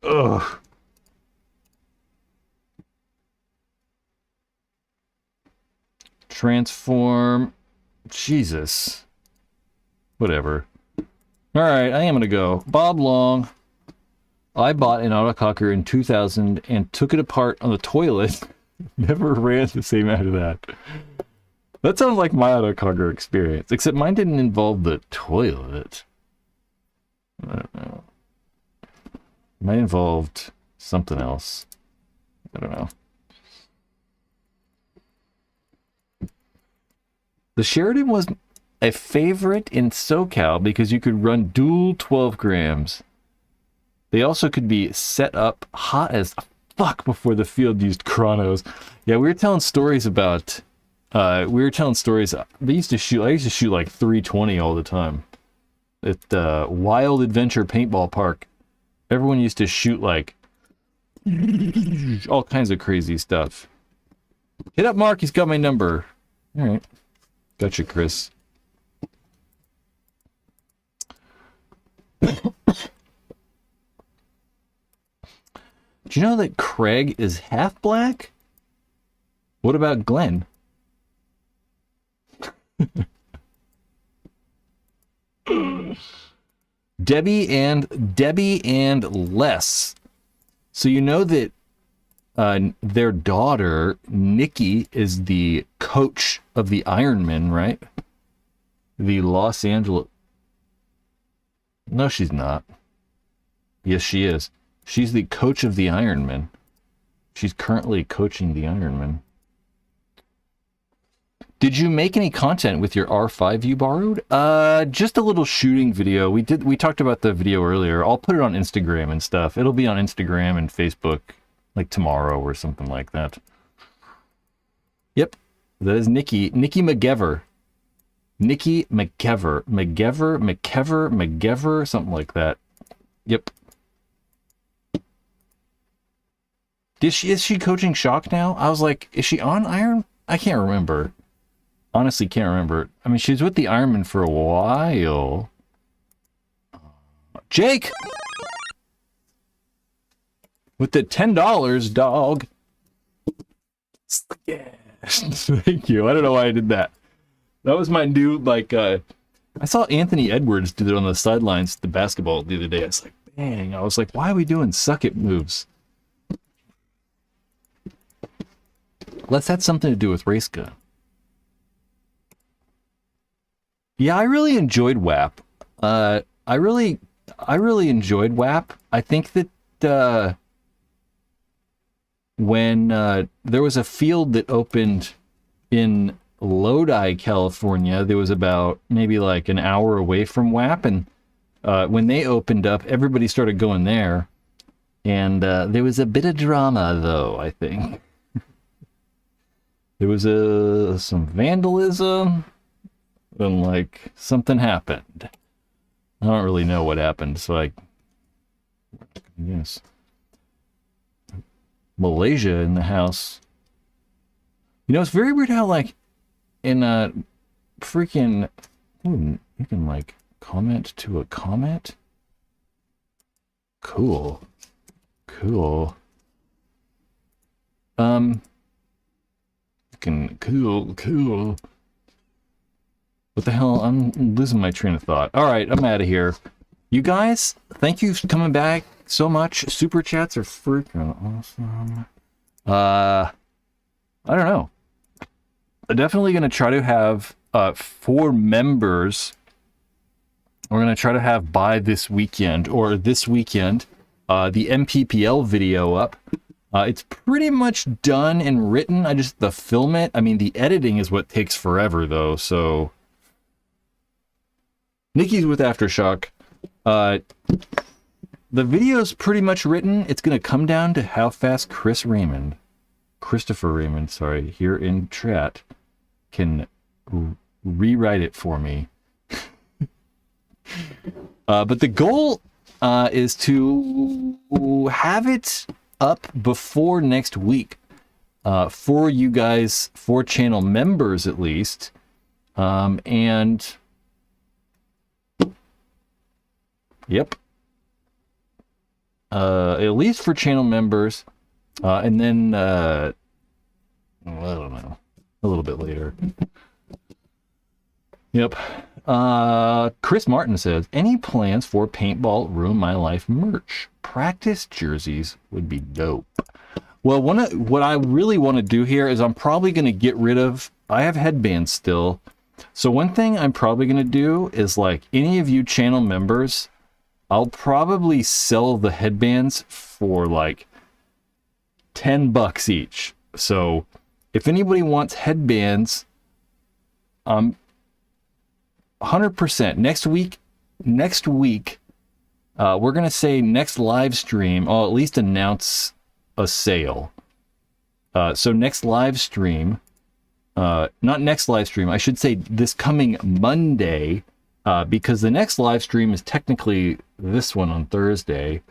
Ugh. Transform. Jesus. Whatever. All right, I am going to go. Bob Long. I bought an autococker in 2000 and took it apart on the toilet. Never ran the same after that. That sounds like my autococker experience, except mine didn't involve the toilet. I don't know. Mine involved something else. I don't know. The Sheridan was a favorite in SoCal because you could run dual 12 grams. They also could be set up hot as fuck before the field used chronos. Yeah, we were telling stories about... They used to shoot... I used to shoot like 320 all the time. At the Wild Adventure Paintball Park. Everyone used to shoot like... all kinds of crazy stuff. Hit up Mark, he's got my number. Alright. Gotcha, Chris. Do you know that Craig is half black? What about Glenn? Debbie and Les So you know that their daughter, Nikki, is the coach of the Ironmen, right? The Los Angeles... No, she's not. Yes, she is. She's the coach of the Ironmen. She's currently coaching the Ironmen. Did you make any content with your R5 you borrowed? Just a little shooting video. We talked about the video earlier. I'll put it on Instagram and stuff. It'll be on Instagram and Facebook like tomorrow or something like that. Yep. That is Nikki McGever. Nikki McGever, something like that. Yep. Is she coaching Shock now? I was like, is she on Iron? I can't remember. Honestly, can't remember. I mean, she was with the Ironman for a while. Jake! With the $10, dog. Yeah. Thank you. I don't know why I did that. That was my new, like, I saw Anthony Edwards do it on the sidelines the basketball the other day. I was like, dang. I was like, why are we doing suck it moves? Let's have something to do with race gun. Yeah, I really enjoyed WAP. I really enjoyed WAP. I think that when there was a field that opened in Lodi, California, there was about maybe like an hour away from WAP, and when they opened up, everybody started going there, and there was a bit of drama, though, I think. There was some vandalism, and like something happened. I don't really know what happened, so yes. Malaysia in the house. You know, it's very weird how like in a freaking you can like comment to a comment. Cool. Cool. Cool. What the hell? I'm losing my train of thought. All right, I'm out of here. You guys, thank you for coming back so much. Super chats are freaking awesome. I don't know. I'm definitely going to try to have, for members, we're going to try to have by this weekend, or this weekend, the MPPL video up. It's pretty much done and written. I just, the film it. I mean, the editing is what takes forever, though, so... Nikki's with Aftershock. The video's pretty much written. It's going to come down to how fast Christopher Raymond, sorry, here in chat, can rewrite it for me. But the goal is to have it up before next week for you guys, for channel members at least. And yep. At least for channel members. And then, I don't know, a little bit later. Yep. Chris Martin says, any plans for Paintball Ruin My Life merch? Practice jerseys would be dope. Well, what I really want to do here is I'm probably going to get rid of, I have headbands still. So one thing I'm probably going to do is like any of you channel members, I'll probably sell the headbands for like $10 each. So if anybody wants headbands, 100% next week, we're going to say next live stream, I'll at least announce a sale. So next live stream, not next live stream, I should say this coming Monday, because the next live stream is technically this one on Thursday.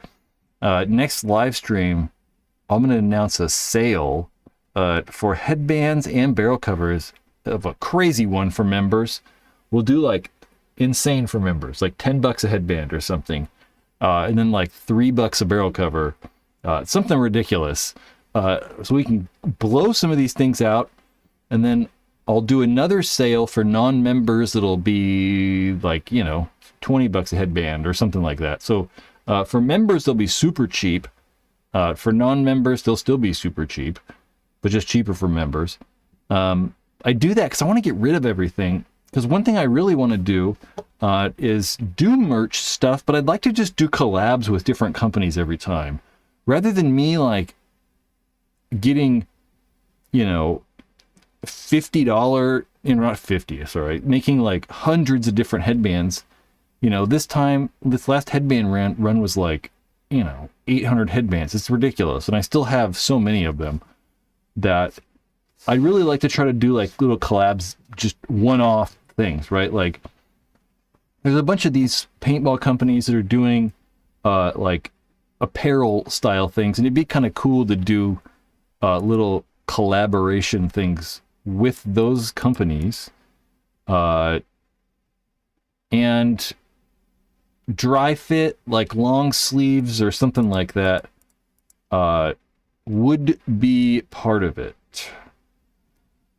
Next live stream, I'm going to announce a sale for headbands and barrel covers of a crazy one for members. We'll do like insane for members, like $10 a headband or something. And then like $3 a barrel cover, something ridiculous. So we can blow some of these things out, and then I'll do another sale for non-members that'll be like, you know, $20 a headband or something like that. So for members, they'll be super cheap. For non-members, they'll still be super cheap, but just cheaper for members. I do that because I want to get rid of everything. Because one thing I really want to do is do merch stuff, but I'd like to just do collabs with different companies every time. Rather than me, like, getting, you know, $50, not 50, sorry, making like hundreds of different headbands. You know, this last headband run was like, you know, 800 headbands. It's ridiculous. And I still have so many of them that I really like to try to do like little collabs, just one-off things, right? Like, there's a bunch of these paintball companies that are doing like apparel style things, and it'd be kind of cool to do little collaboration things with those companies, and dry fit, like long sleeves or something like that, would be part of it.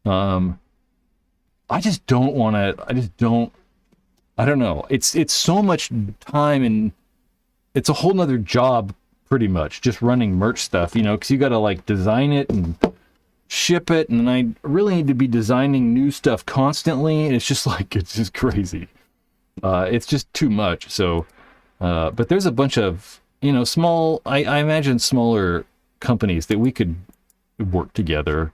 I just don't want to, I don't know. It's so much time, and it's a whole nother job pretty much, just running merch stuff, you know, because you got to like design it and ship it, and I really need to be designing new stuff constantly, and it's just like, it's just crazy. It's just too much. So, but there's a bunch of, you know, small, I imagine smaller companies that we could work together,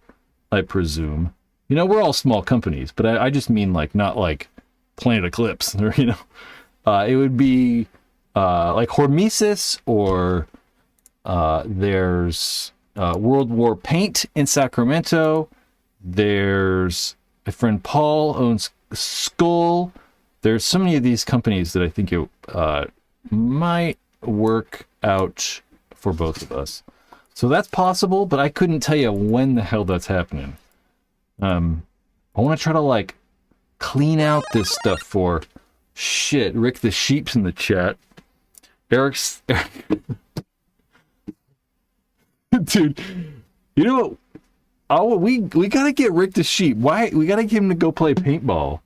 I presume. You know, we're all small companies, but I just mean like, not like Planet Eclipse, or, you know, it would be like Hormesis, or there's World War Paint in Sacramento. There's my friend Paul owns Skull. There's so many of these companies that I think it might work out for both of us. So that's possible, but I couldn't tell you when the hell that's happening. I want to try to like clean out this stuff for shit. Rick the Sheep's in the chat. Eric, dude, you know, we gotta get Rick the Sheep. Why? We gotta get him to go play paintball.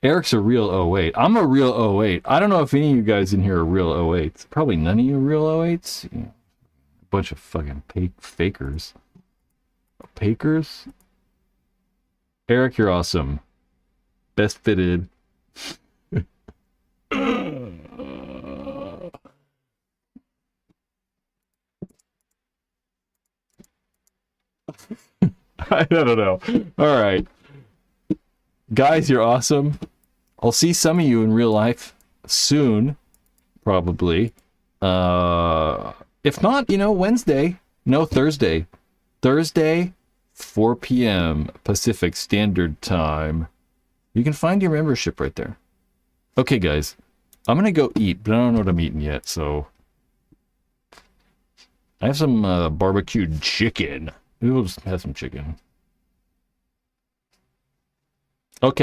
Eric's a real 08. I'm a real 08. I don't know if any of you guys in here are real 08s. Probably none of you are real 08s. You know, a bunch of fucking fakers. Pakers? Eric, you're awesome. Best fitted. I don't know. All right. Guys, you're awesome. I'll see some of you in real life soon, probably. If not, you know, Wednesday. No, Thursday. Thursday, 4 p.m. Pacific Standard Time. You can find your membership right there. Okay, guys. I'm going to go eat, but I don't know what I'm eating yet, so... I have some barbecued chicken. Maybe we'll just have some chicken.